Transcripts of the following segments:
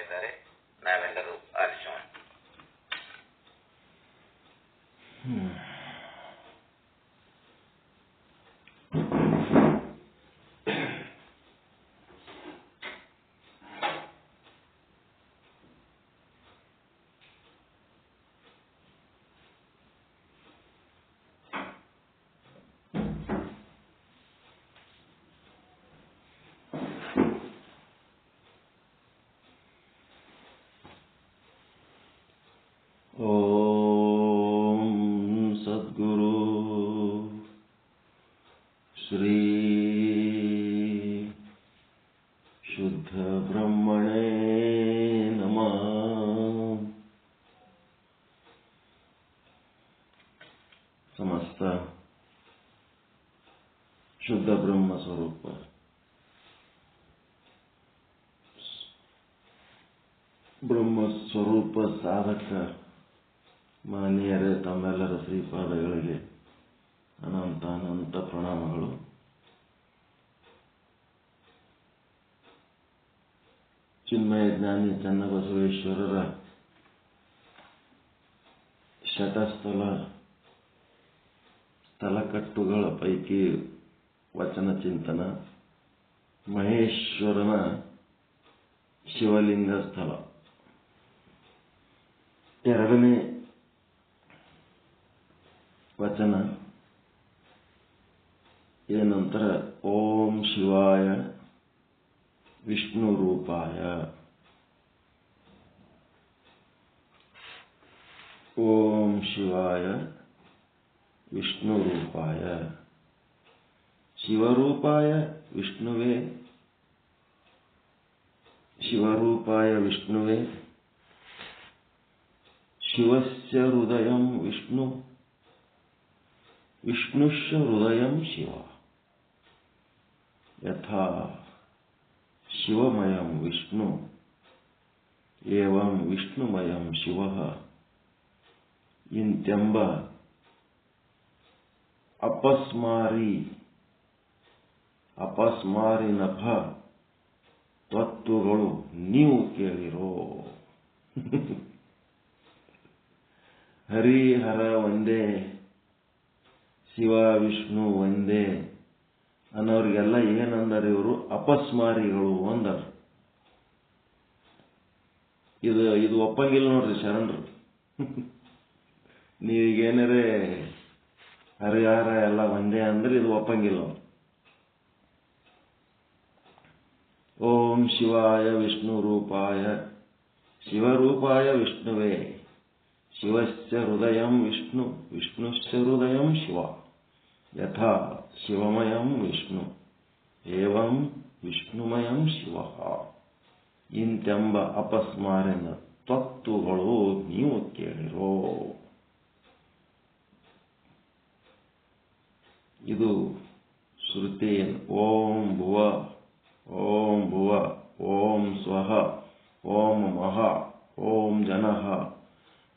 ಇದ್ದಾರೆ. ನಾವೆಲ್ಲರೂ ಆಲಿಸೋಣ. ಓಂ ಸದ್ಗುರು ಶ್ರೀ ಶುದ್ಧ ಬ್ರಹ್ಮಣೇ ನಮಃ. ಸಮಸ್ತ ಶುದ್ಧ ಬ್ರಹ್ಮ ಸ್ವರೂಪ ಬ್ರಹ್ಮ ಸ್ವರೂಪ ಸಾಧಕ ಮಾನ್ಯರೇ, ತಮ್ಮೆಲ್ಲರ ಶ್ರೀಪಾದಗಳಿಗೆ ಅನಂತ ಅನಂತ ಪ್ರಣಾಮಗಳು. ಚಿನ್ಮಯ ಜ್ಞಾನಿ ಚನ್ನಬಸವೇಶ್ವರರ ಸ್ಥಳಕಟ್ಟುಗಳ ಪೈಕಿ ವಚನ ಚಿಂತನ ಮಹೇಶ್ವರನ ಶಿವಲಿಂಗ ಸ್ಥಳ. ಎರಡನೇ ವಚನ ಏನಂತರ, ಓಂ ಶಿವಾಯ ವಿಷ್ಣು ರೂಪಾಯ. ಓಂ ಶಿವಾಯ ವಿಷ್ಣು ರೂಪಾಯ. ಶಿವರೂಪಾಯ ವಿಷ್ಣುವೇ, ಶಿವರೂಪಾಯ ವಿಷ್ಣುವೇ. ಶಿವಸ್ಯ ಹೃದಯಂ ವಿಷ್ಣು, ವಿಷ್ಣುಶ್ಚ ಹೃದಯಂ ಶಿವ. ಯಥಾ ಶಿವಮಯಂ ವಿಷ್ಣು ಏವಂ ವಿಷ್ಣುಮಯಂ ಶಿವಃ. ಇಂತೆಂಬ ಅಪಸ್ಮಾರಿ ನಭ ತತ್ವಗಳು ನೀವು ಕೇಳಿರೋ. ಹರಿಹರ ಒಂದೇ, ಶಿವ ವಿಷ್ಣು ಒಂದೇ ಅನ್ನೋರಿಗೆಲ್ಲ ಏನಂದರೆ ಇವರು ಅಪಸ್ಮಾರಿಗಳು ಅಂದರು. ಇದು ಒಪ್ಪಂಗಿಲ್ಲ ನೋಡ್ರಿ ಶರಣರು. ನೀವೀಗೇನರೇ ಹರಿಹರ ಎಲ್ಲ ಒಂದೇ ಅಂದ್ರೆ ಇದು ಒಪ್ಪಂಗಿಲ್ಲ. ಓಂ ಶಿವಾಯ ವಿಷ್ಣು ರೂಪಾಯ, ಶಿವರೂಪಾಯ ವಿಷ್ಣುವೇ. ಶಿವಸ್ಯ ಹೃದಯಂ ವಿಷ್ಣು, ವಿಷ್ಣುಶ್ಚ ಹೃದಯಂ ಶಿವ. ಯಥಾ ಶಿವಮಯಂ ವಿಷ್ಣು ಏವಂ ವಿಷ್ಣುಮಯಂ ಶಿವ. ಇಂತೆಂಬ ಅಪಸ್ಮಾರಿನ ತತ್ವಗಳು ನೀವು ಕೇಳಿರೋ. ಇದು ಶ್ರುತಿ. ಓಂ ಭುವ, ಓಂ ಭುವ, ಓಂ ಸ್ವಹ, ಓಂ ಮಹ, ಓಂ ಜನಃ,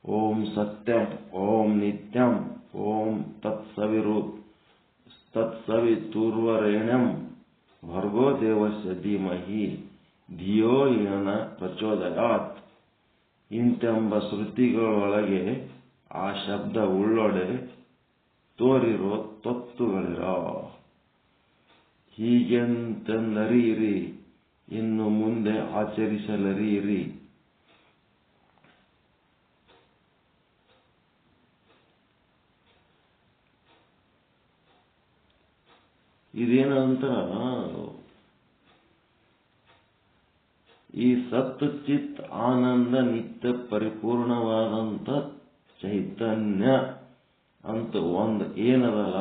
ಓಂ ಸತ್ಯಂ, ಓಂ ನಿತ್ಯಂ, ಓಂ ತತ್ಸವಿತುರ್ವರೆಣ್ಯಂ ಭರ್ಗೋ ದೇವಸ್ಯ ಧೀಮಹಿ ಧಿಯೋ ಯನ ಪ್ರಚೋದಯಾತ್. ಇಂತೆಂಬ ಶ್ರುತಿಗಳೊಳಗೆ ಆ ಶಬ್ದ ಉಳ್ಳೊಡೆ ತೋರಿರೋ ತತ್ವಗಳಿರ. ಹೀಗೆಂತೆಂದರಿಯಿರಿ, ಇನ್ನು ಮುಂದೆ ಆಚರಿಸಲರಿಯಿರಿ. ಇದೇನಂತರ, ಈ ಸತ್ ಚಿತ್ ಆನಂದ ನಿತ್ಯ ಪರಿಪೂರ್ಣವಾದಂಥ ಚೈತನ್ಯ ಅಂತ ಒಂದು ಏನದಲ್ಲ,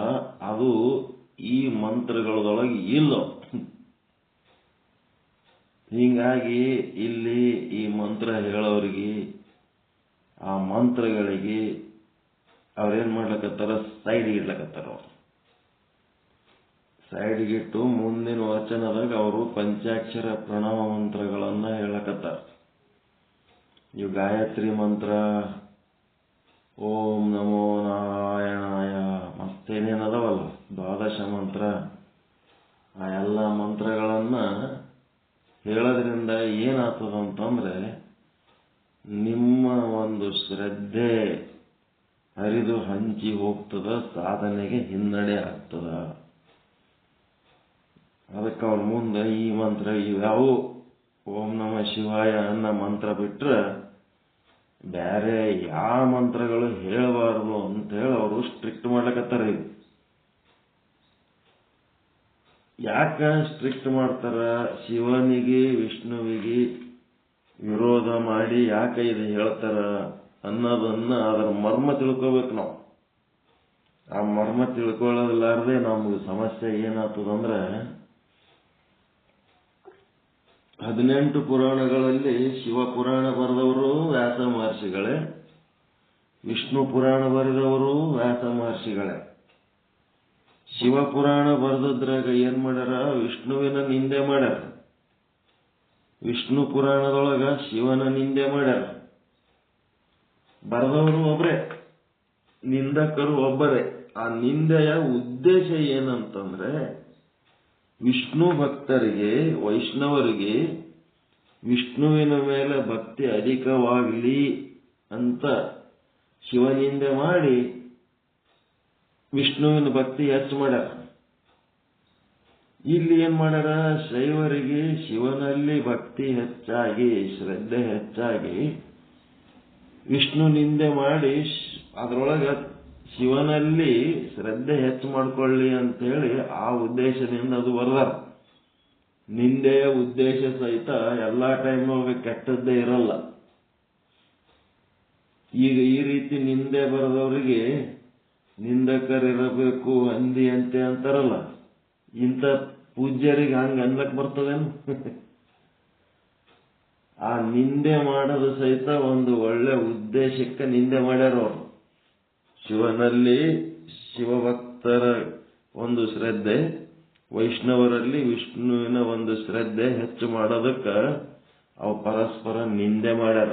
ಅದು ಈ ಮಂತ್ರಗಳೊಳಗೆ ಇಲ್ಲ. ಹೀಗಾಗಿ ಇಲ್ಲಿ ಈ ಮಂತ್ರ ಹೇಳೋರಿಗೆ, ಆ ಮಂತ್ರಗಳಿಗೆ ಅವ್ರೇನ್ ಮಾಡ್ಲಕತ್ತಾರ, ಸೈಡ್ಗೆ ಇಡ್ಲಕತ್ತಾರ. ಸೈಡ್ಗಿಟ್ಟು ಮುಂದಿನ ವಚನದಾಗ ಅವರು ಪಂಚಾಕ್ಷರ ಪ್ರಣವ ಮಂತ್ರಗಳನ್ನ ಹೇಳಕತ್ತಾರ. ಇವು ಗಾಯತ್ರಿ ಮಂತ್ರ, ಓಂ ನಮೋ ನಾರಾಯಣಾಯ, ಮತ್ತೇನೇನದವಲ್ಲ ದ್ವಾದಶ ಮಂತ್ರ, ಆ ಎಲ್ಲ ಮಂತ್ರಗಳನ್ನ ಹೇಳೋದ್ರಿಂದ ಏನಾಗ್ತದ ಅಂತಂದ್ರೆ ನಿಮ್ಮ ಒಂದು ಶ್ರದ್ಧೆ ಹರಿದು ಹಂಚಿ ಹೋಗ್ತದ, ಸಾಧನೆಗೆ ಹಿನ್ನಡೆ ಆಗ್ತದ. ಅದಕ್ಕೆ ಅವ್ರ ಮುಂದೆ ಈ ಮಂತ್ರ ಇವ್ಯಾವು ಓಂ ನಮ ಶಿವಾಯ ಅನ್ನೋ ಮಂತ್ರ ಬಿಟ್ರೆ ಬೇರೆ ಯಾವ ಮಂತ್ರಗಳು ಹೇಳಬಾರ್ದು ಅಂತೇಳಿ ಅವರು ಸ್ಟ್ರಿಕ್ಟ್ ಮಾಡ್ಲಕತ್ತಾರ. ಇದು ಯಾಕೆ ಸ್ಟ್ರಿಕ್ಟ್ ಮಾಡ್ತಾರ? ಶಿವನಿಗೆ ವಿಷ್ಣುವಿಗೆ ವಿರೋಧ ಮಾಡಿ ಯಾಕೆ ಇದು ಹೇಳ್ತಾರ ಅನ್ನೋದನ್ನ ಅದರ ಮರ್ಮ ತಿಳ್ಕೋಬೇಕು ನಾವು. ಆ ಮರ್ಮ ತಿಳ್ಕೊಳ್ಳೋದಿಲ್ಲಾರ್ದೆ ನಮ್ಗೆ ಸಮಸ್ಯೆ ಏನಾಗ್ತದಂದ್ರೆ 18 ಪುರಾಣಗಳಲ್ಲಿ ಶಿವ ಪುರಾಣ ಬರೆದವರು ವ್ಯಾಸ ಮಹರ್ಷಿಗಳೇ, ವಿಷ್ಣು ಪುರಾಣ ಬರೆದವರು ವ್ಯಾಸ ಮಹರ್ಷಿಗಳೇ. ಶಿವ ಪುರಾಣ ಬರೆದದ್ರಾಗ ಏನ್ ಮಾಡ್ಯಾರ? ವಿಷ್ಣುವಿನ ನಿಂದೆ ಮಾಡ್ಯಾರ. ವಿಷ್ಣು ಪುರಾಣದೊಳಗ ಶಿವನ ನಿಂದೆ ಮಾಡ್ಯಾರ. ಬರೆದವರು ಒಬ್ಬರೇ, ನಿಂದಕರು ಒಬ್ಬರೇ. ಆ ನಿಂದೆಯ ಉದ್ದೇಶ ಏನಂತಂದ್ರೆ ವಿಷ್ಣು ಭಕ್ತರಿಗೆ, ವೈಷ್ಣವರಿಗೆ ವಿಷ್ಣುವಿನ ಮೇಲೆ ಭಕ್ತಿ ಅಧಿಕವಾಗಲಿ ಅಂತ ಶಿವನಿಂದೆ ಮಾಡಿ ವಿಷ್ಣುವಿನ ಭಕ್ತಿ ಹೆಚ್ಚು ಮಾಡ್ಯಾರ. ಇಲ್ಲಿ ಏನ್ ಮಾಡ್ಯಾರ? ಶೈವರಿಗೆ ಶಿವನಲ್ಲಿ ಭಕ್ತಿ ಹೆಚ್ಚಾಗಿ, ಶ್ರದ್ಧೆ ಹೆಚ್ಚಾಗಿ ವಿಷ್ಣು ನಿಂದೆ ಮಾಡಿ ಅದರೊಳಗ ಶಿವನಲ್ಲಿ ಶ್ರದ್ಧೆ ಹೆಚ್ಚು ಮಾಡ್ಕೊಳ್ಳಿ ಅಂತೇಳಿ ಆ ಉದ್ದೇಶದಿಂದ ಅದು ಬರೆದಾರ. ನಿಂದೆಯ ಉದ್ದೇಶ ಸಹಿತ ಎಲ್ಲಾ ಟೈಮ್ನೊಳಗೆ ಕೆಟ್ಟದ್ದೇ ಇರಲ್ಲ. ಈಗ ಈ ರೀತಿ ನಿಂದೆ ಬರೆದವರಿಗೆ ನಿಂದಕರಿರಬೇಕು ಹಂದಿ ಅಂತೆ ಅಂತಾರಲ್ಲ, ಇಂಥ ಪೂಜ್ಯರಿಗೆ ಹಂಗ ಅನ್ಲಕ್ ಬರ್ತದೇನು? ಆ ನಿಂದೆ ಮಾಡೋದು ಸಹಿತ ಒಂದು ಒಳ್ಳೆ ಉದ್ದೇಶಕ್ಕೆ ನಿಂದೆ ಮಾಡ್ಯಾರ ಅವರು. ಶಿವನಲ್ಲಿ ಶಿವಭಕ್ತರ ಒಂದು ಶ್ರದ್ಧೆ, ವೈಷ್ಣವರಲ್ಲಿ ವಿಷ್ಣುವಿನ ಒಂದು ಶ್ರದ್ಧೆ ಹೆಚ್ಚು ಮಾಡೋದಕ್ಕೆ ಅವು ಪರಸ್ಪರ ನಿಂದೆ ಮಾಡ್ಯಾರ.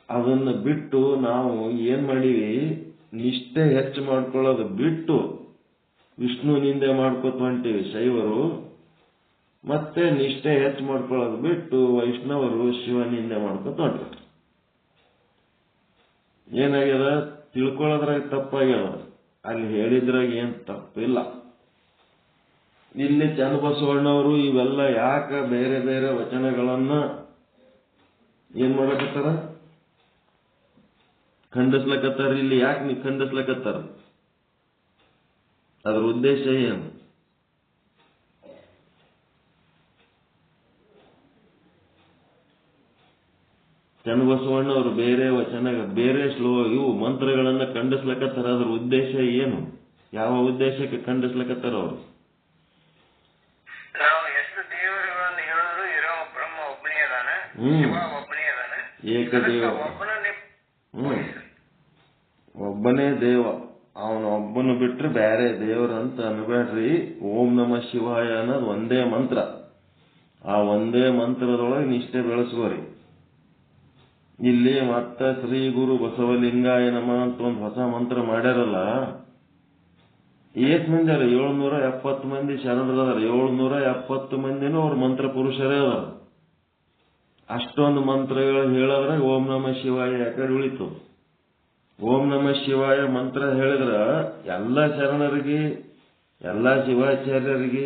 ಅದನ್ನು ಬಿಟ್ಟು ನಾವು ಏನ್ ಮಾಡೀವಿ? ನಿಷ್ಠೆ ಹೆಚ್ಚು ಮಾಡ್ಕೊಳ್ಳೋದು ಬಿಟ್ಟು ವಿಷ್ಣು ನಿಂದೆ ಮಾಡ್ಕೊತ ಹೊಂಟೀವಿ ಶೈವರು. ಮತ್ತೆ ನಿಷ್ಠೆ ಹೆಚ್ಚು ಮಾಡ್ಕೊಳ್ಳೋದು ಬಿಟ್ಟು ವೈಷ್ಣವರು ಶಿವ ನಿಂದೆ ಮಾಡ್ಕೊತ ಹೊಂಟ್ರು. ಏನಾಗ್ಯದ? ತಿಳ್ಕೊಳ್ಳೋದ್ರಾಗ ತಪ್ಪಾಗ್ಯದ, ಅಲ್ಲಿ ಹೇಳಿದ್ರಾಗ ಏನ್ ತಪ್ಪಿಲ್ಲ. ಇಲ್ಲಿ ಚನ್ನಬಸವಣ್ಣವರು ಇವೆಲ್ಲ ಯಾಕೆ ಬೇರೆ ಬೇರೆ ವಚನಗಳನ್ನ ಏನ್ ಮಾಡಕತ್ತಾರ? ಖಂಡಿಸ್ಲಕತ್ತಾರ. ಇಲ್ಲಿ ಯಾಕೆ ನೀವು ಖಂಡಿಸ್ಲಕತ್ತಾರ? ಅದ್ರ ಉದ್ದೇಶ ಏನು? ಚನ್ನಬಸವಣ್ಣ ಅವರು ಬೇರೆ ವಚನ, ಬೇರೆ ಇವು ಮಂತ್ರಗಳನ್ನ ಖಂಡಿಸ್ಲಕತ್ತಾರ. ಅದ್ರ ಉದ್ದೇಶ ಏನು? ಯಾವ ಉದ್ದೇಶಕ್ಕೆ ಖಂಡಿಸ್ಲಕತ್ತಾರ ಅವರು? ನಾವು ಎಷ್ಟು ದೇವರುಗಳನ್ನು ಹೇಳಿದ್ರು ಇರೋ ಬ್ರಹ್ಮ ಒಬ್ಬನೇ ಅದಾನ, ಶಿವ ಒಬ್ಬನೇ ಅದಾನ, ಏಕದೇವ, ಒಬ್ಬನೇ ದೇವ. ಅವನ ಒಬ್ಬನು ಬಿಟ್ರೆ ಬೇರೆ ದೇವರಂತ ಅನ್ಬೇಡ್ರಿ. ಓಂ ನಮ ಶಿವಾಯ ಅನ್ನೋದು ಒಂದೇ ಮಂತ್ರ. ಆ ಒಂದೇ ಮಂತ್ರದೊಳಗೆ ನಿಷ್ಠೆ ಬೆಳೆಸುವರಿ. ಇಲ್ಲಿ ಮತ್ತ ಶ್ರೀ ಗುರು ಬಸವಲಿಂಗಾಯ ನಮಃ ಅಂತ ಒಂದು ಹೊಸ ಮಂತ್ರ ಮಾಡ್ಯಾರಲ್ಲ. ಏಟ್ ಮಂದಿ ಅಲ್ಲ? 770 ಮಂದಿ ಶರಣರದಾರ. 770 ಮಂದಿನೂ ಅವ್ರ ಮಂತ್ರ ಪುರುಷರೇ ಅದಾರ. ಅಷ್ಟೊಂದು ಮಂತ್ರಗಳು ಹೇಳೋದ್ರಾಗ ಓಂ ನಮ ಶಿವಾಯ ಯಾಕಡೆ ಉಳಿತು? ಓಂ ನಮ ಶಿವಾಯ ಮಂತ್ರ ಹೇಳಿದ್ರ ಎಲ್ಲ ಶರಣರಿಗೆ, ಎಲ್ಲ ಶಿವಾಚಾರ್ಯರಿಗೆ,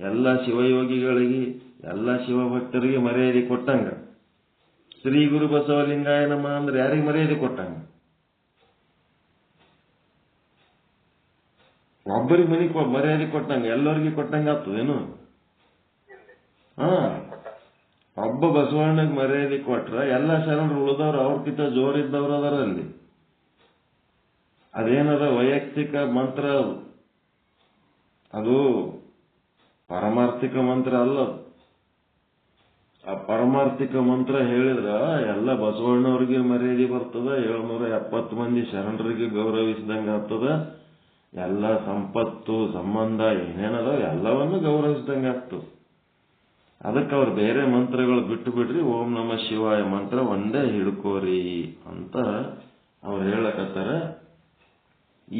ಎಲ್ಲ ಶಿವಯೋಗಿಗಳಿಗೆ, ಎಲ್ಲ ಶಿವಭಕ್ತರಿಗೆ ಮರ್ಯಾದೆ ಕೊಟ್ಟಂಗ. ಶ್ರೀ ಗುರು ಬಸವಲಿಂಗಾಯ ನಮಃ ಅಂದ್ರೆ ಯಾರಿಗೆ ಮರ್ಯಾದೆ ಕೊಟ್ಟಂಗ? ಒಬ್ಬರಿಗೆ ಮರ್ಯಾದೆ ಕೊಟ್ಟಂಗ, ಎಲ್ಲರಿಗೆ ಕೊಟ್ಟಂಗ ಆಗ್ತದೇನು? ಒಬ್ಬ ಬಸವಣ್ಣಗೆ ಮರ್ಯಾದೆ ಕೊಟ್ರ ಎಲ್ಲ ಶರಣರು ಉಳಿದವ್ರು ಅವ್ರಕ್ಕಿಂತ ಜೋರಿದ್ದವ್ರು ಅದಾರ ಅಲ್ಲಿ. ಅದೇನದ ವೈಯಕ್ತಿಕ ಮಂತ್ರ, ಅದು ಪಾರಮಾರ್ಥಿಕ ಮಂತ್ರ ಅಲ್ಲ. ಆ ಪಾರಮಾರ್ಥಿಕ ಮಂತ್ರ ಹೇಳಿದ್ರ ಎಲ್ಲ ಬಸವಣ್ಣವ್ರಿಗೆ ಮರ್ಯಾದೆ ಬರ್ತದ, 770 ಮಂದಿ ಶರಣರಿಗೆ ಗೌರವಿಸಿದಂಗ ಆಗ್ತದ, ಎಲ್ಲ ಸಂಪತ್ತು ಸಂಬಂಧ ಏನೇನದ ಎಲ್ಲವನ್ನು ಗೌರವಿಸಿದಂಗ ಆಗ್ತದ. ಅದಕ್ಕೆ ಅವ್ರು ಬೇರೆ ಮಂತ್ರಗಳು ಬಿಟ್ಟು ಬಿಡ್ರಿ, ಓಂ ನಮ ಶಿವಾಯ ಮಂತ್ರ ಒಂದೇ ಹಿಡ್ಕೋರಿ ಅಂತ ಅವ್ರು ಹೇಳಕತ್ತಾರ.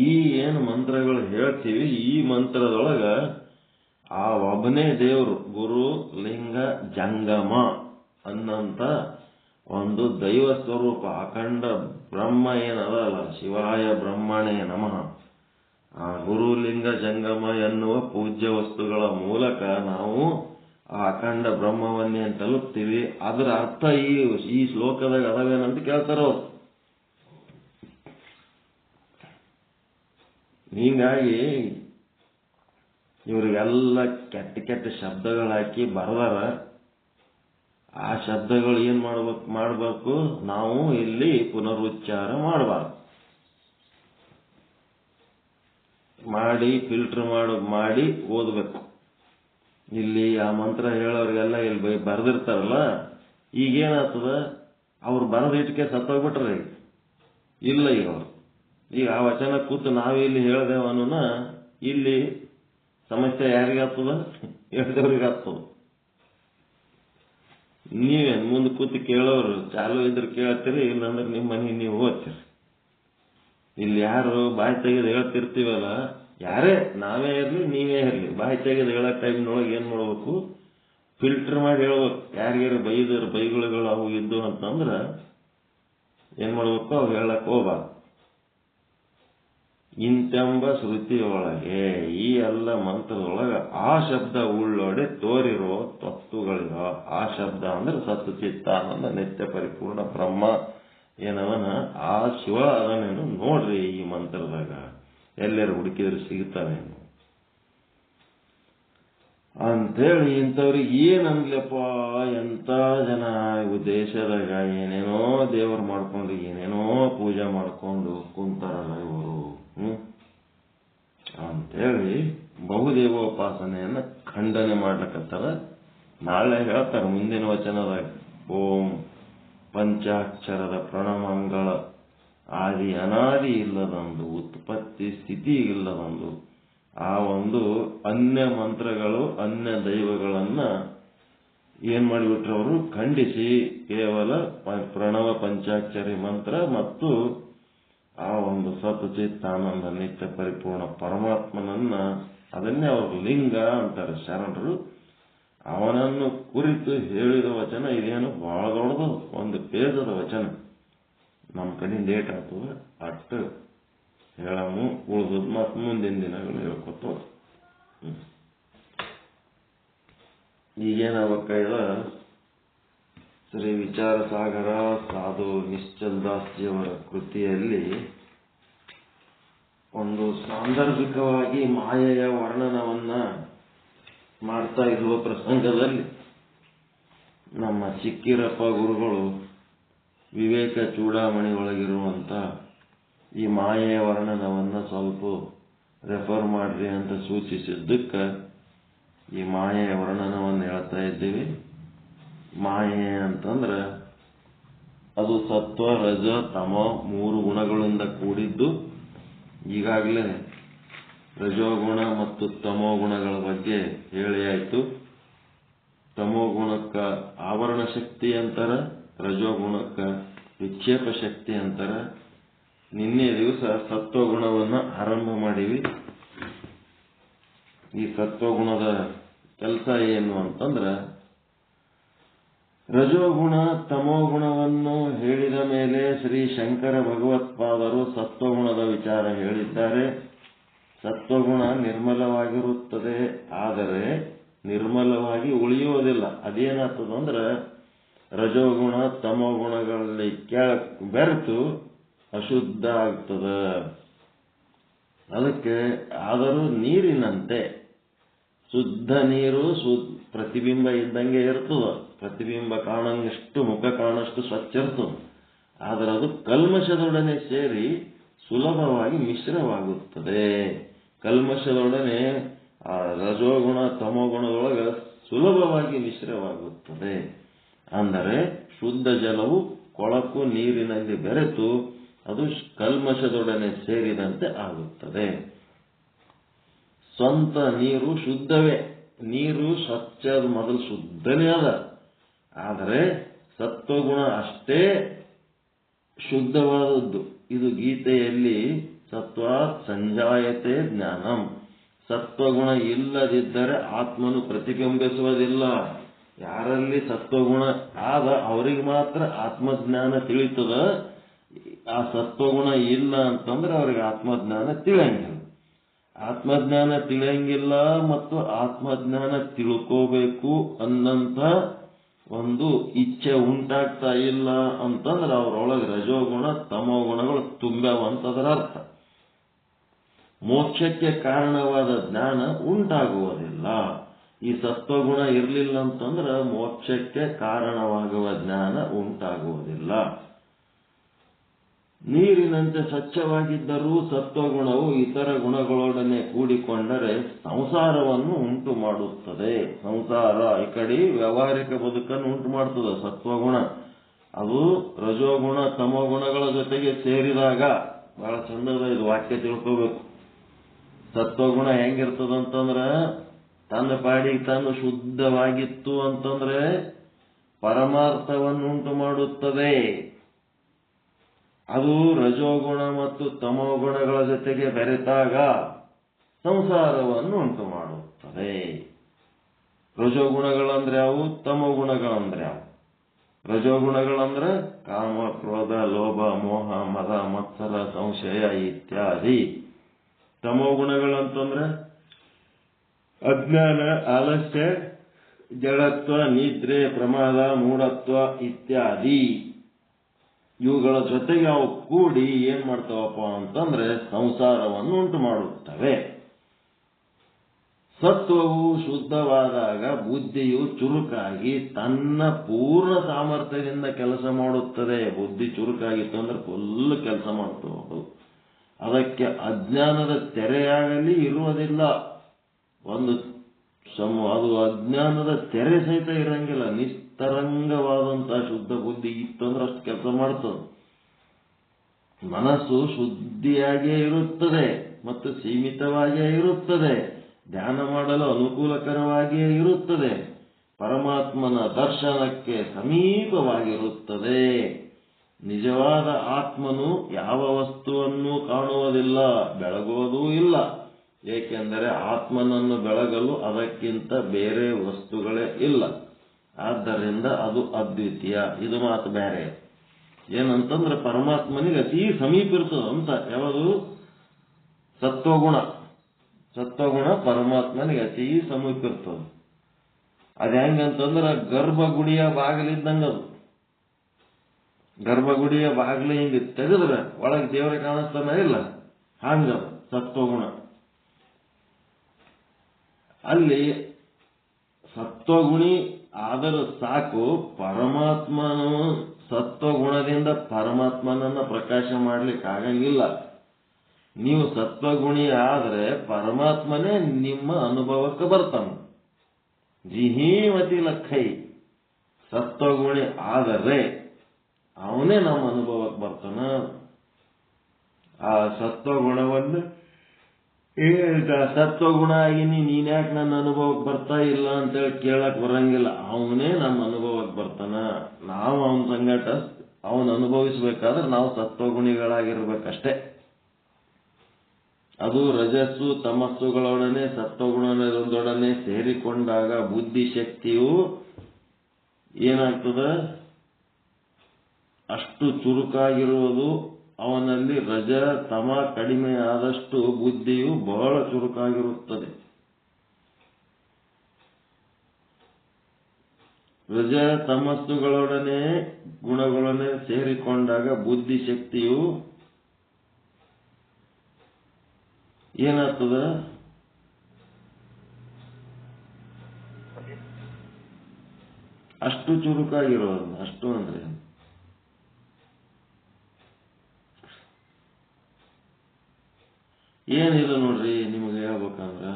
ಈ ಏನು ಮಂತ್ರಗಳು ಹೇಳ್ತೀವಿ, ಈ ಮಂತ್ರದೊಳಗ ಆ ಒಬ್ಬನೇ ದೇವರು ಗುರು ಲಿಂಗ ಜಂಗಮ ಅನ್ನಂತ ಒಂದು ದೈವ ಸ್ವರೂಪ ಅಖಂಡ ಬ್ರಹ್ಮ ಏನದಲ್ಲ, ಶಿವಾಯ ಬ್ರಹ್ಮಣೇ ನಮಃ. ಆ ಗುರು ಲಿಂಗ ಜಂಗಮ ಎನ್ನುವ ಪೂಜ್ಯ ವಸ್ತುಗಳ ಮೂಲಕ ನಾವು ಆ ಅಖಂಡ ಬ್ರಹ್ಮವನ್ನೇ ತಲುಪ್ತೀವಿ. ಅದರ ಅರ್ಥ ಈ ಶ್ಲೋಕದಾಗ ಅದಾವೇನಂತ ಕೇಳ್ತಾರ ಅವ್ರು. ಹೀಗಾಗಿ ಇವರಿಗೆಲ್ಲ ಕೆಟ್ಟ ಕೆಟ್ಟ ಶಬ್ದಗಳು ಹಾಕಿ ಬರದಾರ. ಆ ಶಬ್ದಗಳು ಏನ್ ಮಾಡಬೇಕು, ನಾವು ಇಲ್ಲಿ ಪುನರುಚ್ಚಾರ ಮಾಡಬಾರ್ದು. ಮಾಡಿ ಫಿಲ್ಟರ್ ಮಾಡಿ ಓದಬೇಕು. ಇಲ್ಲಿ ಆ ಮಂತ್ರ ಹೇಳೋರಿಗೆಲ್ಲ ಇಲ್ಲಿ ಬರೆದಿರ್ತಾರಲ್ಲ, ಈಗೇನಾಗ್ತದ, ಅವ್ರು ಬರೆದಿಟ್ಟಕ್ಕೆ ಸತ್ತೋಗ್ಬಿಟ್ರೆ ಇಲ್ಲ. ಈಗ ಆ ವಚನ ಕೂತು ನಾವಿಲ್ಲಿ ಹೇಳ್ದೇವ ಅನ್ನೋನ ಇಲ್ಲಿ ಸಮಸ್ಯೆ ಯಾರಿಗಾಗ್ತದ, ಹೇಳ್ದವ್ರಿಗಾಗ್ತದ. ನೀವೇನು ಮುಂದೆ ಕೂತು ಕೇಳೋರು ಚಾಲು ಇದ್ರೆ ಕೇಳ್ತೀರಿ, ಇಲ್ಲಾಂದ್ರೆ ನಿಮ್ಮ ಮನೆ ನೀವು ಓದ್ತೀರಿ. ಇಲ್ಲಿ ಯಾರು ಬಾಯಿ ತೆಗೆದು ಹೇಳ್ತಿರ್ತೀವಲ್ಲ, ಯಾರೇ ನಾವೇ ಇರಲಿ ನೀವೇ ಇರಲಿ, ಬಾಯಿ ತೆಗೆದು ಹೇಳೋ ಟೈಮ್ನೊಳಗೆ ಏನು ಮಾಡ್ಬೇಕು, ಫಿಲ್ಟರ್ ಮಾಡಿ ಹೇಳ್ಬೇಕು. ಯಾರಿಗಾರು ಬೈಗುಳುಗಳು ಅವು ಇದ್ದು ಅಂತಂದ್ರೆ ಏನು ಮಾಡ್ಬೇಕು, ಅವು ಹೇಳಕ್ ಹೋಗ್ಬಾರ್ದು. ಇಂತೆಂಬ ಶ್ರುತಿಯೊಳಗೆ ಈ ಎಲ್ಲ ಮಂತ್ರದೊಳಗೆ ಆ ಶಬ್ದ ಉಳ್ಳೊಡೆ ತೋರಿರೋ ತತ್ವಗಳಿರೋ. ಆ ಶಬ್ದ ಅಂದ್ರೆ ಸತ್ತು ಚಿತ್ತಾನಂದ ನಿತ್ಯ ಪರಿಪೂರ್ಣ ಬ್ರಹ್ಮ ಏನವನ ಆ ಶಿವ ಅದನ್ನೇನು ನೋಡ್ರಿ ಈ ಮಂತ್ರದಾಗ, ಎಲ್ಲರೂ ಹುಡುಕಿದ್ರೆ ಸಿಗ್ತಾನೇನು ಅಂತೇಳಿ ಇಂಥವ್ರಿಗೆ ಏನನ್ಲಪ್ಪ, ಎಂತ ಜನ ಇವು ದೇಶದಾಗ ಏನೇನೋ ದೇವರು ಮಾಡ್ಕೊಂಡು ಏನೇನೋ ಪೂಜೆ ಮಾಡ್ಕೊಂಡು ಕುಂತಾರಲ್ಲ ಇವರು ಅಂತೇಳಿ ಬಹುದೇವೋಪಾಸನೆಯನ್ನ ಖಂಡನೆ ಮಾಡ್ಲಕತ್ತಾರ. ನಾಳೆ ಹೇಳ್ತಾರೆ ಮುಂದಿನ ವಚನದಾಗ, ಓಂ ಪಂಚಾಕ್ಷರದ ಪ್ರಣಮಂಗಳ ಆದಿ ಅನಾದಿ ಇಲ್ಲದಂದು, ಉತ್ಪತ್ತಿ ಸ್ಥಿತಿ ಇಲ್ಲದಂದು ಆ ಒಂದು ಅನ್ಯ ಮಂತ್ರಗಳು ಅನ್ಯ ದೈವಗಳನ್ನ ಏನ್ ಮಾಡಿಬಿಟ್ರು ಅವರು ಖಂಡಿಸಿ ಕೇವಲ ಪ್ರಣವ ಪಂಚಾಕ್ಷರಿ ಮಂತ್ರ ಮತ್ತು ಆ ಒಂದು ಸತ್ಚಿತ್ ಆನಂದ ನಿತ್ಯ ಪರಿಪೂರ್ಣ ಪರಮಾತ್ಮನನ್ನ ಅದನ್ನೇ ಅವರು ಲಿಂಗ ಅಂತಾರೆ ಶರಣರು. ಅವನನ್ನು ಕುರಿತು ಹೇಳಿದ ವಚನ ಇದೇನು ಬಹಳ ದೊಡ್ಡದು, ಒಂದು ಪೇಜದ ವಚನ. ನಮ್ಮ ಕಡೆಯಿಂದ ಲೇಟ್ ಆಗ್ತದ, ಅಷ್ಟು ಹೇಳಮು, ಉಳಿದದ್ದು ಮತ್ತು ಮುಂದಿನ ದಿನಗಳು ಹೇಳ್ಕೊತ ಈಗೇನಾಗಬೇಕಾಯ್ದ ಶ್ರೀ ವಿಚಾರ ಸಾಗರ ಸಾಧು ನಿಶ್ಚಲ್ ದಾಸ್ಜಿಯವರ ಕೃತಿಯಲ್ಲಿ ಒಂದು ಸಾಂದರ್ಭಿಕವಾಗಿ ಮಾಯೆಯ ವರ್ಣನವನ್ನ ಮಾಡ್ತಾ ಇರುವ ಪ್ರಸಂಗದಲ್ಲಿ ನಮ್ಮ ಚಿಕ್ಕಿರಪ್ಪ ಗುರುಗಳು ವಿವೇಕ ಚೂಡಾಮಣಿ ಒಳಗಿರುವಂತ ಈ ಮಾಯೆಯ ವರ್ಣನವನ್ನ ಸ್ವಲ್ಪ ರೆಫರ್ ಮಾಡ್ರಿ ಅಂತ ಸೂಚಿಸಿದ್ದಕ್ಕೆ ಈ ಮಾಯೆಯ ವರ್ಣನವನ್ನು ಹೇಳ್ತಾ ಇದ್ದೀವಿ. ಮಾಯೆ ಅಂತಂದ್ರೆ ಅದು ಸತ್ವ ರಜ ತಮ 3 ಗುಣಗಳಿಂದ ಕೂಡಿದ್ದು. ಈಗಾಗಲೇ ರಜೋಗುಣ ಮತ್ತು ತಮೋ ಗುಣಗಳ ಬಗ್ಗೆ ಹೇಳಿ ಆಯ್ತು. ತಮೋ ಗುಣಕ್ಕ ಆವರಣ ಶಕ್ತಿ ಅಂತಾರ, ರಜೋಗುಣಕ್ಕ ವಿಕ್ಷೇಪ ಶಕ್ತಿ ಅಂತಾರ. ನಿನ್ನೆ ದಿವಸ ಸತ್ವಗುಣವನ್ನ ಆರಂಭ ಮಾಡಿವಿ. ಈ ಸತ್ವಗುಣದ ಕೆಲಸ ಏನು ಅಂತಂದ್ರ, ರಜೋಗುಣ ತಮೋಗುಣವನ್ನು ಹೇಳಿದ ಮೇಲೆ ಶ್ರೀ ಶಂಕರ ಭಗವತ್ಪಾದರು ಸತ್ವಗುಣದ ವಿಚಾರ ಹೇಳಿದ್ದಾರೆ. ಸತ್ವಗುಣ ನಿರ್ಮಲವಾಗಿರುತ್ತದೆ, ಆದರೆ ನಿರ್ಮಲವಾಗಿ ಉಳಿಯುವುದಿಲ್ಲ. ಅದೇನಾಗ್ತದಂದ್ರೆ ರಜೋಗುಣ ತಮೋಗುಣಗಳಲ್ಲಿ ಬೆರೆತು ಅಶುದ್ಧ ಆಗ್ತದ. ಅದಕ್ಕೆ ಆದರೂ ನೀರಿನಂತೆ ಶುದ್ಧ ನೀರು ಪ್ರತಿಬಿಂಬ ಇದ್ದಂಗೆ ಇರ್ತದ. ಪ್ರತಿಬಿಂಬ ಕಾಣಂಗಷ್ಟು, ಮುಖ ಕಾಣಷ್ಟು ಸ್ವಚ್ಛ ಇರ್ತದ. ಆದರೆ ಅದು ಕಲ್ಮಶದೊಡನೆ ಸೇರಿ ಸುಲಭವಾಗಿ ಮಿಶ್ರವಾಗುತ್ತದೆ. ಕಲ್ಮಶದೊಡನೆ ಆ ರಜೋಗುಣ ತಮೋಗುಣದೊಳಗೆ ಸುಲಭವಾಗಿ ಮಿಶ್ರವಾಗುತ್ತದೆ. ಅಂದರೆ ಶುದ್ಧ ಜಲವು ಕೊಳಕು ನೀರಿನಲ್ಲಿ ಬೆರೆತು ಅದು ಕಲ್ಮಶದೊಡನೆ ಸೇರಿದಂತೆ ಆಗುತ್ತದೆ. ಸ್ವಂತ ನೀರು ಶುದ್ಧವೇ, ನೀರು ಸ್ವಚ್ಛ, ಅದು ಮೊದಲು ಶುದ್ಧನೇ ಅದ. ಆದರೆ ಸತ್ವಗುಣ ಅಷ್ಟೇ ಶುದ್ಧವಾದದ್ದು. ಇದು ಗೀತೆಯಲ್ಲಿ ಸತ್ವಾತ್ ಸಂಜಾಯತೆ ಜ್ಞಾನಂ, ಸತ್ವಗುಣ ಇಲ್ಲದಿದ್ದರೆ ಆತ್ಮನು ಪ್ರತಿಬಿಂಬಿಸುವುದಿಲ್ಲ. ಯಾರಲ್ಲಿ ಸತ್ವಗುಣ ಆದ ಅವರಿಗೆ ಮಾತ್ರ ಆತ್ಮಜ್ಞಾನ ತಿಳಿತದ. ಆ ಸತ್ವಗುಣ ಇಲ್ಲ ಅಂತಂದ್ರೆ ಅವ್ರಿಗೆ ಆತ್ಮಜ್ಞಾನ ತಿಳಿಯಂಗಿಲ್ಲ. ಆತ್ಮಜ್ಞಾನ ತಿಳಿಯಂಗಿಲ್ಲ ಮತ್ತು ಆತ್ಮಜ್ಞಾನ ತಿಳ್ಕೋಬೇಕು ಅನ್ನಂತ ಒಂದು ಇಚ್ಛೆ ಉಂಟಾಗ್ತಾ ಇಲ್ಲ ಅಂತಂದ್ರೆ ಅವರೊಳಗೆ ರಜೋಗುಣ ತಮೋಗುಣಗಳು ತುಂಬ್ಯಾವಂತದರ ಅರ್ಥ. ಮೋಕ್ಷಕ್ಕೆ ಕಾರಣವಾದ ಜ್ಞಾನ ಉಂಟಾಗುವುದಿಲ್ಲ. ಈ ಸತ್ವಗುಣ ಇರಲಿಲ್ಲ ಅಂತಂದ್ರೆ ಮೋಕ್ಷಕ್ಕೆ ಕಾರಣವಾಗುವ ಜ್ಞಾನ ಉಂಟಾಗುವುದಿಲ್ಲ. ನೀರಿನಂತೆ ಸ್ವಚ್ಛವಾಗಿದ್ದರೂ ಸತ್ವಗುಣವು ಇತರ ಗುಣಗಳೊಡನೆ ಕೂಡಿಕೊಂಡರೆ ಸಂಸಾರವನ್ನು ಉಂಟು ಮಾಡುತ್ತದೆ. ಸಂಸಾರ ಈ ಕಡೆ ವ್ಯಾವಹಾರಿಕ ಬದುಕನ್ನು ಉಂಟು ಮಾಡ್ತದೆ ಸತ್ವಗುಣ. ಅದು ರಜೋಗುಣ ತಮೋಗುಣಗಳ ಜೊತೆಗೆ ಸೇರಿದಾಗ ಬಹಳ ಚಂದದ ಇದು ವಾಕ್ಯ ತಿಳ್ಕೋಬೇಕು. ಸತ್ವಗುಣ ಹೆಂಗಿರ್ತದಂತಂದ್ರೆ ತನ್ನ ಪಾಡಿಗೆ ತಾನು ಶುದ್ಧವಾಗಿತ್ತು ಅಂತಂದ್ರೆ ಪರಮಾರ್ಥವನ್ನು ಉಂಟು ಮಾಡುತ್ತದೆ. ಅದು ರಜೋಗುಣ ಮತ್ತು ತಮೋಗುಣಗಳ ಜೊತೆಗೆ ಬೆರೆತಾಗ ಸಂಸಾರವನ್ನು ಉಂಟು ಮಾಡುತ್ತದೆ. ರಜೋಗುಣಗಳಂದ್ರೆ ಅವು, ತಮೋಗುಣಗಳಂದ್ರೆ ಅವು. ರಜೋಗುಣಗಳಂದ್ರೆ ಕಾಮ, ಕ್ರೋಧ, ಲೋಭ, ಮೋಹ, ಮದ, ಮತ್ಸರ, ಸಂಶಯ ಇತ್ಯಾದಿ. ತಮೋಗುಣಗಳಂತಂದ್ರೆ ಅಜ್ಞಾನ, ಆಲಸ್ಯ, ಜಡತ್ವ, ನಿದ್ರೆ, ಪ್ರಮಾದ, ಮೂಢತ್ವ ಇತ್ಯಾದಿ. ಇವುಗಳ ಜೊತೆಗೆ ಅವು ಕೂಡಿ ಏನ್ ಮಾಡ್ತಾವಪ್ಪ ಅಂತಂದ್ರೆ ಸಂಸಾರವನ್ನು ಉಂಟು ಮಾಡುತ್ತವೆ. ಸತ್ವವು ಶುದ್ಧವಾದಾಗ ಬುದ್ಧಿಯು ಚುರುಕಾಗಿ ತನ್ನ ಪೂರ್ಣ ಸಾಮರ್ಥ್ಯದಿಂದ ಕೆಲಸ ಮಾಡುತ್ತದೆ. ಬುದ್ಧಿ ಚುರುಕಾಗಿತ್ತು ಅಂದ್ರೆ ಫುಲ್ ಕೆಲಸ ಮಾಡ್ತವೆ. ಅದಕ್ಕೆ ಅಜ್ಞಾನದ ತೆರೆಯಾಗಲಿ ಇರುವುದಿಲ್ಲ. ಅದು ಅಜ್ಞಾನದ ತೆರೆ ಸಹಿತ ಇರಂಗಿಲ್ಲ. ನಿಸ್ತರಂಗವಾದಂತಹ ಶುದ್ಧ ಬುದ್ಧಿ ಇತ್ತಂದ್ರೆ ಅಷ್ಟು ಕೆಲಸ ಮಾಡ್ತದೆ. ಮನಸ್ಸು ಶುದ್ಧಿಯಾಗಿಯೇ ಇರುತ್ತದೆ ಮತ್ತು ಸೀಮಿತವಾಗಿಯೇ ಇರುತ್ತದೆ. ಧ್ಯಾನ ಮಾಡಲು ಅನುಕೂಲಕರವಾಗಿಯೇ ಇರುತ್ತದೆ. ಪರಮಾತ್ಮನ ದರ್ಶನಕ್ಕೆ ಸಮೀಪವಾಗಿರುತ್ತದೆ. ನಿಜವಾದ ಆತ್ಮನು ಯಾವ ವಸ್ತುವನ್ನು ಕಾಣುವುದಿಲ್ಲ, ಬೆಳಗುವುದೂ ಇಲ್ಲ. ಏಕೆಂದರೆ ಆತ್ಮನನ್ನು ಬೆಳಗಲು ಅದಕ್ಕಿಂತ ಬೇರೆ ವಸ್ತುಗಳೇ ಇಲ್ಲ. ಆದ್ದರಿಂದ ಅದು ಅದ್ವಿತೀಯ. ಇದು ಮಾತು ಬೇರೆ. ಏನಂತಂದ್ರೆ ಪರಮಾತ್ಮನಿಗೆ ಅತೀ ಸಮೀಪ ಇರ್ತದೆ ಅಂತ. ಯಾವುದು? ಸತ್ವಗುಣ. ಸತ್ವಗುಣ ಪರಮಾತ್ಮನಿಗೆ ಅತೀ ಸಮೀಪ ಇರ್ತದೆ. ಅದು ಹೆಂಗಂತಂದ್ರೆ ಗರ್ಭಗುಡಿಯ ಬಾಗಿಲಿದ್ದಂಗದು. ಗರ್ಭಗುಡಿಯ ಬಾಗಿಲು ಹಿಂಗೆ ತೆಗೆದ್ರೆ ಒಳಗೆ ದೇವರ ಕಾಣಿಸ್ತಾನ ಇಲ್ಲ, ಹಂಗದು ಸತ್ವಗುಣ. ಅಲ್ಲಿ ಸತ್ವಗುಣಿ ಆದರೂ ಸಾಕು. ಪರಮಾತ್ಮನು ಸತ್ವಗುಣದಿಂದ ಪರಮಾತ್ಮನನ್ನ ಪ್ರಕಾಶ ಮಾಡ್ಲಿಕ್ಕೆ ಆಗಂಗಿಲ್ಲ. ನೀವು ಸತ್ವಗುಣಿ ಆದ್ರೆ ಪರಮಾತ್ಮನೇ ನಿಮ್ಮ ಅನುಭವಕ್ಕೆ ಬರ್ತಾನೆ. ಜಿಹೀಮತಿ ಲಕ್ಕೈ. ಸತ್ವಗುಣಿ ಆದರೆ ಅವನೇ ನಮ್ಮ ಅನುಭವಕ್ಕೆ ಬರ್ತಾನ. ಆ ಸತ್ವಗುಣವನ್ನು ಸತ್ವಗುಣ ಆಗಿನಿ ನೀನ್ಯಾಕೆ ನನ್ನ ಅನುಭವಕ್ಕೆ ಬರ್ತಾ ಇಲ್ಲ ಅಂತೇಳಿ ಕೇಳಕ್ ಬರಂಗಿಲ್ಲ. ಅವನೇ ನಮ್ಮ ಅನುಭವಕ್ಕೆ ಬರ್ತಾನ. ನಾವು ಅವನ ಸಂಗಟ ಅವನು ಅನುಭವಿಸ್ಬೇಕಾದ್ರೆ ನಾವು ಸತ್ವಗುಣಿಗಳಾಗಿರ್ಬೇಕಷ್ಟೇ. ಅದು ರಜಸ್ಸು ತಮಸ್ಸುಗಳೊಡನೆ ಸತ್ವಗುಣದೊಡನೆ ಸೇರಿಕೊಂಡಾಗ ಬುದ್ಧಿಶಕ್ತಿಯು ಏನಾಗ್ತದ? ಅಷ್ಟು ಚುರುಕಾಗಿರುವುದು. ಅವನಲ್ಲಿ ರಜ ತಮ ಕಡಿಮೆ ಆದಷ್ಟು ಬುದ್ಧಿಯು ಬಹಳ ಚುರುಕಾಗಿರುತ್ತದೆ. ರಜ ತಮಸ್ಸುಗಳೊಡನೆ ಗುಣಗಳೊಡನೆ ಸೇರಿಕೊಂಡಾಗ ಬುದ್ಧಿಶಕ್ತಿಯು ಏನಾಗ್ತದ? ಅಷ್ಟು ಚುರುಕಾಗಿರೋದು. ಅಷ್ಟು ಅಂದ್ರೆ ಏನಿಲ್ಲ ನೋಡ್ರಿ. ನಿಮಗೆ ಹೇಳ್ಬೇಕಂದ್ರ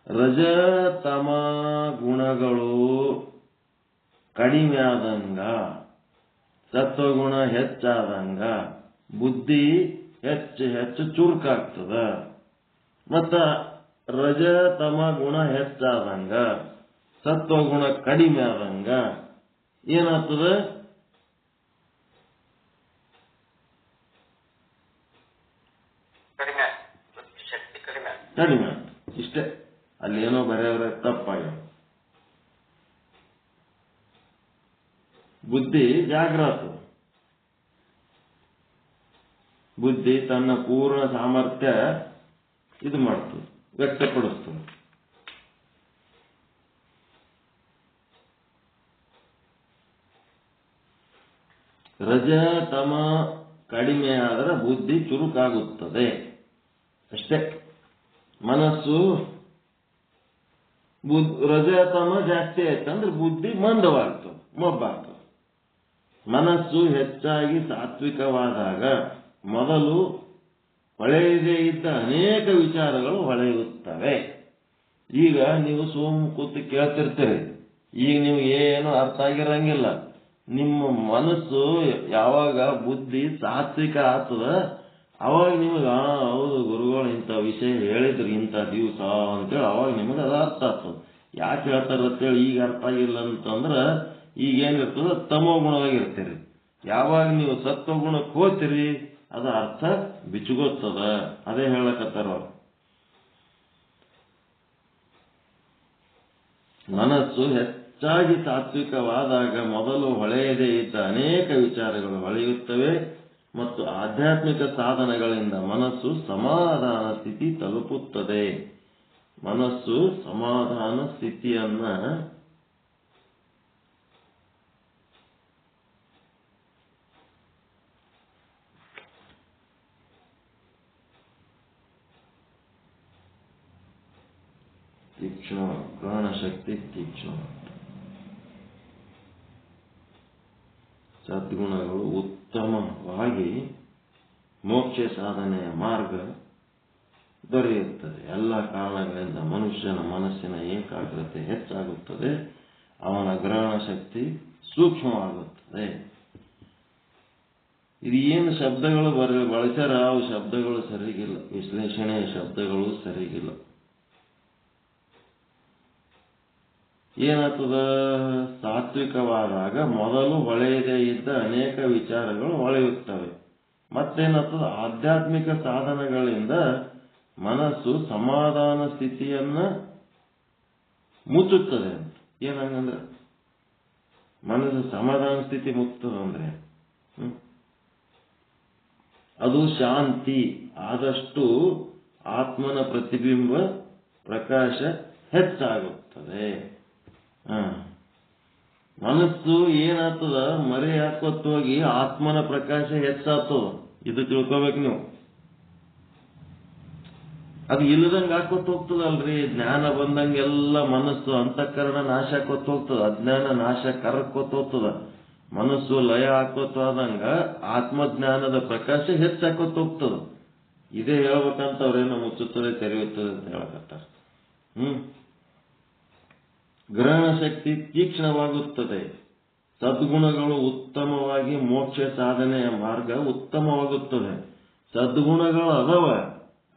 ರಜ ತಮ ಗುಣಗಳು ಕಡಿಮೆ ಆದಂಗ, ಸತ್ವಗುಣ ಹೆಚ್ಚಾದಂಗ ಬುದ್ಧಿ ಹೆಚ್ಚು ಹೆಚ್ಚು ಚುರುಕಾಗ್ತದ. ಮತ್ತ ರಜ ತಮ ಗುಣ ಹೆಚ್ಚಾದಂಗ ಸತ್ವಗುಣ ಕಡಿಮೆ ಆದಂಗ ಏನಾಗ್ತದ? ಕಡಿಮೆ. ಇಷ್ಟೇ. ಅಲ್ಲೇನೋ ಬರೆಯವರ ತಪ್ಪಾಗ್ಯಾವ. ಬುದ್ಧಿ ಜಾಗ್ರತ. ಬುದ್ಧಿ ತನ್ನ ಪೂರ್ಣ ಸಾಮರ್ಥ್ಯ ಇದು ಮಾಡ್ತದೆ, ವ್ಯಕ್ತಪಡಿಸ್ತದೆ. ರಜ ತಮ ಕಡಿಮೆ ಆದರೆ ಬುದ್ಧಿ ಚುರುಕಾಗುತ್ತದೆ ಅಷ್ಟೇ. ಮನಸ್ಸು ರಜತಮ ಜಾಸ್ತಿ ಆಯ್ತಂದ್ರೆ ಬುದ್ಧಿ ಮಂದವಾಗ್ತದೆ, ಮೊಬ್ಬಾಗ್ತದೆ. ಮನಸ್ಸು ಹೆಚ್ಚಾಗಿ ಸಾತ್ವಿಕವಾದಾಗ ಮೊದಲು ಹೊಳೆಯದೇ ಇದ್ದ ಅನೇಕ ವಿಚಾರಗಳು ಹೊಳೆಯುತ್ತವೆ. ಈಗ ನೀವು ಸೋಮು ಕೂತು ಕೇಳ್ತಿರ್ತೀರಿ, ಈಗ ನೀವು ಏನು ಅರ್ಥ ಆಗಿರಂಗಿಲ್ಲ. ನಿಮ್ಮ ಮನಸ್ಸು ಯಾವಾಗ ಬುದ್ಧಿ ಸಾತ್ವಿಕ ಆಗ್ತದ ಅವಾಗ ನಿಮಗೆ ಹೌದು ಗುರುಗಳು ಇಂಥ ವಿಷಯ ಹೇಳಿದ್ರು ಇಂಥ ದಿವಸ ಅಂತೇಳಿ ಅವಾಗ ನಿಮಗೆ ಅದು ಅರ್ಥ ಆಗ್ತದೆ. ಯಾಕೆ ಹೇಳ್ತಾರ ಅಂತೇಳಿ ಈಗ ಅರ್ಥ ಆಗಿಲ್ಲ ಅಂತಂದ್ರೆ ಈಗೇನಿರ್ತದ ತಮೋ ಗುಣವಾಗಿರ್ತೀರಿ. ಯಾವಾಗ ನೀವು ಸತ್ವಗುಣಕ್ಕೆ ಹೋಗ್ತೀರಿ ಅದ ಅರ್ಥ ಬಿಚ್ಚುಗೊತ್ತದ. ಅದೇ ಹೇಳಕತ್ತಾರ ಅವ್ರು. ಮನಸ್ಸು ಹೆಚ್ಚಾಗಿ ಸಾತ್ವಿಕವಾದಾಗ ಮೊದಲು ಹೊಳೆಯದೇ ಇದ್ದ ಅನೇಕ ವಿಚಾರಗಳು ಹೊಳೆಯುತ್ತವೆ ಮತ್ತು ಆಧ್ಯಾತ್ಮಿಕ ಸಾಧನಗಳಿಂದ ಮನಸ್ಸು ಸಮಾಧಾನ ಸ್ಥಿತಿ ತಲುಪುತ್ತದೆ. ಮನಸ್ಸು ಸಮಾಧಾನ ಸ್ಥಿತಿಯನ್ನ ತೀಕ್ಷ್ಣ, ಪ್ರಾಣಶಕ್ತಿ ತೀಕ್ಷ್ಣ. ಸದ್ಗುಣಗಳು ಉತ್ತಮವಾಗಿ ಮೋಕ್ಷ ಸಾಧನೆಯ ಮಾರ್ಗ ದೊರೆಯುತ್ತದೆ. ಎಲ್ಲ ಕಾರಣಗಳಿಂದ ಮನುಷ್ಯನ ಮನಸ್ಸಿನ ಏಕಾಗ್ರತೆ ಹೆಚ್ಚಾಗುತ್ತದೆ, ಅವನ ಗ್ರಹಣ ಶಕ್ತಿ ಸೂಕ್ಷ್ಮವಾಗುತ್ತದೆ. ಇದು ಏನು ಶಬ್ದಗಳು ಬಳಸ್ಯಾರ ಅವು ಶಬ್ದಗಳು ಸರಿಗಿಲ್ಲ, ವಿಶ್ಲೇಷಣೆಯ ಶಬ್ದಗಳು ಸರಿಗಿಲ್ಲ. ಏನಾಗ್ತದ? ಸಾತ್ವಿಕವಾದಾಗ ಮೊದಲು ಹೊಳೆಯದೇ ಇದ್ದ ಅನೇಕ ವಿಚಾರಗಳು ಹೊಳೆಯುತ್ತವೆ. ಮತ್ತೇನಾಗ್ತದ? ಆಧ್ಯಾತ್ಮಿಕ ಸಾಧನಗಳಿಂದ ಮನಸ್ಸು ಸಮಾಧಾನ ಸ್ಥಿತಿಯನ್ನ ಮುಚ್ಚುತ್ತದೆ ಅಂತ. ಏನಂಗಂದ್ರೆ ಮನಸ್ಸು ಸಮಾಧಾನ ಸ್ಥಿತಿ ಮುಚ್ಚುತ್ತದಂದ್ರೆ ಅದು ಶಾಂತಿ. ಆದಷ್ಟು ಆತ್ಮನ ಪ್ರತಿಬಿಂಬ ಪ್ರಕಾಶ ಹೆಚ್ಚಾಗುತ್ತದೆ. ಮನಸ್ಸು ಏನಾಗ್ತದ? ಮರೆ ಹಾಕೋತ್ ಹೋಗಿ ಆತ್ಮನ ಪ್ರಕಾಶ ಹೆಚ್ಚಾಗ್ತದ. ಇದು ತಿಳ್ಕೊಬೇಕು ನೀವು. ಅದು ಇಲ್ಲದಂಗೆ ಹಾಕೋತ್ ಹೋಗ್ತದಲ್ರಿ. ಜ್ಞಾನ ಬಂದಂಗೆಲ್ಲ ಮನಸ್ಸು ಅಂತಃಕರಣ ನಾಶ ಹಾಕೋತ್ ಹೋಗ್ತದ, ಅಜ್ಞಾನ ನಾಶ ಕರಕೋತ್ ಹೋಗ್ತದ. ಮನಸ್ಸು ಲಯ ಹಾಕೋತ್ ಹೋದಂಗ ಆತ್ಮಜ್ಞಾನದ ಪ್ರಕಾಶ ಹೆಚ್ಚಾಕೋತ್ ಹೋಗ್ತದ. ಇದೇ ಹೇಳ್ಬೇಕಂತ ಅವ್ರೇನೋ ಮುಚ್ಚುತ್ತದೆ ತೆರೆಯುತ್ತದೆ ಅಂತ ಹೇಳಕತ್ತಾರ. ಗ್ರಹಣ ಶಕ್ತಿ ತೀಕ್ಷ್ಣವಾಗುತ್ತದೆ. ಸದ್ಗುಣಗಳು ಉತ್ತಮವಾಗಿ ಮೋಕ್ಷ ಸಾಧನೆಯ ಮಾರ್ಗ ಉತ್ತಮವಾಗುತ್ತದೆ. ಸದ್ಗುಣಗಳು ಅದಾವ,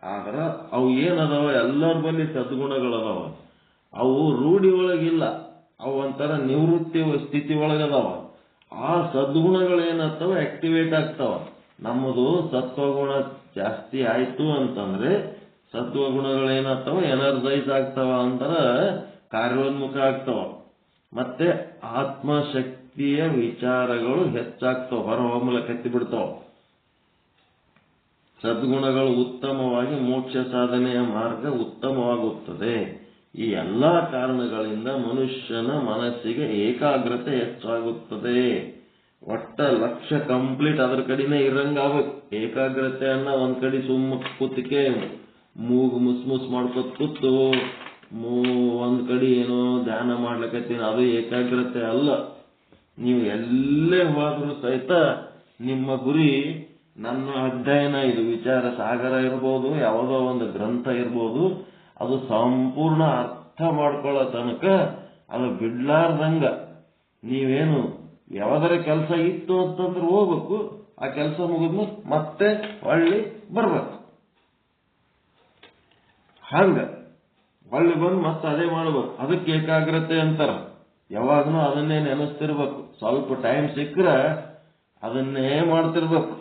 ಆದ್ರ ಅವು ಏನದಾವ? ಎಲ್ಲರ ಬಳಿ ಸದ್ಗುಣಗಳು ಅದಾವ. ಅವು ರೂಢಿ ಒಳಗಿಲ್ಲ, ಅವು ಒಂಥರ ನಿವೃತ್ತಿ ಸ್ಥಿತಿ ಒಳಗದಾವ. ಆ ಸದ್ಗುಣಗಳೇನಾಗ್ತಾವ? ಆಕ್ಟಿವೇಟ್ ಆಗ್ತಾವ. ನಮ್ಮದು ಸತ್ವಗುಣ ಜಾಸ್ತಿ ಆಯ್ತು ಅಂತಂದ್ರೆ ಸತ್ವಗುಣಗಳೇನಾಗ್ತಾವ? ಎನರ್ಜೈಸ್ ಆಗ್ತಾವ, ಅಂತರ ಕಾರ್ಯೋನ್ಮುಖ ಆಗ್ತಾವ. ಮತ್ತೆ ಆತ್ಮಶಕ್ತಿಯ ವಿಚಾರಗಳು ಹೆಚ್ಚಾಗ್ತಾವ, ಹೊರಹೊಮ್ಮಲಕತ್ತಿ ಬಿಡ್ತಾವ. ಸದ್ಗುಣಗಳು ಉತ್ತಮವಾಗಿ ಮೋಕ್ಷ ಸಾಧನೆಯ ಮಾರ್ಗ ಉತ್ತಮವಾಗುತ್ತದೆ. ಈ ಎಲ್ಲಾ ಕಾರಣಗಳಿಂದ ಮನುಷ್ಯನ ಮನಸ್ಸಿಗೆ ಏಕಾಗ್ರತೆ ಹೆಚ್ಚಾಗುತ್ತದೆ. ಒಟ್ಟ ಲಕ್ಷ್ಯ ಕಂಪ್ಲೀಟ್ ಅದ್ರ ಕಡೆನೇ ಇರಂಗಾಗಬೇಕು. ಏಕಾಗ್ರತೆಯನ್ನ ಒಂದ್ ಕಡೆ ಸುಮ್ಮ ಕೂತಿಕೆ ಮೂಗು ಮುಸ್ ಮಾಡ್ಕೊತ್ ಕೂತು ಒಂದ್ ಕಡೆ ಏನೋ ಧ್ಯಾನ ಮಾಡ್ಲಿಕ್ಕತ್ತೀನಿ, ಅದು ಏಕಾಗ್ರತೆ ಅಲ್ಲ. ನೀವು ಎಲ್ಲೇ ಹೋದ್ರೂ ಸಹಿತ ನಿಮ್ಮ ಗುರಿ ನನ್ನ ಅಧ್ಯಯನ, ಇದು ವಿಚಾರ ಸಾಗರ ಇರ್ಬೋದು, ಯಾವುದೋ ಒಂದು ಗ್ರಂಥ ಇರ್ಬೋದು, ಅದು ಸಂಪೂರ್ಣ ಅರ್ಥ ಮಾಡ್ಕೊಳ್ಳೋ ತನಕ ಅದು ಬಿಡ್ಲಾರ್ದಂಗ ನೀವೇನು ಯಾವ್ದಾರ ಕೆಲಸ ಇತ್ತು ಅಂತಂದ್ರೆ ಹೋಗ್ಬೇಕು, ಆ ಕೆಲಸ ಮುಗಿದ್ಮೇಲೆ ಮತ್ತೆ ಹೊಳ್ಳಿ ಬರ್ಬೇಕು. ಹಂಗ ಹೊಳ್ಳಿ ಬಂದು ಮತ್ತೆ ಅದೇ ಮಾಡ್ಬೇಕು. ಅದಕ್ಕೆ ಏಕಾಗ್ರತೆ ಅಂತಾರ. ಯಾವಾಗಲೂ ಅದನ್ನೇ ನೆನೆಸ್ತಿರ್ಬೇಕು. ಸ್ವಲ್ಪ ಟೈಮ್ ಸಿಕ್ಕರೆ ಅದನ್ನೇ ಮಾಡ್ತಿರ್ಬೇಕು.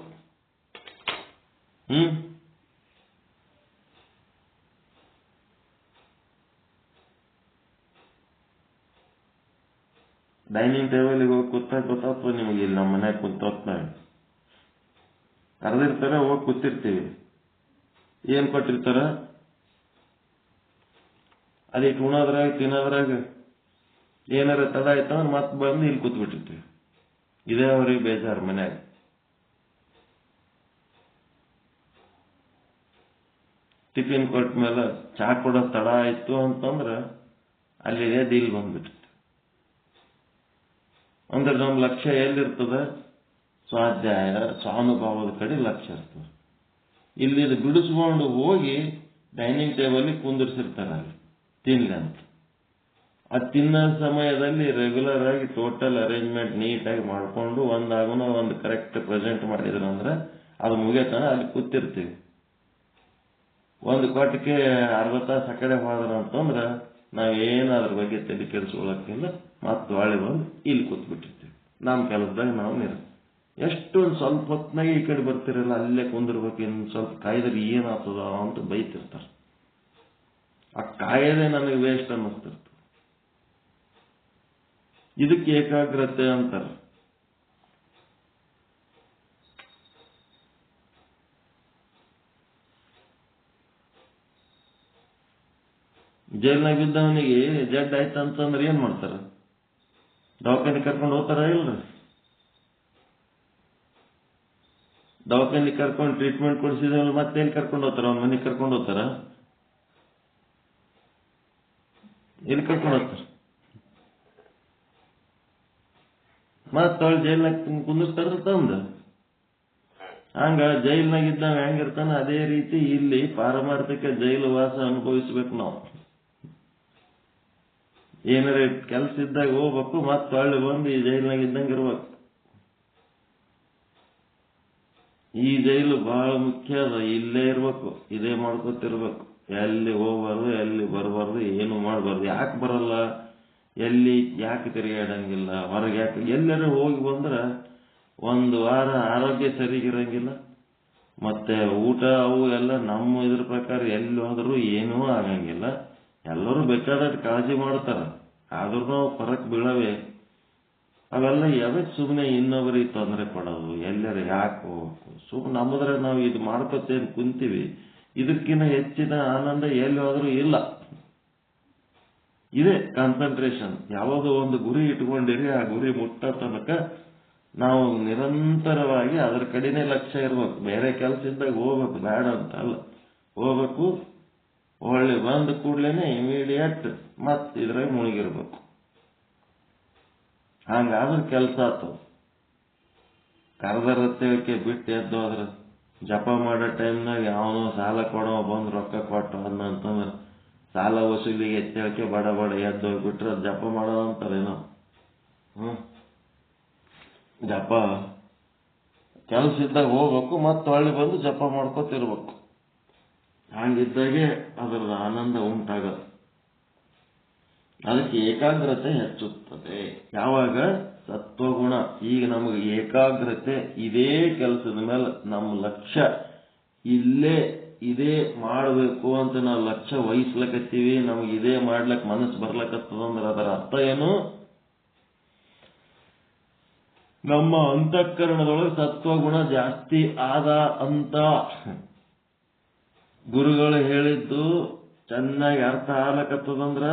ಡೈನಿಂಗ್ ಟೇಬಲ್ಗೆ ಹೋಗಿ ಕೂತಾಗ ಗೊತ್ತಾಗ್ತದೆ ನಿಮಗೆ. ಇಲ್ಲಿ ನಮ್ಮ ಮನ್ಯಾಗ ಕುಂತೋಗ್ತಾವೆ ಕರೆದಿರ್ತಾರೆ, ಹೋಗಿ ಕೂತಿರ್ತೀವಿ. ಏನ್ ಕೊಟ್ಟಿರ್ತಾರ ಅದಕ್ಕೆ ಉಣೋದ್ರಾಗ ತಿನ್ನೋದ್ರಾಗ ಏನಾರ ತಡ ಆಯ್ತಂದ್ರೆ ಮತ್ತೆ ಬಂದು ಇಲ್ಲಿ ಕೂತ್ಬಿಟ್ಟಿರ್ತೀವಿ. ಇದೇ ಅವ್ರಿಗೆ ಬೇಜಾರು ಮನ್ಯಾಗ. ಟಿಫಿನ್ ಕೊಟ್ಟ ಮೇಲೆ ಚಾ ಕೊಡೋ ತಡ ಆಯ್ತು ಅಂತಂದ್ರೆ ಅಲ್ಲಿ ಎದ್ದು ಇಲ್ಲಿ ಬಂದ್ಬಿಟ್ಟಿರ್ತೀವಿ. ಅಂದ್ರೆ ನಮ್ಮ ಲಕ್ಷ್ಯ ಎಲ್ಲಿರ್ತದ? ಸ್ವಾಧ್ಯಾಯ ಸ್ವಾನುಭಾವದ ಕಡೆ ಲಕ್ಷ್ಯ ಇರ್ತದೆ. ಇಲ್ಲಿ ಬಿಡಿಸ್ಕೊಂಡು ಹೋಗಿ ಡೈನಿಂಗ್ ಟೇಬಲ್ ಕುಂದಿರ್ಸಿರ್ತಾರೆ ಅಲ್ಲಿ ತಿನ್ಲಿ ಅಂತ. ಅದು ತಿನ್ನೋ ಸಮಯದಲ್ಲಿ ರೆಗ್ಯುಲರ್ ಆಗಿ ಟೋಟಲ್ ಅರೇಂಜ್ಮೆಂಟ್ ನೀಟಾಗಿ ಮಾಡಿಕೊಂಡು ಒಂದಾಗುನ ಒಂದು ಕರೆಕ್ಟ್ ಪ್ರೆಸೆಂಟ್ ಮಾಡಿದ್ರಂದ್ರೆ ಅದು ಮುಗಿಯತನ ಅಲ್ಲಿ ಕೂತಿರ್ತೀವಿ. ಒಂದು ಕೊಟ್ಟಿಗೆ ಅರ್ಧ ತಾಸು ಆ ಕಡೆ ಹೋದ್ರ ಅಂತಂದ್ರೆ ನಾವೇನು ಅದ್ರ ಬಗ್ಗೆ ತಲೆ ಕೆಡಿಸ್ಕೊಳ್ಳೋಕ್ಕಿಲ್ಲ. ಮತ್ತೆ ಹೊಳ್ಳಿ ಬಂದು ಇಲ್ಲಿ ಕೂತ್ಬಿಟ್ಟಿರ್ತೀವಿ. ನಮ್ಮ ಕೆಲಸದಾಗ ನಾವು ಎಷ್ಟೊಂದು ಸ್ವಲ್ಪ ಹೊತ್ತಿನಾಗ ಈ ಕಡೆ ಬರ್ತಿರಲ್ಲ, ಅಲ್ಲೇ ಕುಂದಿರ್ಬೇಕು, ಇನ್ನು ಸ್ವಲ್ಪ ಕಾಯ್ದ್ರೆ ಏನಾಗ್ತದ ಅಂತ ಬೈತಿರ್ತಾರೆ. ಆ ಕಾಯದೆ ನನಗೆ ವೇಸ್ಟ್ ಅನ್ನಿಸ್ತಿರ್ತದೆ. ಇದಕ್ಕೆ ಏಕಾಗ್ರತೆ ಅಂತಾರೆ. ಜೈಲ್ನಾಗ ಬಿದ್ದವನಿಗೆ ಜಡ್ ಆಯ್ತಂತಂದ್ರೆ ಏನ್ ಮಾಡ್ತಾರ? ದವಾಖಾನೆ ಕರ್ಕೊಂಡು ಹೋಗ್ತಾರ ಇಲ್ರಿ? ದವಾಖಾನೆ ಕರ್ಕೊಂಡು ಟ್ರೀಟ್ಮೆಂಟ್ ಕೊಡಿಸಿದ್ರೆ ಮತ್ತೆ ಎಲ್ಲಿ ಕರ್ಕೊಂಡು ಹೋಗ್ತಾರ? ಅವ್ನ ಮನೆಗೆ ಕರ್ಕೊಂಡು ಹೋಗ್ತಾರ? ಎಲ್ಲಿ ಕರ್ಕೊಂಡು ಹೋಗ್ತಾರ? ಮತ್ತೆ ಅವಳು ಜೈಲ್ನಾಗ ಕುಂದಿರ್ತಾರ ತಂದ. ಹಂಗ ಜೈಲ್ನಾಗ ಇದ್ದಾಗ ಹೆಂಗಿರ್ತಾನ ಅದೇ ರೀತಿ ಇಲ್ಲಿ ಪಾರಮಾರ್ಥಿಕ ಜೈಲು ವಾಸ ಅನುಭವಿಸ್ಬೇಕು ನಾವು. ಏನಾರ ಕೆಲ್ಸ ಇದ್ದಾಗ ಹೋಗ್ಬೇಕು, ಮತ್ತೆ ಹೊಳ್ಳಿ ಬಂದು ಈ ಜೈಲ್ನಾಗ ಇದ್ದಂಗೆ ಇರ್ಬೇಕು. ಈ ಜೈಲು ಬಹಳ ಮುಖ್ಯ ಅದ. ಇಲ್ಲೇ ಇರ್ಬೇಕು, ಇದೇ ಮಾಡ್ಕೊತಿರ್ಬೇಕು. ಎಲ್ಲಿ ಹೋಗ್ಬಾರ್ದು, ಎಲ್ಲಿ ಬರಬಾರ್ದು, ಏನು ಮಾಡಬಾರ್ದು. ಯಾಕೆ ಬರಲ್ಲ, ಎಲ್ಲಿ ಯಾಕೆ ತಿರುಗಾಡಂಗಿಲ್ಲ, ಹೊರಗೆ ಯಾಕೆ, ಎಲ್ಲರೂ ಹೋಗಿ ಬಂದ್ರೆ ಒಂದು ವಾರ ಆರೋಗ್ಯ ಸರಿಗಿರಂಗಿಲ್ಲ. ಮತ್ತೆ ಊಟ ಅವು ಎಲ್ಲ ನಮ್ಮ ಇದ್ರ ಪ್ರಕಾರ ಎಲ್ಲಿ ಹೋದ್ರೂ ಏನೂ ಆಗಂಗಿಲ್ಲ. ಎಲ್ಲರೂ ಬೇಕಾದಷ್ಟು ಕಾಳಜಿ ಮಾಡ್ತಾರ, ಆದ್ರೂ ಫರಕ್ ಬೀಳವೆ. ಅವೆಲ್ಲ ಯಾವಕ್ಕೆ ಸುಮ್ಮನೆ ಇನ್ನೊಬ್ಬರಿಗೆ ತೊಂದರೆ ಕೊಡೋದು, ಎಲ್ಲರ ಯಾಕೆ ಹೋಗ್ಬೇಕು? ಸುಮ್ಮನೆ ನಮ್ಮದ್ರೆ ನಾವು ಇದು ಮಾಡ್ಕೊತೇನೆ ಕುಂತೀವಿ. ಇದಕ್ಕಿಂತ ಹೆಚ್ಚಿನ ಆನಂದ ಎಲ್ಲಿ ಹೋದ್ರೂ ಇಲ್ಲ. ಇದೇ ಕಾನ್ಸಂಟ್ರೇಷನ್. ಯಾವುದೋ ಒಂದು ಗುರಿ ಇಟ್ಕೊಂಡಿರಿ, ಆ ಗುರಿ ಮುಟ್ಟೋ ತನಕ ನಾವು ನಿರಂತರವಾಗಿ ಅದರ ಕಡೆನೇ ಲಕ್ಷ್ಯ ಇರ್ಬೇಕು. ಬೇರೆ ಕೆಲಸ ಇದ್ದಾಗ ಹೋಗ್ಬೇಕು, ಬೇಡ ಅಂತ ಅಲ್ಲ, ಹೋಗ್ಬೇಕು. ಒಳ್ಳೆ ಬಂದ ಕೂಡ್ಲೇನೆ ಇಮಿಡಿಯೇಟ್ ಮತ್ತೆ ಇದ್ರಾಗ ಮುಳುಗಿರ್ಬೇಕು. ಹಂಗಾದ್ರೆ ಕೆಲಸ ಆತವ. ಕರೆದರತ್ತೇಳಕ್ಕೆ ಬಿಟ್ಟು ಎದ್ದು ಹೋದ್ರ ಜಪ ಮಾಡೋ ಟೈಮ್ನಾಗ ಯಾವನೋ ಸಾಲ ಕೊಡೋ ಬಂದು ರೊಕ್ಕ ಕೊಟ್ಟು ಅಂತಂದ್ರೆ ಸಾಲ ವಸೂಲಿಗೆ ಎತ್ತೇಳಕ್ಕೆ ಬಡ ಬಡ ಎದ್ದು ಹೋಗ್ಬಿಟ್ರೆ ಅದು ಜಪ ಮಾಡೋದು ಅಂತಾರೇನೋ. ಜಪ ಕೆಲಸ ಇದ್ದಾಗ ಹೋಗ್ಬೇಕು, ಮತ್ತೆ ಹೊಳ್ಳಿ ಬಂದು ಜಪ ಮಾಡ್ಕೊತಿರ್ಬೇಕು. ಹಂಗಿದ್ದಾಗೆ ಅದರ ಆನಂದ ಉಂಟಾಗದು. ಅದಕ್ಕೆ ಏಕಾಗ್ರತೆ ಹೆಚ್ಚುತ್ತದೆ. ಯಾವಾಗ? ಸತ್ವಗುಣ. ಈಗ ನಮಗೆ ಏಕಾಗ್ರತೆ ಇದೇ ಕೆಲಸದ ಮೇಲೆ ನಮ್ಮ ಲಕ್ಷ್ಯ ಇದೇ ಮಾಡಬೇಕು ಅಂತ ನಾವು ಲಕ್ಷ್ಯ ವಹಿಸ್ಲಕತ್ತೀವಿ, ನಮಗೆ ಇದೇ ಮಾಡ್ಲಕ್ ಮನಸ್ಸು ಬರ್ಲಕತ್ತದಂದ್ರೆ ಅದರ ಅರ್ಥ ಏನು? ನಮ್ಮ ಅಂತಃಕರಣದೊಳಗೆ ಸತ್ವಗುಣ ಜಾಸ್ತಿ ಆದ ಅಂತ. ಗುರುಗಳು ಹೇಳಿದ್ದು ಚೆನ್ನಾಗಿ ಅರ್ಥ ಆಗ್ಲಕತ್ತದಂದ್ರ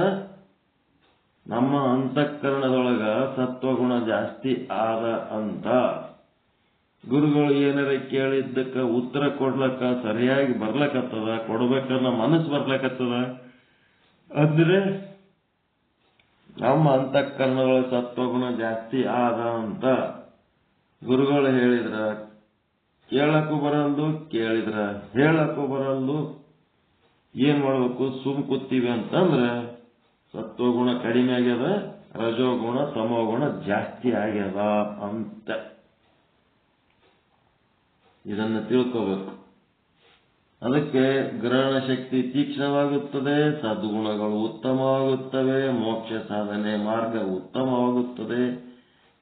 ನಮ್ಮ ಅಂತಃಕರಣದೊಳಗ ಸತ್ವಗುಣ ಜಾಸ್ತಿ ಆದ ಅಂತ. ಗುರುಗಳು ಏನಾರ ಕೇಳಿದ್ದಕ್ಕ ಉತ್ತರ ಕೊಡ್ಲಕ್ಕ ಸರಿಯಾಗಿ ಬರ್ಲಕತ್ತದ, ಕೊಡ್ಬೇಕನ್ನ ಮನಸ್ಸು ಬರ್ಲಕತ್ತದ ಅಂದ್ರೆ ನಮ್ಮ ಅಂತಃಕರಣದೊಳಗ ಸತ್ವಗುಣ ಜಾಸ್ತಿ ಆದ ಅಂತ. ಗುರುಗಳು ಹೇಳಿದ್ರ ಕೇಳಕ್ಕೂ ಬರಲ್ದು, ಕೇಳಿದ್ರ ಹೇಳಕ್ಕೂ ಬರಲ್ದು. ಏನ್ ಮಾಡ್ಬೇಕು? ಸುಮ್ ಕೂತೀವಿ ಅಂತಂದ್ರೆ ಸತ್ವಗುಣ ಕಡಿಮೆ ಆಗ್ಯದ, ರಜೋಗುಣ ತಮೋಗುಣ ಜಾಸ್ತಿ ಆಗ್ಯದ ಅಂತ. ಇದನ್ನು ತಿಳ್ಕೋಬೇಕು. ಅದಕ್ಕೆ ಗ್ರಹಣ ಶಕ್ತಿ ತೀಕ್ಷ್ಣವಾಗುತ್ತದೆ, ಸದ್ಗುಣಗಳು ಉತ್ತಮವಾಗುತ್ತವೆ, ಮೋಕ್ಷ ಸಾಧನೆ ಮಾರ್ಗ ಉತ್ತಮವಾಗುತ್ತದೆ.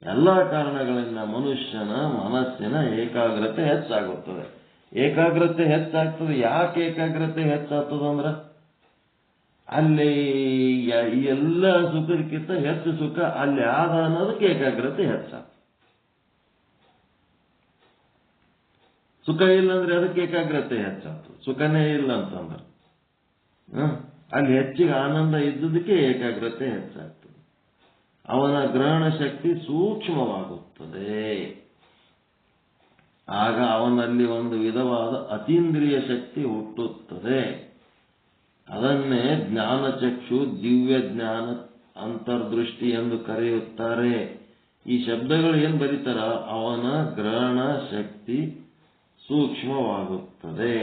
ಎಲ್ಲ ಕಾರಣಗಳಿಂದ ಮನುಷ್ಯನ ಮನಸ್ಸಿನ ಏಕಾಗ್ರತೆ ಹೆಚ್ಚಾಗುತ್ತದೆ. ಏಕಾಗ್ರತೆ ಹೆಚ್ಚಾಗ್ತದೆ. ಯಾಕೆ ಏಕಾಗ್ರತೆ ಹೆಚ್ಚಾಗ್ತದಂದ್ರ ಅಲ್ಲಿ ಎಲ್ಲ ಸುಖಕ್ಕಿಂತ ಹೆಚ್ಚು ಸುಖ ಅಲ್ಲಿ ಆದ ಅನ್ನೋದಕ್ಕೆ ಏಕಾಗ್ರತೆ ಹೆಚ್ಚ. ಸುಖ ಇಲ್ಲ ಅಂದ್ರೆ ಅದಕ್ಕೆ ಏಕಾಗ್ರತೆ ಹೆಚ್ಚಾಯ್ತು. ಸುಖನೇ ಇಲ್ಲ ಅಂತಂದ್ರೆ ಅಲ್ಲಿ ಹೆಚ್ಚಿಗೆ ಆನಂದ ಇದ್ದುದಕ್ಕೆ ಏಕಾಗ್ರತೆ ಹೆಚ್ಚಾಗ್ತದೆ. ಅವನ ಗ್ರಹಣ ಶಕ್ತಿ ಸೂಕ್ಷ್ಮವಾಗುತ್ತದೆ. ಆಗ ಅವನಲ್ಲಿ ಒಂದು ವಿಧವಾದ ಅತೀಂದ್ರಿಯ ಶಕ್ತಿ ಹುಟ್ಟುತ್ತದೆ. ಅದನ್ನೇ ಜ್ಞಾನಚಕ್ಷು, ದಿವ್ಯ ಜ್ಞಾನ, ಅಂತರ್ದೃಷ್ಟಿ ಎಂದು ಕರೆಯುತ್ತಾರೆ. ಈ ಶಬ್ದಗಳು ಏನ್ ಬರೀತಾರ, ಅವನ ಗ್ರಹಣ ಶಕ್ತಿ ಸೂಕ್ಷ್ಮವಾಗುತ್ತದೆ.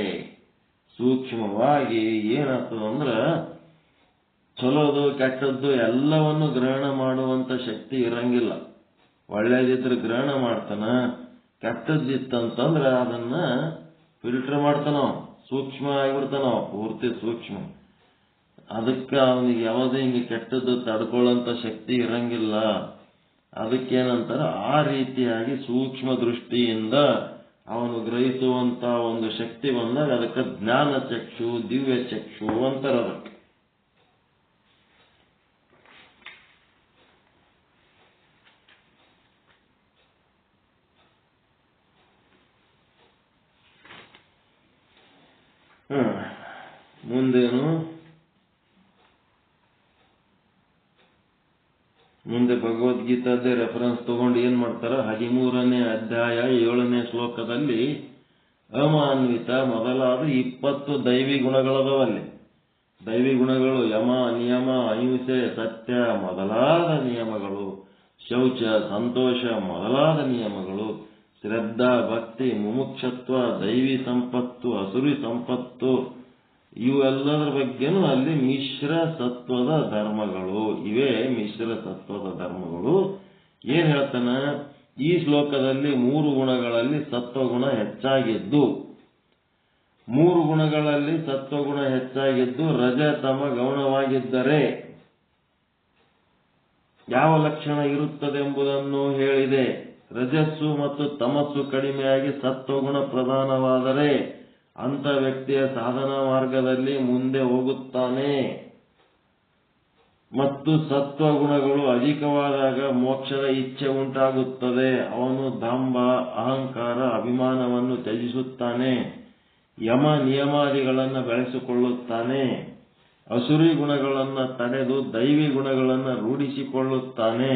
ಸೂಕ್ಷ್ಮವಾಗಿ ಏನಾಗ್ತದಂದ್ರ ಚಲೋದು ಕೆಟ್ಟದ್ದು ಎಲ್ಲವನ್ನು ಗ್ರಹಣ ಮಾಡುವಂತ ಶಕ್ತಿ ಇರಂಗಿಲ್ಲ. ಒಳ್ಳೇದಿದ್ರೆ ಗ್ರಹಣ ಮಾಡ್ತಾನ, ಕೆಟ್ಟದ್ದಿತ್ತಂತಂದ್ರ ಅದನ್ನ ಫಿಲ್ಟರ್ ಮಾಡ್ತಾನ, ಸೂಕ್ಷ್ಮ ಆಗಿಬಿಡ್ತಾನ, ಪೂರ್ತಿ ಸೂಕ್ಷ್ಮ. ಅದಕ್ಕೆ ಅವನಿಗೆ ಯಾವುದೇ ಹಿಂಗೆ ಕೆಟ್ಟದ್ದು ತಡ್ಕೊಳ್ಳೋಂಥ ಶಕ್ತಿ ಇರಂಗಿಲ್ಲ. ಅದಕ್ಕೇನಂತಾರ, ಆ ರೀತಿಯಾಗಿ ಸೂಕ್ಷ್ಮ ದೃಷ್ಟಿಯಿಂದ ಅವನು ಗ್ರಹಿಸುವಂತ ಒಂದು ಶಕ್ತಿ ಬಂದಾಗ ಅದಕ್ಕೆ ಜ್ಞಾನ ಚಕ್ಷು, ದಿವ್ಯ ಚಕ್ಷು ಅಂತಾರ. ಅದಕ್ಕೆ ಮುಂದೇನು, ಮುಂದೆ ಭಗವದ್ಗೀತಾದೇ ರೆಫರೆನ್ಸ್ ತಗೊಂಡು ಏನ್ ಮಾಡ್ತಾರ, 13ನೇ ಅಧ್ಯಾಯ 7ನೇ ಶ್ಲೋಕದಲ್ಲಿ ಅಮಾನ್ವಿತ ಮೊದಲಾದ 20 ದೈವಿ ಗುಣಗಳದವಲ್ಲಿ. ದೈವಿ ಗುಣಗಳು ಯಮ, ನಿಯಮ, ಅಹಿಂಸೆ, ಸತ್ಯ ಮೊದಲಾದ ನಿಯಮಗಳು, ಶೌಚ, ಸಂತೋಷ ಮೊದಲಾದ ನಿಯಮಗಳು, ಶ್ರದ್ಧಾ, ಭಕ್ತಿ, ಮುಮುಕ್ಷತ್ವ, ದೈವಿ ಸಂಪತ್ತು, ಅಸುರಿ ಸಂಪತ್ತು, ಇವೆಲ್ಲದರ ಬಗ್ಗೆನೂ ಅಲ್ಲಿ ಮಿಶ್ರ ಸತ್ವದ ಧರ್ಮಗಳು ಇವೆ. ಮಿಶ್ರ ಸತ್ವದ ಧರ್ಮಗಳು ಏನ್ ಹೇಳ್ತಾನ, ಈ ಶ್ಲೋಕದಲ್ಲಿ 3 ಗುಣಗಳಲ್ಲಿ ಸತ್ವಗುಣ ಹೆಚ್ಚಾಗಿದ್ದು, 3 ಗುಣಗಳಲ್ಲಿ ಸತ್ವಗುಣ ಹೆಚ್ಚಾಗಿದ್ದು ರಜ ತಮ ಗೌಣವಾಗಿದ್ದರೆ ಯಾವ ಲಕ್ಷಣ ಇರುತ್ತದೆಂಬುದನ್ನು ಹೇಳಿದೆ. ರಜಸ್ಸು ಮತ್ತು ತಮಸ್ಸು ಕಡಿಮೆಯಾಗಿ ಸತ್ವಗುಣ ಪ್ರಧಾನವಾದರೆ ಅಂತ ವ್ಯಕ್ತಿಯ ಸಾಧನಾ ಮಾರ್ಗದಲ್ಲಿ ಮುಂದೆ ಹೋಗುತ್ತಾನೆ. ಮತ್ತು ಸತ್ವಗುಣಗಳು ಅಧಿಕವಾದಾಗ ಮೋಕ್ಷದ ಇಚ್ಛೆ ಉಂಟಾಗುತ್ತದೆ. ಅವನು ದಂಭ, ಅಹಂಕಾರ, ಅಭಿಮಾನವನ್ನು ತ್ಯಜಿಸುತ್ತಾನೆ. ಯಮ ನಿಯಮಾದಿಗಳನ್ನು ಬೆಳೆಸಿಕೊಳ್ಳುತ್ತಾನೆ. ಅಸುರಿ ಗುಣಗಳನ್ನು ತಡೆದು ದೈವಿ ಗುಣಗಳನ್ನು ರೂಢಿಸಿಕೊಳ್ಳುತ್ತಾನೆ.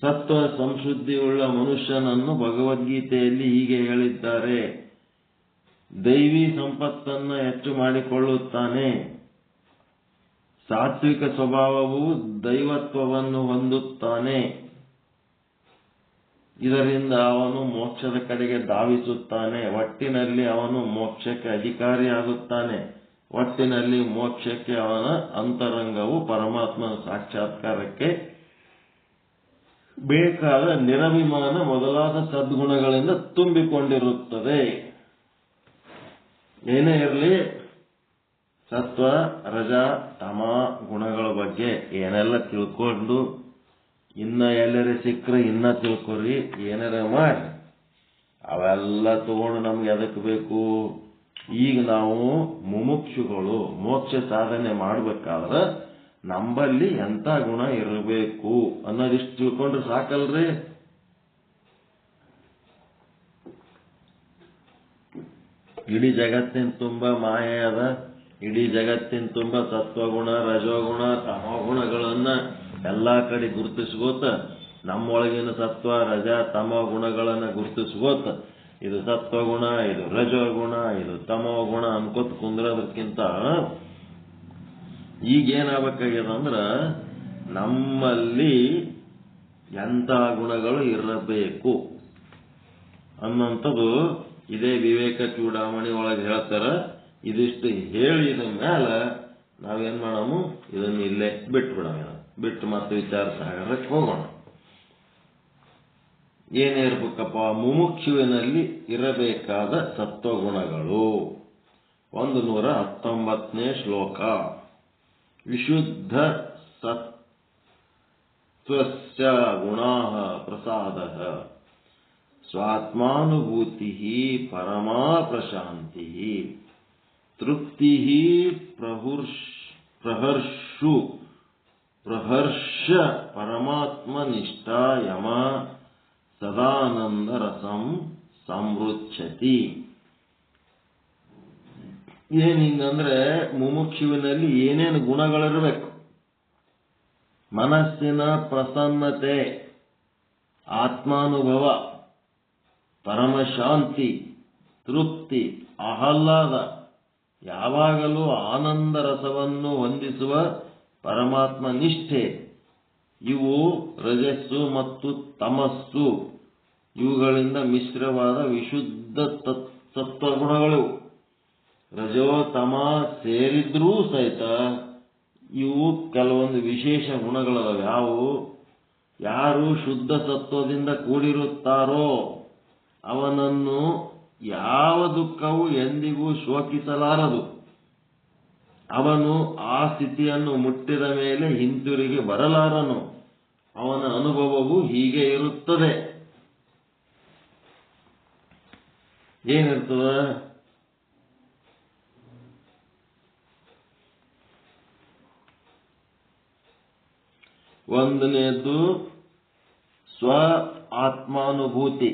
ಸತ್ವ ಸಂಶುದ್ಧಿಯುಳ್ಳ ಮನುಷ್ಯನನ್ನು ಭಗವದ್ಗೀತೆಯಲ್ಲಿ ಹೀಗೆ ಹೇಳಿದ್ದಾರೆ, ದೈವಿ ಸಂಪತ್ತನ್ನು ಹೆಚ್ಚು ಮಾಡಿಕೊಳ್ಳುತ್ತಾನೆ. ಸಾತ್ವಿಕ ಸ್ವಭಾವವು ದೈವತ್ವವನ್ನು ಹೊಂದುತ್ತಾನೆ. ಇದರಿಂದ ಅವನು ಮೋಕ್ಷದ ಕಡೆಗೆ ಧಾವಿಸುತ್ತಾನೆ. ಒಟ್ಟಿನಲ್ಲಿ ಅವನು ಮೋಕ್ಷಕ್ಕೆ ಅಧಿಕಾರಿಯಾಗುತ್ತಾನೆ. ಒಟ್ಟಿನಲ್ಲಿ ಮೋಕ್ಷಕ್ಕೆ ಅವನ ಅಂತರಂಗವು ಪರಮಾತ್ಮನ ಸಾಕ್ಷಾತ್ಕಾರಕ್ಕೆ ಬೇಕಾದ ನಿರಭಿಮಾನ ಮೊದಲಾದ ಸದ್ಗುಣಗಳಿಂದ ತುಂಬಿಕೊಂಡಿರುತ್ತದೆ. ಏನೇ ಇರಲಿ, ಸತ್ವ, ರಜ, ತಮ ಗುಣಗಳ ಬಗ್ಗೆ ಏನೆಲ್ಲ ತಿಳ್ಕೊಂಡು ಇನ್ನ ಎಲ್ಲರೇ ಸಿಕ್ಕರೆ ಇನ್ನ ತಿಳ್ಕೊರಿ, ಏನಾರ ಮಾಡಿ ಅವೆಲ್ಲ ತಗೊಂಡು ನಮ್ಗೆ ಎದಕ್ಕೆ ಬೇಕು? ಈಗ ನಾವು ಮುಮುಕ್ಷುಗಳು ಮೋಕ್ಷ ಸಾಧನೆ ಮಾಡಬೇಕಾದ್ರೆ ನಂಬಲ್ಲಿ ಎಂಥ ಗುಣ ಇರಬೇಕು ಅನ್ನೋದಿಷ್ಟು ತಿಳ್ಕೊಂಡ್ರೆ ಸಾಕಲ್ರಿ. ಇಡೀ ಜಗತ್ತಿನ ತುಂಬ ಮಾಯೆ ಅದ. ಇಡೀ ಜಗತ್ತಿನ ತುಂಬ ಸತ್ವಗುಣ, ರಜೋಗುಣ, ತಮೋಗುಣಗಳನ್ನ ಎಲ್ಲಾ ಕಡೆ ಗುರುತಿಸ್ಕೋತ ನಮ್ಮೊಳಗಿನ ಸತ್ವ, ರಜ, ತಮೋ ಗುಣಗಳನ್ನ ಗುರುತಿಸ್ಕೋತ ಇದು ಸತ್ವಗುಣ, ಇದು ರಜೋಗುಣ, ಇದು ತಮೋ ಗುಣ ಅನ್ಕೋತ ಕುಂದ್ರೋದಕ್ಕಿಂತ ಈಗೇನಾಗಬೇಕಾಗ್ಯದಂದ್ರ ನಮ್ಮಲ್ಲಿ ಎಂಥ ಗುಣಗಳು ಇರಬೇಕು ಅನ್ನೋಂಥದ್ದು ಇದೇ ವಿವೇಕ ಚೂಡಾಮಣಿ ಒಳಗೆ ಹೇಳ್ತಾರ. ಇದಿಷ್ಟು ಹೇಳಿದ ಮೇಲೆ ನಾವೇನ್ ಮಾಡಮು, ಇದನ್ನ ಇಲ್ಲೇ ಬಿಟ್ಬಿಡೋಣ. ಬಿಟ್ಟು ಮತ್ತೆ ವಿಚಾರ ಸಾಗರಕ್ಕೆ ಹೋಗೋಣ. ಏನಿರ್ಬೇಕಪ್ಪ? ಮುಮುಕ್ಷುವಿನಲ್ಲಿ ಇರಬೇಕಾದ ಸತ್ವಗುಣಗಳು. 119ನೇ ಶ್ಲೋಕ. ವಿಶುದ್ಧ ಸತ್ವಸ್ಯ ಗುಣಾಃ ಪ್ರಸಾದಃ ಸ್ವಾತ್ಮಾನುಭೂತಿಃ ಪರಮಾ ಪ್ರಶಾಂತಿಃ ತೃಪ್ತಿಃ ಪ್ರಹುರ್ಷ ಪ್ರಹರ್ಷ ಪರಮಾತ್ಮ ನಿಷ್ಠಾ ಯಮ ಸದಾನಂದ ರಸಂ ಸಂವೃಚ್ಛತಿ. ಏನಿಂಗಂದ್ರೆ ಮುಮುಕ್ಷುವಿನಲ್ಲಿ ಏನೇನು ಗುಣಗಳಿರಬೇಕು? ಮನಸ್ಸಿನ ಪ್ರಸನ್ನತೆ, ಆತ್ಮಾನುಭವ, ಪರಮಶಾಂತಿ, ತೃಪ್ತಿ, ಆಹ್ಲಾದ, ಯಾವಾಗಲೂ ಆನಂದ ರಸವನ್ನು ಹೊಂದಿಸುವ ಪರಮಾತ್ಮ ನಿಷ್ಠೆ, ಇವು ರಜಸ್ಸು ಮತ್ತು ತಮಸ್ಸು ಇವುಗಳಿಂದ ಮಿಶ್ರವಾದ ವಿಶುದ್ಧ ಸತ್ವಗುಣಗಳು. ರಜೋ ತಮ ಸೇರಿದ್ರೂ ಸಹಿತ ಇವು ಕೆಲವೊಂದು ವಿಶೇಷ ಗುಣಗಳದಾವೆ. ಯಾವುವು? ಯಾರು ಶುದ್ಧ ಸತ್ವದಿಂದ ಕೂಡಿರುತ್ತಾರೋ ಅವನನ್ನು ಯಾವ ದುಃಖವು ಎಂದಿಗೂ ಶೋಕಿಸಲಾರದು. ಅವನು ಆ ಸ್ಥಿತಿಯನ್ನು ಮುಟ್ಟಿದ ಮೇಲೆ ಹಿಂತಿರುಗಿ ಬರಲಾರನು. ಅವನ ಅನುಭವವು ಹೀಗೆ ಇರುತ್ತದೆ. ಏನಿರ್ತದ? ಒಂದನೇದು ಸ್ವ ಆತ್ಮಾನುಭೂತಿ.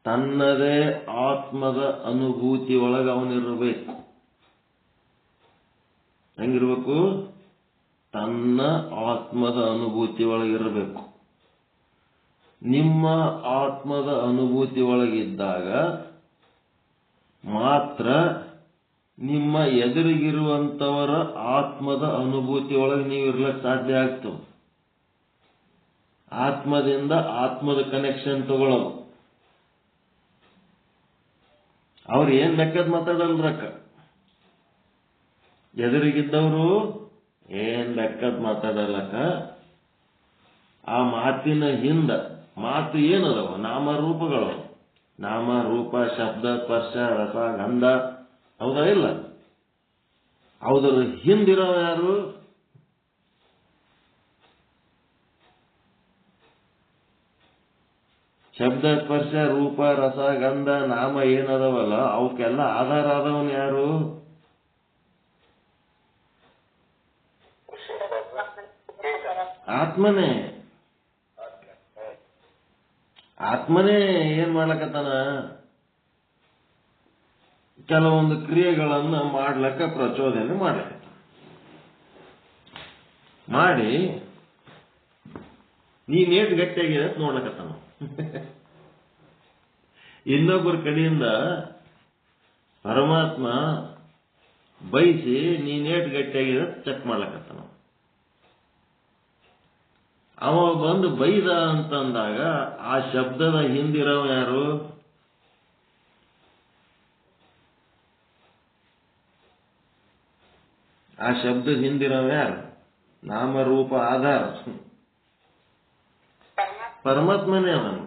ತನ್ನದೇ ಆತ್ಮದ ಅನುಭೂತಿ ಒಳಗೆ ಅವನಿರಬೇಕು. ಹೆಂಗಿರ್ಬೇಕು? ತನ್ನ ಆತ್ಮದ ಅನುಭೂತಿ ಒಳಗಿರಬೇಕು. ನಿಮ್ಮ ಆತ್ಮದ ಅನುಭೂತಿ ಒಳಗಿದ್ದಾಗ ಮಾತ್ರ ನಿಮ್ಮ ಎದುರಿಗಿರುವಂತವರ ಆತ್ಮದ ಅನುಭೂತಿ ಒಳಗೆ ನೀವು ಇರ್ಲಿಕ್ಕೆ ಸಾಧ್ಯ ಆಗ್ತದೆ. ಆತ್ಮದಿಂದ ಆತ್ಮದ ಕನೆಕ್ಷನ್ ತಗೊಳ್ಳೋದು. ಅವ್ರು ಏನ್ ಲೆಕ್ಕದ ಮಾತಾಡಲ್ರಕ್ಕ. ಎದುರಿಗಿದ್ದವರು ಏನ್ ಲೆಕ್ಕದ ಮಾತಾಡಲಕ್ಕ. ಆ ಮಾತಿನ ಹಿಂದ ಮಾತು ಏನದವ? ನಾಮರೂಪಗಳು. ನಾಮ, ರೂಪ, ಶಬ್ದ, ಸ್ಪರ್ಶ, ರಸ, ಗಂಧ. ಹೌದಾ ಇಲ್ಲ? ಹೌದ್ರ ಹಿಂದಿರೋ ಯಾರು? ಶಬ್ದ, ಸ್ಪರ್ಶ, ರೂಪ, ರಸ, ಗಂಧ, ನಾಮ ಏನದವಲ್ಲ ಅವಕ್ಕೆಲ್ಲ ಆಧಾರ ಆದವನು ಯಾರು? ಆತ್ಮನೇ. ಆತ್ಮನೇ ಏನ್ ಮಾಡ್ಲಕತ್ತಾನ? ಕೆಲವೊಂದು ಕ್ರಿಯೆಗಳನ್ನು ಮಾಡ್ಲಕ್ಕ ಪ್ರಚೋದನೆ ಮಾಡ್ಲಕತ್ತ. ಮಾಡಿ ನೀನೇಟ್ ಗಟ್ಟಿಯಾಗಿದೆ ಅಂತ ನೋಡ್ಲಕತ್ತಾನ. ಇನ್ನೊಬ್ಬರ ಕಡೆಯಿಂದ ಪರಮಾತ್ಮ ಬಯಸಿ ನೀನೇಟ್ ಗಟ್ಟಿಯಾಗಿದೆ ಚೆಕ್ ಮಾಡ್ಲಕತ್ತಾನ. ಅವ ಬಂದು ಬೈದ ಅಂತಂದಾಗ ಆ ಶಬ್ದದ ಹಿಂದಿರವ ಯಾರು? ಆ ಶಬ್ದದ ಹಿಂದಿರವ ಯಾರು? ನಾಮರೂಪ ಆಧಾರ ಪರಮಾತ್ಮನೇ. ಅವನು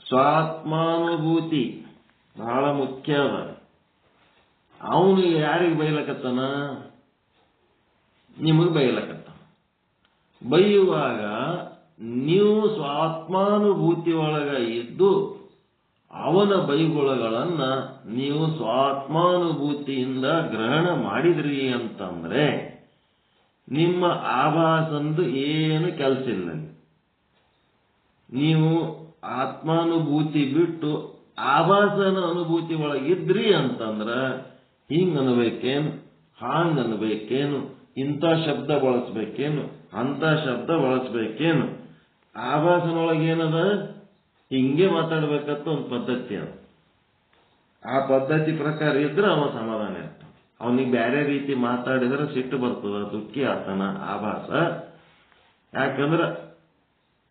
ಸ್ವಾತ್ಮಾನುಭೂತಿ ಬಹಳ ಮುಖ್ಯ ಅದ. ಅವನು ಯಾರಿಗೆ ಬೈಲಕತ್ತಾನ? ನಿಮಗೆ ಬೈಲಕತ್ತ. ಬೈಯುವಾಗ ನೀವು ಸ್ವಾತ್ಮಾನುಭೂತಿ ಒಳಗ ಇದ್ದು ಅವನ ಬೈಗುಳಗಳನ್ನ ನೀವು ಸ್ವಾತ್ಮಾನುಭೂತಿಯಿಂದ ಗ್ರಹಣ ಮಾಡಿದ್ರಿ ಅಂತಂದ್ರೆ ನಿಮ್ಮ ಆಭಾಸಂದು ಏನು ಕೆಲಸ ಇಲ್ಲ. ನೀವು ಆತ್ಮಾನುಭೂತಿ ಬಿಟ್ಟು ಆಭಾಸನ ಅನುಭೂತಿ ಒಳಗಿದ್ರಿ ಅಂತಂದ್ರ ಹಿಂಗ್ ಅನ್ಬೇಕೇನು, ಹಾಂಗ್ ಅನ್ಬೇಕೇನು, ಇಂಥ ಶಬ್ದ ಬಳಸ್ಬೇಕೇನು, ಅಂತ ಶಬ್ದ ಬಳಸ್ಬೇಕೇನು? ಆಭಾಸನೊಳಗೇನದ? ಹಿಂಗೆ ಮಾತಾಡ್ಬೇಕಂತ ಒಂದು ಪದ್ಧತಿ ಅದ. ಆ ಪದ್ಧತಿ ಪ್ರಕಾರ ಇದ್ರೆ ಅವ ಸಮಾಧಾನ ಇರ್ತಾನ. ಅವನಿಗೆ ಬೇರೆ ರೀತಿ ಮಾತಾಡಿದ್ರೆ ಸಿಟ್ಟು ಬರ್ತದ, ದುಃಖಿ ಆಗ್ತಾನ ಆಭಾಸ. ಯಾಕಂದ್ರೆ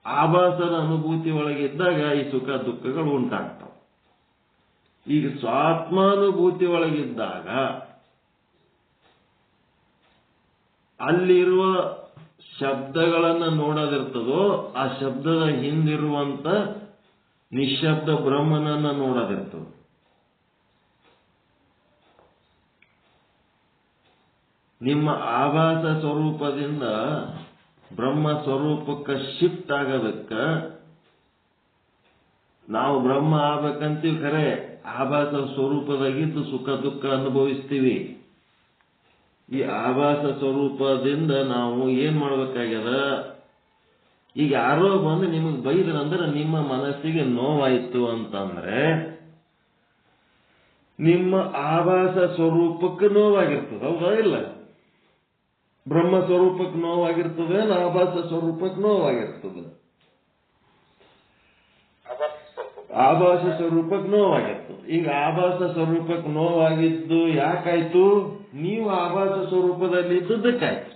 ಆಭಾಸದ ಅನುಭೂತಿ ಒಳಗಿದ್ದಾಗ ಈ ಸುಖ ದುಃಖಗಳು ಉಂಟಾಗ್ತಾವ. ಈಗ ಸ್ವಾತ್ಮಾನುಭೂತಿ ಒಳಗಿದ್ದಾಗ ಅಲ್ಲಿರುವ ಶಬ್ದಗಳನ್ನು ನೋಡೋದಿರ್ತದೋ ಆ ಶಬ್ದದ ಹಿಂದಿರುವಂತ ನಿಶ್ಶಬ್ದ ಬ್ರಹ್ಮನನ್ನ ನೋಡೋದಿರ್ತದೆ. ನಿಮ್ಮ ಆಭಾಸ ಸ್ವರೂಪದಿಂದ ಬ್ರಹ್ಮ ಸ್ವರೂಪಕ್ಕೆ ಶಿಫ್ಟ್ ಆಗೋದಕ್ಕ ನಾವು ಬ್ರಹ್ಮ ಆಗ್ಬೇಕಂತೀವಿ. ಖರೆ ಆಭಾಸ ಸ್ವರೂಪದಾಗಿದ್ದು ಸುಖ ದುಃಖ ಅನುಭವಿಸ್ತೀವಿ. ಈ ಆಭಾಸ ಸ್ವರೂಪದಿಂದ ನಾವು ಏನ್ ಮಾಡ್ಬೇಕಾಗ್ಯದ? ಈಗ ಯಾರೋ ಬಂದು ನಿಮಗೆ ಬೈದ್ರಂದ್ರೆ ನಿಮ್ಮ ಮನಸ್ಸಿಗೆ ನೋವಾಯ್ತು ಅಂತಂದ್ರೆ ನಿಮ್ಮ ಆಭಾಸ ಸ್ವರೂಪಕ್ಕೆ ನೋವಾಗಿರ್ತದೆ, ಹೌದಾ ಇಲ್ಲ? ಬ್ರಹ್ಮ ಸ್ವರೂಪಕ್ಕೆ ನೋವಾಗಿರ್ತದೆ, ಆಭಾಸ ಸ್ವರೂಪಕ್ಕೆ ನೋವಾಗಿರ್ತದೆ. ಆಭಾಸ ಸ್ವರೂಪಕ್ಕೆ ನೋವಾಗಿತ್ತು. ಈಗ ಆಭಾಸ ಸ್ವರೂಪಕ್ಕೆ ನೋವಾಗಿದ್ದು ಯಾಕಾಯ್ತು? ನೀವು ಆಭಾಸ ಸ್ವರೂಪದಲ್ಲಿ ಇದ್ದದ್ದಕ್ಕಾಯ್ತು.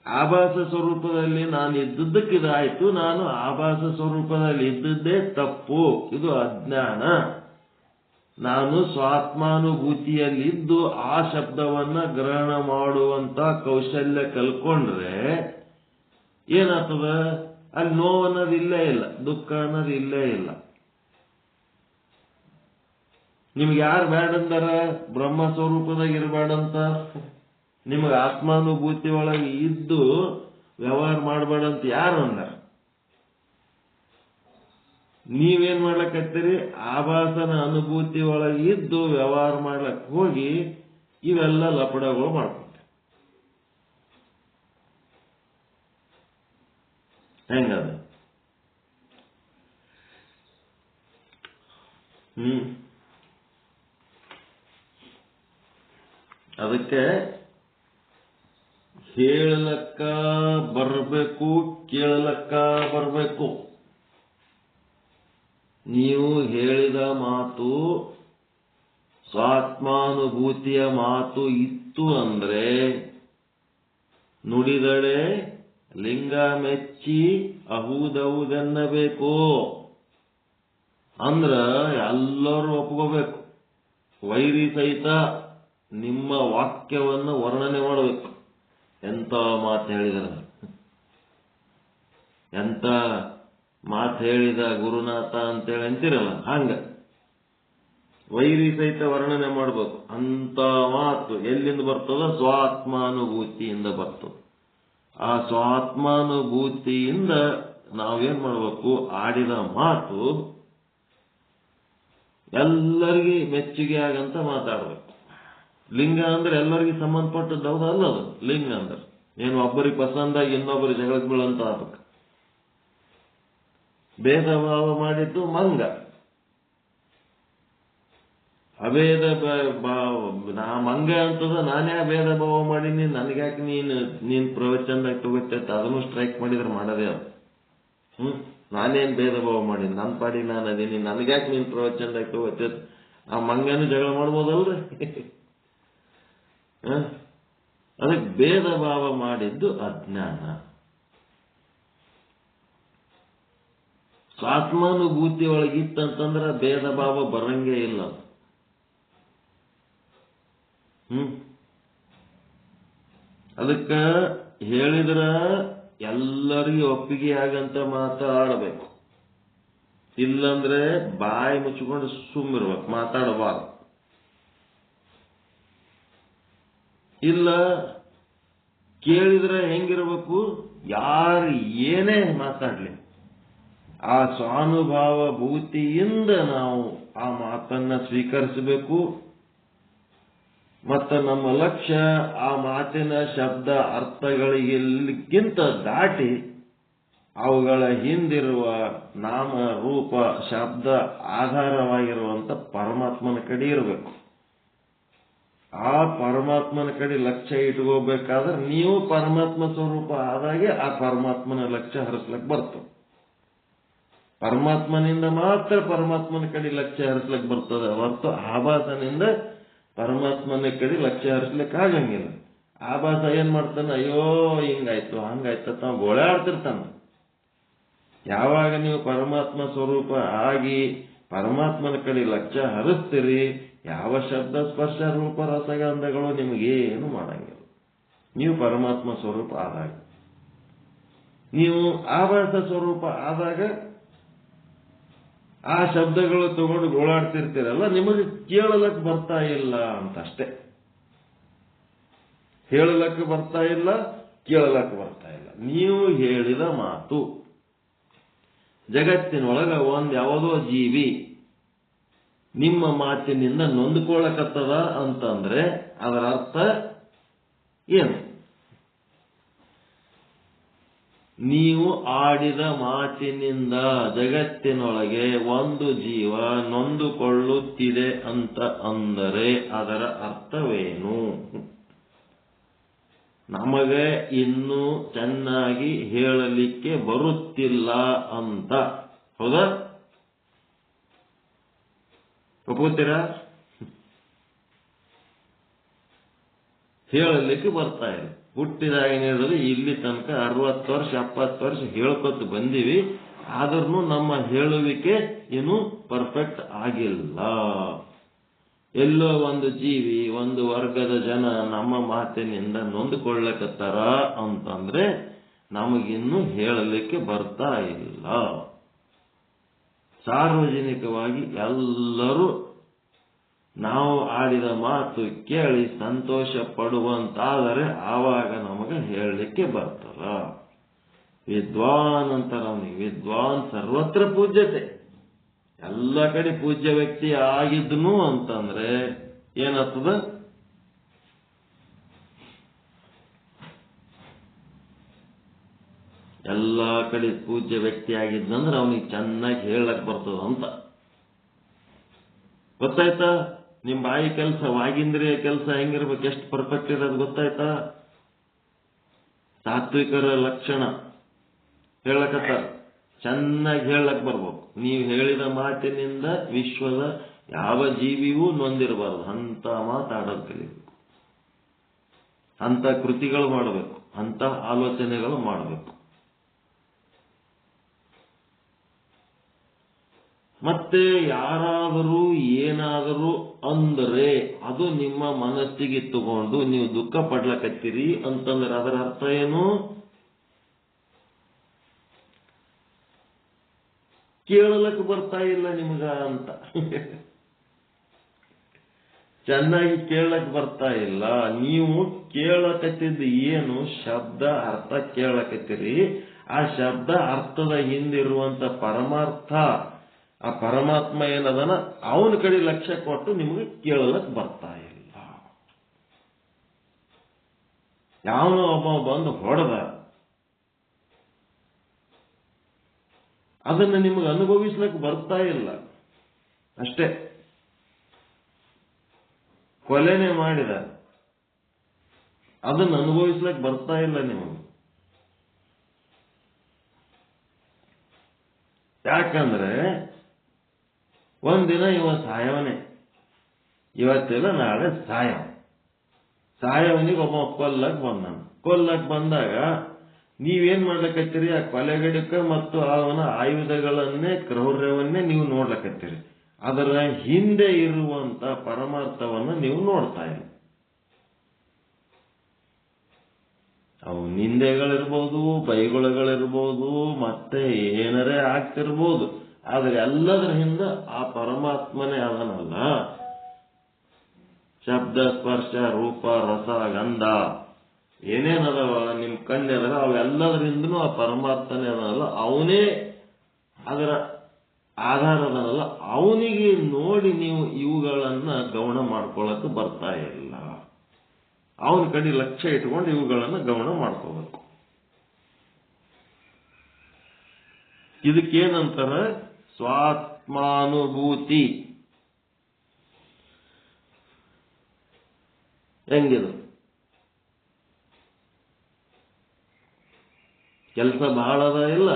ಆಭಾಸ ಸ್ವರೂಪದಲ್ಲಿ ನಾನು ಇದ್ದದ್ದಕ್ಕಿದಾಯ್ತು. ನಾನು ಆಭಾಸ ಸ್ವರೂಪದಲ್ಲಿ ಇದ್ದದ್ದೇ ತಪ್ಪು, ಇದು ಅಜ್ಞಾನ. ನಾನು ಸ್ವಾತ್ಮಾನುಭೂತಿಯಲ್ಲಿದ್ದು ಆ ಶಬ್ದವನ್ನ ಗ್ರಹಣ ಮಾಡುವಂತ ಕೌಶಲ್ಯ ಕಲ್ಕೊಂಡ್ರೆ ಏನಾಗ್ತದ? ಅಲ್ಲಿ ನೋವು ಅನ್ನೋದು ಇಲ್ಲೇ ಇಲ್ಲ, ದುಃಖ ಅನ್ನೋದು ಇಲ್ಲೇ ಇಲ್ಲ. ನಿಮ್ಗೆ ಯಾರು ಬೇಡಂದಾರ? ಬ್ರಹ್ಮ ಸ್ವರೂಪದಾಗ ಇರಬೇಡಂತ. ನಿಮಗೆ ಆತ್ಮಾನುಭೂತಿ ಒಳಗೆ ಇದ್ದು ವ್ಯವಹಾರ ಮಾಡಬೇಡಂತ ಯಾರು ಅಂದಾರ? ನೀವೇನ್ ಮಾಡ್ಲಕತ್ತೀರಿ? ಆಭಾಸನ ಅನುಭೂತಿ ಒಳಗೆ ಇದ್ದು ವ್ಯವಹಾರ ಮಾಡ್ಲಕ್ ಹೋಗಿ ಇವೆಲ್ಲ ಲಪಡಗಳು ಮಾಡ್ಕೊಂತ. ಹೆಂಗದ? ಅದಕ್ಕೆ ಹೇಳಲಕ್ಕ ಬರಬೇಕು, ಕೇಳಲಕ್ಕ ಬರಬೇಕು. ನೀವು ಹೇಳಿದ ಮಾತು ಸ್ವಾತ್ಮಾನುಭೂತಿಯ ಮಾತು ಇತ್ತು ಅಂದ್ರೆ ನುಡಿದಡೆ ಲಿಂಗ ಮೆಚ್ಚಿ ಅಹುದೌದೆನ್ನಬೇಕು. ಅಂದ್ರ ಎಲ್ಲರೂ ಒಪ್ಕೋಬೇಕು. ವೈರಿ ಸಹಿತ ನಿಮ್ಮ ವಾಕ್ಯವನ್ನು ವರ್ಣನೆ ಮಾಡಬೇಕು. ಎಂತ ಮಾತು ಹೇಳಿದ್ರ, ಎಂತ ಮಾತು ಹೇಳಿದ ಗುರುನಾಥ ಅಂತೇಳಿ ಅಂತಿರಲ್ಲ, ಹಂಗ ವೈರಿ ಸಹಿತ ವರ್ಣನೆ ಮಾಡಬೇಕು. ಅಂತ ಮಾತು ಎಲ್ಲಿಂದ ಬರ್ತದ? ಸ್ವಾತ್ಮಾನುಭೂತಿಯಿಂದ ಬರ್ತದೆ. ಆ ಸ್ವಾತ್ಮಾನುಭೂತಿಯಿಂದ ನಾವೇನ್ ಮಾಡ್ಬೇಕು? ಆಡಿದ ಮಾತು ಎಲ್ಲರಿಗೂ ಮೆಚ್ಚುಗೆ ಆಗಂತ ಮಾತಾಡ್ಬೇಕು. ಲಿಂಗ ಅಂದ್ರೆ ಎಲ್ಲರಿಗೂ ಸಂಬಂಧಪಟ್ಟದ್ದು, ಹೌದಲ್ಲ? ಅದು ಲಿಂಗ ಅಂದ್ರೆ ಏನು ಒಬ್ಬರಿಗೆ ಪಸಂದಾಗಿ ಇನ್ನೊಬ್ಬರಿಗೆ ಜಗಳಕ್ಕೆ ಬೀಳಂತ ಆಗ್ಬೇಕು. ಭೇದ ಭಾವ ಮಾಡಿದ್ದು ಮಂಗ. ಅಭೇದ ನಾ ಮಂಗ ಅಂತದ, ನಾನೇ ಭೇದ ಭಾವ ಮಾಡೀನಿ, ನನಗ್ಯಾಕೆ ನೀನ್ ಪ್ರವಚನದಾಗ ತಗೋತೈತೆ? ಅದನ್ನು ಸ್ಟ್ರೈಕ್ ಮಾಡಿದ್ರೆ ಮಾಡದೇ ಅದು. ನಾನೇನ್ ಭೇದ ಭಾವ ಮಾಡೀನಿ, ನನ್ನ ಪಾಡಿ ನಾನು ಅದೀನಿ, ನನಗ್ಯಾಕೆ ನೀನ್ ಪ್ರವಚನದಾಗ ತಗೋತೈತೆ? ಆ ಮಂಗನೂ ಜಗಳ ಮಾಡ್ಬೋದಲ್ರಿ? ಅದಕ್ಕೆ ಭೇದ ಭಾವ ಮಾಡಿದ್ದು ಅಜ್ಞಾನ. ಸ್ವಾತ್ಮಾನುಭೂತಿ ಒಳಗಿತ್ತಂತಂದ್ರೆ ಭೇದ ಭಾವ ಬರಂಗೇ ಇಲ್ಲ. ಅದಕ್ಕ ಹೇಳಿದ್ರ ಎಲ್ಲರಿಗೂ ಒಪ್ಪಿಗೆ ಆಗಂತ ಮಾತಾಡಬೇಕು. ಇಲ್ಲಂದ್ರೆ ಬಾಯಿ ಮುಚ್ಚಿಕೊಂಡು ಸುಮ್ಮಿರ್ಬೇಕು, ಮಾತಾಡಬಾರ್ದು. ಇಲ್ಲ ಕೇಳಿದ್ರೆ ಹೆಂಗಿರ್ಬೇಕು? ಯಾರು ಏನೇ ಮಾತಾಡ್ಲಿ ಆ ಸ್ವಾನುಭಾವ ಭೂತಿಯಿಂದ ನಾವು ಆ ಮಾತನ್ನ ಸ್ವೀಕರಿಸಬೇಕು. ಮತ್ತು ನಮ್ಮ ಲಕ್ಷ್ಯ ಆ ಮಾತಿನ ಶಬ್ದ ಅರ್ಥಗಳಿಗಿಂತ ದಾಟಿ ಅವುಗಳ ಹಿಂದಿರುವ ನಾಮ ರೂಪ ಶಬ್ದ ಆಧಾರವಾಗಿರುವಂತ ಪರಮಾತ್ಮನ ಕಡೆ ಇರಬೇಕು. ಆ ಪರಮಾತ್ಮನ ಕಡೆ ಲಕ್ಷ್ಯ ಇಟ್ಕೋಬೇಕಾದ್ರೆ ನೀವು ಪರಮಾತ್ಮ ಸ್ವರೂಪ ಆದಾಗೆ ಆ ಪರಮಾತ್ಮನ ಲಕ್ಷ್ಯ ಹರಿಸ್ಲಕ್ ಬರ್ತದೆ. ಪರಮಾತ್ಮನಿಂದ ಮಾತ್ರ ಪರಮಾತ್ಮನ ಕಡೆ ಲಕ್ಷ್ಯ ಹರಿಸ್ಲಿಕ್ಕೆ ಬರ್ತದೆ ಹೊರತು ಆಭಾಸನಿಂದ ಪರಮಾತ್ಮನ ಕಡೆ ಲಕ್ಷ್ಯ ಹರಿಸ್ಲಿಕ್ಕೆ ಆಗಂಗಿಲ್ಲ. ಆಭಾಸ ಏನ್ ಮಾಡ್ತಾನೆ? ಅಯ್ಯೋ ಹಿಂಗಾಯ್ತು ಹಂಗಾಯ್ತು ತಾವು ಗೋಳಾಡ್ತಿರ್ತಾನ. ಯಾವಾಗ ನೀವು ಪರಮಾತ್ಮ ಸ್ವರೂಪ ಆಗಿ ಪರಮಾತ್ಮನ ಕಡೆ ಲಕ್ಷ್ಯ ಹರಿಸ್ತೀರಿ, ಯಾವ ಶಬ್ದ ಸ್ಪರ್ಶ ರೂಪ ರಸಗಂಧಗಳು ನಿಮಗೇನು ಮಾಡಂಗಿಲ್ಲ. ನೀವು ಪರಮಾತ್ಮ ಸ್ವರೂಪ ಆದಾಗ, ನೀವು ಆಭಾಸ ಸ್ವರೂಪ ಆದಾಗ ಆ ಶಬ್ದಗಳು ತಗೊಂಡು ಗೋಳಾಡ್ತಿರ್ತೀರಲ್ಲ, ನಿಮಗೆ ಕೇಳಲಕ್ಕೆ ಬರ್ತಾ ಇಲ್ಲ ಅಂತಷ್ಟೇ. ಹೇಳಲಕ್ಕೆ ಬರ್ತಾ ಇಲ್ಲ, ಕೇಳಲಕ್ಕೆ ಬರ್ತಾ ಇಲ್ಲ. ನೀವು ಹೇಳಿದ ಮಾತು ಜಗತ್ತಿನೊಳಗ ಯಾವುದೋ ಜೀವಿ ನಿಮ್ಮ ಮಾತಿನಿಂದ ನೊಂದುಕೊಳ್ಳಕತ್ತದ ಅಂತಂದ್ರೆ ಅದರ ಅರ್ಥ ಏನು? ನೀವು ಆಡಿದ ಮಾತಿನಿಂದ ಜಗತ್ತಿನೊಳಗೆ ಒಂದು ಜೀವ ನೊಂದುಕೊಳ್ಳುತ್ತಿದೆ ಅಂತ ಅಂದರೆ ಅದರ ಅರ್ಥವೇನು? ನಮಗೆ ಇನ್ನೂ ಚೆನ್ನಾಗಿ ಹೇಳಲಿಕ್ಕೆ ಬರುತ್ತಿಲ್ಲ ಅಂತ. ಹೌದಾ? ಒಪ್ಪುತ್ತೀರಾ? ಹೇಳಲಿಕ್ಕೆ ಬರ್ತಾ ಇದೆ. ಹುಟ್ಟಿದಾಗಿನ ಹಿಡಿದು ಇಲ್ಲಿ ತನಕ 60 ವರ್ಷ 70 ವರ್ಷ ಹೇಳ್ಕೊತ ಬಂದೀವಿ. ಆದ್ರೂ ನಮ್ಮ ಹೇಳುವಿಕೆ ಇನ್ನೂ ಪರ್ಫೆಕ್ಟ್ ಆಗಿಲ್ಲ. ಎಲ್ಲೋ ಒಂದು ಜೀವಿ, ಒಂದು ವರ್ಗದ ಜನ ನಮ್ಮ ಮಾತಿನಿಂದ ನೊಂದುಕೊಳ್ಳಕತ್ತಾರ ಅಂತಂದ್ರೆ ನಮಗಿನ್ನೂ ಹೇಳಲಿಕ್ಕೆ ಬರ್ತಾ ಇಲ್ಲ. ಸಾರ್ವಜನಿಕವಾಗಿ ಎಲ್ಲರೂ ನಾವು ಆಡಿದ ಮಾತು ಕೇಳಿ ಸಂತೋಷ ಪಡುವಂತಾದರೆ ಆವಾಗ ನಮಗೆ ಹೇಳಲಿಕ್ಕೆ ಬರ್ತದ. ವಿದ್ವಾನ್ ಅಂತಾರ ಅವನಿಗೆ. ವಿದ್ವಾನ್ ಸರ್ವತ್ರ ಪೂಜ್ಯತೆ. ಎಲ್ಲ ಕಡೆ ಪೂಜ್ಯ ವ್ಯಕ್ತಿ ಆಗಿದ್ನು ಅಂತಂದ್ರೆ ಏನಾಗ್ತದ? ಎಲ್ಲ ಕಡೆ ಪೂಜ್ಯ ವ್ಯಕ್ತಿ ಆಗಿದ್ನಂದ್ರೆ ಅವನಿಗೆ ಚೆನ್ನಾಗಿ ಹೇಳಕ್ ಬರ್ತದ ಅಂತ. ಗೊತ್ತಾಯ್ತಾ? ನಿಮ್ ಬಾಯಿ ಕೆಲಸ, ವಾಗೀಂದ್ರಿಯ ಕೆಲಸ ಹೆಂಗಿರ್ಬೇಕು, ಎಷ್ಟು ಪರ್ಫೆಕ್ಟ್ ಇರೋದು ಗೊತ್ತಾಯ್ತಾ? ಸಾತ್ವಿಕರ ಲಕ್ಷಣ ಹೇಳಕತ್ತ ಚೆನ್ನಾಗಿ ಹೇಳಕ್ ಬರ್ಬೇಕು. ನೀವು ಹೇಳಿದ ಮಾತಿನಿಂದ ವಿಶ್ವದ ಯಾವ ಜೀವಿಯೂ ನೊಂದಿರಬಾರದು. ಅಂತ ಮಾತಾಡೋದು ಕಲಿಬೇಕು, ಅಂತ ಕೃತಿಗಳು ಮಾಡಬೇಕು, ಅಂತ ಆಲೋಚನೆಗಳು ಮಾಡಬೇಕು. ಮತ್ತೆ ಯಾರಾದರೂ ಏನಾದರೂ ಅಂದರೆ ಅದು ನಿಮ್ಮ ಮನಸ್ಸಿಗೆ ತಗೊಂಡು ನೀವು ದುಃಖ ಪಡ್ಲಕತ್ತೀರಿ ಅಂತಂದ್ರೆ ಅದರ ಅರ್ಥ ಏನು? ಕೇಳಲಕ್ಕೆ ಬರ್ತಾ ಇಲ್ಲ ನಿಮಗ ಅಂತ. ಚೆನ್ನಾಗಿ ಕೇಳಕ್ ಬರ್ತಾ ಇಲ್ಲ. ನೀವು ಕೇಳಕತ್ತಿದ್ದು ಏನು? ಶಬ್ದ ಅರ್ಥ ಕೇಳಕತ್ತೀರಿ. ಆ ಶಬ್ದ ಅರ್ಥದ ಹಿಂದಿರುವಂತ ಪರಮಾರ್ಥ, ಆ ಪರಮಾತ್ಮ ಏನದನ ಅವನ ಕಡೆ ಲಕ್ಷ್ಯ ಕೊಟ್ಟು ನಿಮಗೆ ಕೇಳಲಕ್ ಬರ್ತಾ ಇಲ್ಲ. ಯಾವನೋ ಒಬ್ಬ ಬಂದು ಹೊಡೆದ, ಅದನ್ನ ನಿಮಗೆ ಅನುಭವಿಸ್ಲಿಕ್ಕೆ ಬರ್ತಾ ಇಲ್ಲ ಅಷ್ಟೇ. ಕೊಲೆನೆ ಮಾಡಿದ, ಅದನ್ನ ಅನುಭವಿಸ್ಲಿಕ್ಕೆ ಬರ್ತಾ ಇಲ್ಲ ನಿಮಗೆ. ಯಾಕಂದ್ರೆ ಒಂದಿನ ಇವ ಸಾಯವನೇ, ಇವತ್ತಿಲ್ಲ ನಾಳೆ ಸಾಯವನಿಗೆ ಒಬ್ಬ ಕೊಲ್ಲಕ್ ಬಂದಾಗ ನೀವೇನ್ ಮಾಡ್ಲಕತ್ತೀರಿ? ಆ ಕೊಲೆಗಡಕ ಮತ್ತು ಅವನ ಆಯುಧಗಳನ್ನೇ, ಕ್ರೌರ್ಯವನ್ನೇ ನೀವು ನೋಡ್ಲಕತ್ತೀರಿ. ಅದರ ಹಿಂದೆ ಇರುವಂತ ಪರಮಾರ್ಥವನ್ನು ನೀವು ನೋಡ್ತಾ ಇಲ್ಲ. ಅವು ನಿಂದೆಗಳಿರ್ಬೋದು, ಬೈಗುಳಗಳಿರ್ಬೋದು, ಮತ್ತೆ ಏನರೇ ಆಗ್ತಿರ್ಬೋದು. ಆದ್ರೆ ಎಲ್ಲದರ ಹಿಂದೆ ಆ ಪರಮಾತ್ಮನೇ ಅದನಲ್ಲ. ಶಬ್ದ, ಸ್ಪರ್ಶ, ರೂಪ, ರಸ, ಗಂಧ ಏನೇನದವ ನಿಮ್ ಕಣ್ಣೆದರ ಅವೆಲ್ಲದರಿಂದನೂ ಆ ಪರಮಾತ್ಮನೇ ಅದನಲ್ಲ. ಅವನೇ ಅದರ ಆಧಾರದನಲ್ಲ. ಅವನಿಗೆ ನೋಡಿ ನೀವು ಇವುಗಳನ್ನ ಗಮನ ಮಾಡ್ಕೊಳ್ಳಕ್ಕೆ ಬರ್ತಾ ಇಲ್ಲ. ಅವನ ಕಡೆ ಲಕ್ಷ್ಯ ಇಟ್ಕೊಂಡು ಇವುಗಳನ್ನ ಗಮನ ಮಾಡ್ಕೋಬೇಕು. ಇದಕ್ಕೇನಂತಾರ? ಸ್ವಾತ್ಮಾನುಭೂತಿ. ಹೆಂಗಿದು? ಕೆಲಸ ಬಹಳ ಅದ ಇಲ್ಲ?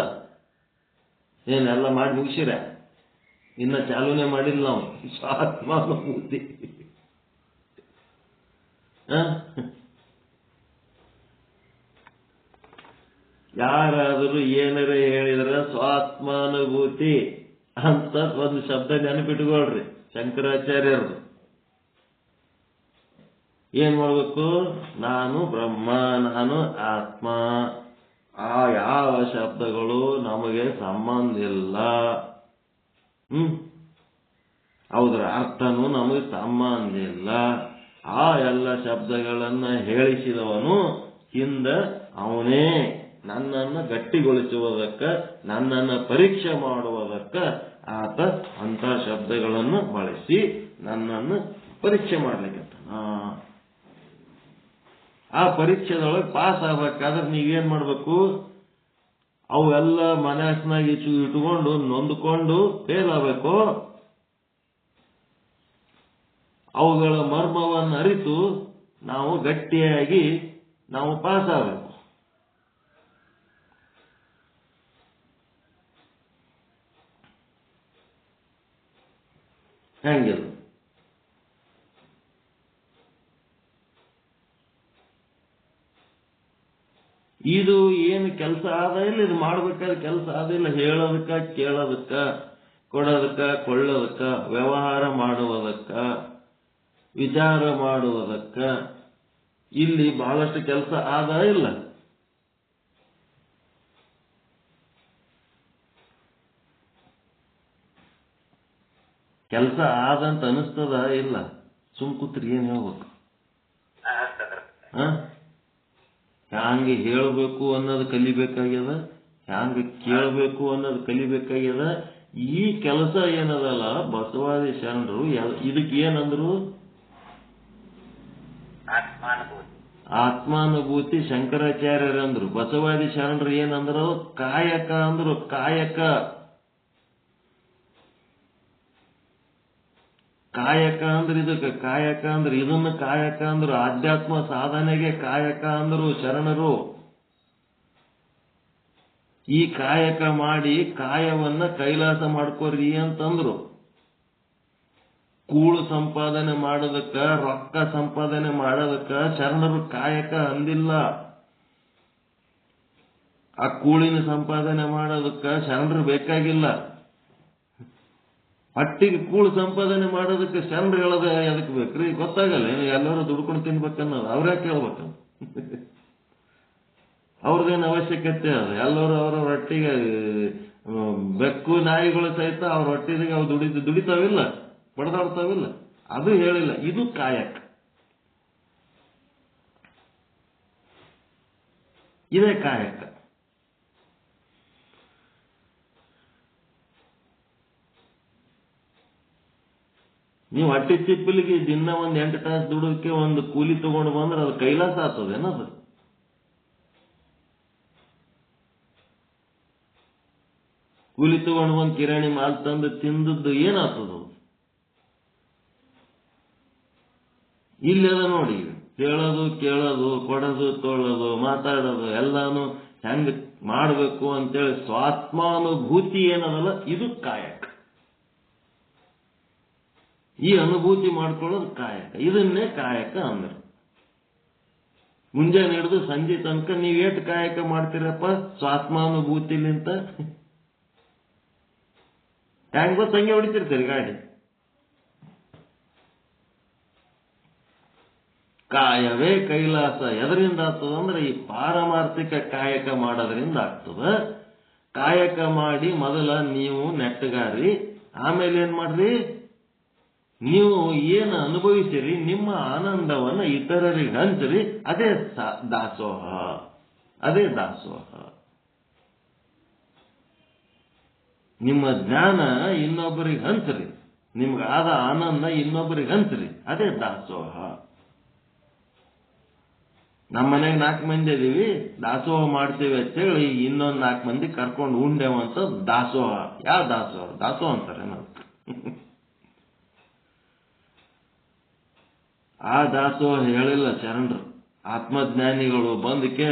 ಏನೆಲ್ಲ ಮಾಡಿ ಮುಗಿಸಿರ? ಇನ್ನ ಚಾಲೂನೇ ಮಾಡಿಲ್ಲ ನಾವು. ಸ್ವಾತ್ಮಾನುಭೂತಿ ಯಾರಾದರೂ ಏನಾರ ಹೇಳಿದ್ರೆ ಸ್ವಾತ್ಮಾನುಭೂತಿ ಅಂತ ಒಂದು ಶಬ್ದ ನೆನಪಿಟ್ಕೊಳ್ರಿ. ಶಂಕರಾಚಾರ್ಯರದು ಏನ್ ಮಾಡ್ಬೇಕು? ನಾನು ಬ್ರಹ್ಮ, ನಾನು ಆತ್ಮ. ಆ ಯಾವ ಶಬ್ದಗಳು ನಮಗೆ ಸಂಬಂಧ ಇಲ್ಲ. ಹೌದ್ರ ಅರ್ಥನೂ ನಮಗೆ ಸಂಬಂಧ ಇಲ್ಲ. ಆ ಎಲ್ಲ ಶಬ್ದಗಳನ್ನ ಹೇಳಿಸಿದವನು ಹಿಂದ ಅವನೇ ನನ್ನನ್ನು ಗಟ್ಟಿಗೊಳಿಸುವುದಕ್ಕ, ನನ್ನನ್ನು ಪರೀಕ್ಷೆ ಮಾಡುವುದಕ್ಕ ಆತ ಅಂತ ಶಬ್ದಗಳನ್ನು ಬಳಸಿ ನನ್ನನ್ನು ಪರೀಕ್ಷೆ ಮಾಡ್ಲಿಕ್ಕೆ. ಆ ಪರೀಕ್ಷೆದೊಳಗೆ ಪಾಸ್ ಆಗ್ಬೇಕಾದ್ರೆ ನೀವೇನ್ ಮಾಡ್ಬೇಕು? ಅವೆಲ್ಲ ಮನಸ್ಸಿನಾಗ ಇಟ್ಕೊಂಡು ನೊಂದ್ಕೊಂಡು ಫೇಲ್ ಆಗಬೇಕು. ಅವುಗಳ ಮರ್ಮವನ್ನು ಅರಿತು ನಾವು ಗಟ್ಟಿಯಾಗಿ ನಾವು ಪಾಸ್ ಆಗಬೇಕು. ಹೆಂಗಿಲ್ಲ ಇದು ಏನು ಕೆಲಸ ಆದ ಇಲ್ಲ, ಇದು ಮಾಡ್ಬೇಕಾದ ಕೆಲಸ ಆದಿಲ್ಲ. ಹೇಳೋದಕ್ಕ, ಕೇಳೋದಕ್ಕ, ಕೊಡೋದಕ್ಕ, ಕೊಳ್ಳೋದಕ್ಕ, ವ್ಯವಹಾರ ಮಾಡುವುದಕ್ಕ, ವಿಚಾರ ಮಾಡುವುದಕ್ಕ ಇಲ್ಲಿ ಬಹಳಷ್ಟು ಕೆಲಸ ಆದ ಇಲ್ಲ. ಕೆಲಸ ಆದಂತ ಅನಿಸ್ತದ ಇಲ್ಲ? ಸುಮ್ ಕೂತ್ರಿ ಏನ್ ಹೇಳ್ಬೇಕು? ಹ್ಯಾಂಗ ಹೇಳ್ಬೇಕು ಅನ್ನೋದು ಕಲಿಬೇಕಾಗ್ಯದ, ಹ್ಯಾಂಗ ಕೇಳಬೇಕು ಅನ್ನೋದು ಕಲಿಬೇಕಾಗ್ಯದ. ಈ ಕೆಲಸ ಏನದಲ್ಲ, ಬಸವಾದಿ ಶರಣರು ಇದಕ್ಕೆ ಏನಂದ್ರು? ಆತ್ಮಾನುಭೂತಿ. ಶಂಕರಾಚಾರ್ಯರಂದ್ರು. ಬಸವಾದಿ ಶರಣರು ಏನಂದ್ರು? ಕಾಯಕ ಅಂದ್ರು. ಕಾಯಕ ಕಾಯಕ ಅಂದ್ರೆ ಇದಕ್ಕೆ ಕಾಯಕ ಅಂದ್ರೆ ಇದನ್ನ ಕಾಯಕ ಅಂದ್ರು. ಆಧ್ಯಾತ್ಮ ಸಾಧನೆಗೆ ಕಾಯಕ ಅಂದ್ರು ಶರಣರು. ಈ ಕಾಯಕ ಮಾಡಿ ಕಾಯವನ್ನ ಕೈಲಾಸ ಮಾಡ್ಕೋರಿ ಅಂತಂದ್ರು. ಕೂಳು ಸಂಪಾದನೆ ಮಾಡೋದಕ್ಕ, ರೊಕ್ಕ ಸಂಪಾದನೆ ಮಾಡೋದಕ್ಕ ಶರಣರು ಕಾಯಕ ಅಂದಿಲ್ಲ. ಆ ಕೂಳಿನ ಸಂಪಾದನೆ ಮಾಡೋದಕ್ಕ ಶರಣರು ಬೇಕಾಗಿಲ್ಲ. ಹೊಟ್ಟಿಗೆ ಕೂಳು ಸಂಪಾದನೆ ಮಾಡೋದಕ್ಕೆ ಶರಣರು ಹೇಳೋದ ಅದಕ್ಕೆ ಬೇಕ್ರಿ? ಗೊತ್ತಾಗಲ್ಲ. ಎಲ್ಲರೂ ದುಡ್ಕೊಂಡು ತಿನ್ಬೇಕನ್ನೋದು ಅವ್ರ್ಯಾಕೆ ಕೇಳ್ಬೇಕು? ಅವ್ರದ್ದೇನು ಅವಶ್ಯಕತೆ ಅದ? ಎಲ್ಲರೂ ಅವ್ರ ಹೊಟ್ಟಿಗೆ, ಬೆಕ್ಕು ನಾಯಿಗಳು ಸಹಿತ ಅವ್ರ ಹೊಟ್ಟಿಗೆ ಅವು ದುಡಿತಾವಿಲ್ಲ, ಬಡದಾಡ್ತಾವಿಲ್ಲ. ಅದು ಹೇಳಿಲ್ಲ. ಇದು ಕಾಯಕ. ಇದೇ ಕಾಯಕ. ನೀವು ಹೊಟ್ಟಿ ಚಿಪ್ಪಲಿಗೆ ದಿನ 8 ತಾಸು ದುಡೋಕೆ ಒಂದು ಕೂಲಿ ತಗೊಂಡು ಬಂದ್ರೆ ಅದು ಕೈಲಾಸ ಆಗ್ತದೇನದು? ಕೂಲಿ ತಗೊಂಡು ಬಂದು ಕಿರಾಣಿ ಮಾಲ್ ತಂದು ತಿಂದದ್ದು ಏನಾಗ್ತದ? ಇಲ್ಲೆಲ್ಲ ನೋಡಿ, ಹೇಳೋದು, ಕೇಳೋದು, ಕೊಡೋದು, ತೊಳೋದು, ಮಾತಾಡೋದು ಎಲ್ಲಾನು ಹೆಂಗ್ ಮಾಡಬೇಕು ಅಂತೇಳಿ ಸ್ವಾತ್ಮಾನುಭೂತಿ ಏನದಲ್ಲ, ಇದು ಕಾಯಕ. ಈ ಅನುಭೂತಿ ಮಾಡ್ಕೊಳ್ಳೋದು ಕಾಯಕ. ಇದನ್ನೇ ಕಾಯಕ ಅಂದ್ರೆ. ಮುಂಜಾನೆ ಹಿಡಿದು ಸಂಜೆ ತನಕ ನೀವೇಟ್ ಕಾಯಕ ಮಾಡ್ತೀರಪ್ಪ ಸ್ವಾತ್ಮಾನುಭೂತಿಲಿಂತ? ಹೆಂಗ್ ಗೊತ್ತ ಹಂಗೆ ಹೊಡಿತಿರ್ತೀರಿ ಗಾಡಿ. ಕಾಯವೇ ಕೈಲಾಸ. ಎದರಿಂದ ಆಗ್ತದಂದ್ರೆ ಈ ಪಾರಮಾರ್ಥಿಕ ಕಾಯಕ ಮಾಡೋದ್ರಿಂದ ಆಗ್ತದ. ಕಾಯಕ ಮಾಡಿ ಮೊದಲ ನೀವು ನೆಟ್ಟಗಾರಿ, ಆಮೇಲೆ ಏನ್ ಮಾಡ್ರಿ? ನೀವು ಏನು ಅನುಭವಿಸಿರಿ ನಿಮ್ಮ ಆನಂದವನ್ನ ಇತರರಿಗೆ ಹಂಚ್ರಿ. ಅದೇ ದಾಸೋಹ. ಅದೇ ದಾಸೋಹ. ನಿಮ್ಮ ಜ್ಞಾನ ಇನ್ನೊಬ್ಬರಿಗೆ ಹಂಚ್ರಿ, ನಿಮ್ಗಾದ ಆನಂದ ಇನ್ನೊಬ್ಬರಿಗೆ ಹಂಚ್ರಿ. ಅದೇ ದಾಸೋಹ. ನಮ್ಮ ಮನೆಗೆ 4 ಮಂದಿ ಇದೀವಿ, ದಾಸೋಹ ಮಾಡ್ತೇವೆ ಅಂತೇಳಿ ಇನ್ನೊಂದು 4 ಮಂದಿ ಕರ್ಕೊಂಡು ಉಂಡೇವಂತ ದಾಸೋಹ. ಯಾವ ದಾಸೋಹ? ದಾಸೋಹ ಅಂತಾರೆ ನಾವು. ಆ ದಾಸೋಹ ಹೇಳಿಲ್ಲ ಶರಣರು. ಆತ್ಮಜ್ಞಾನಿಗಳು ಬಂದಕ್ಕೆ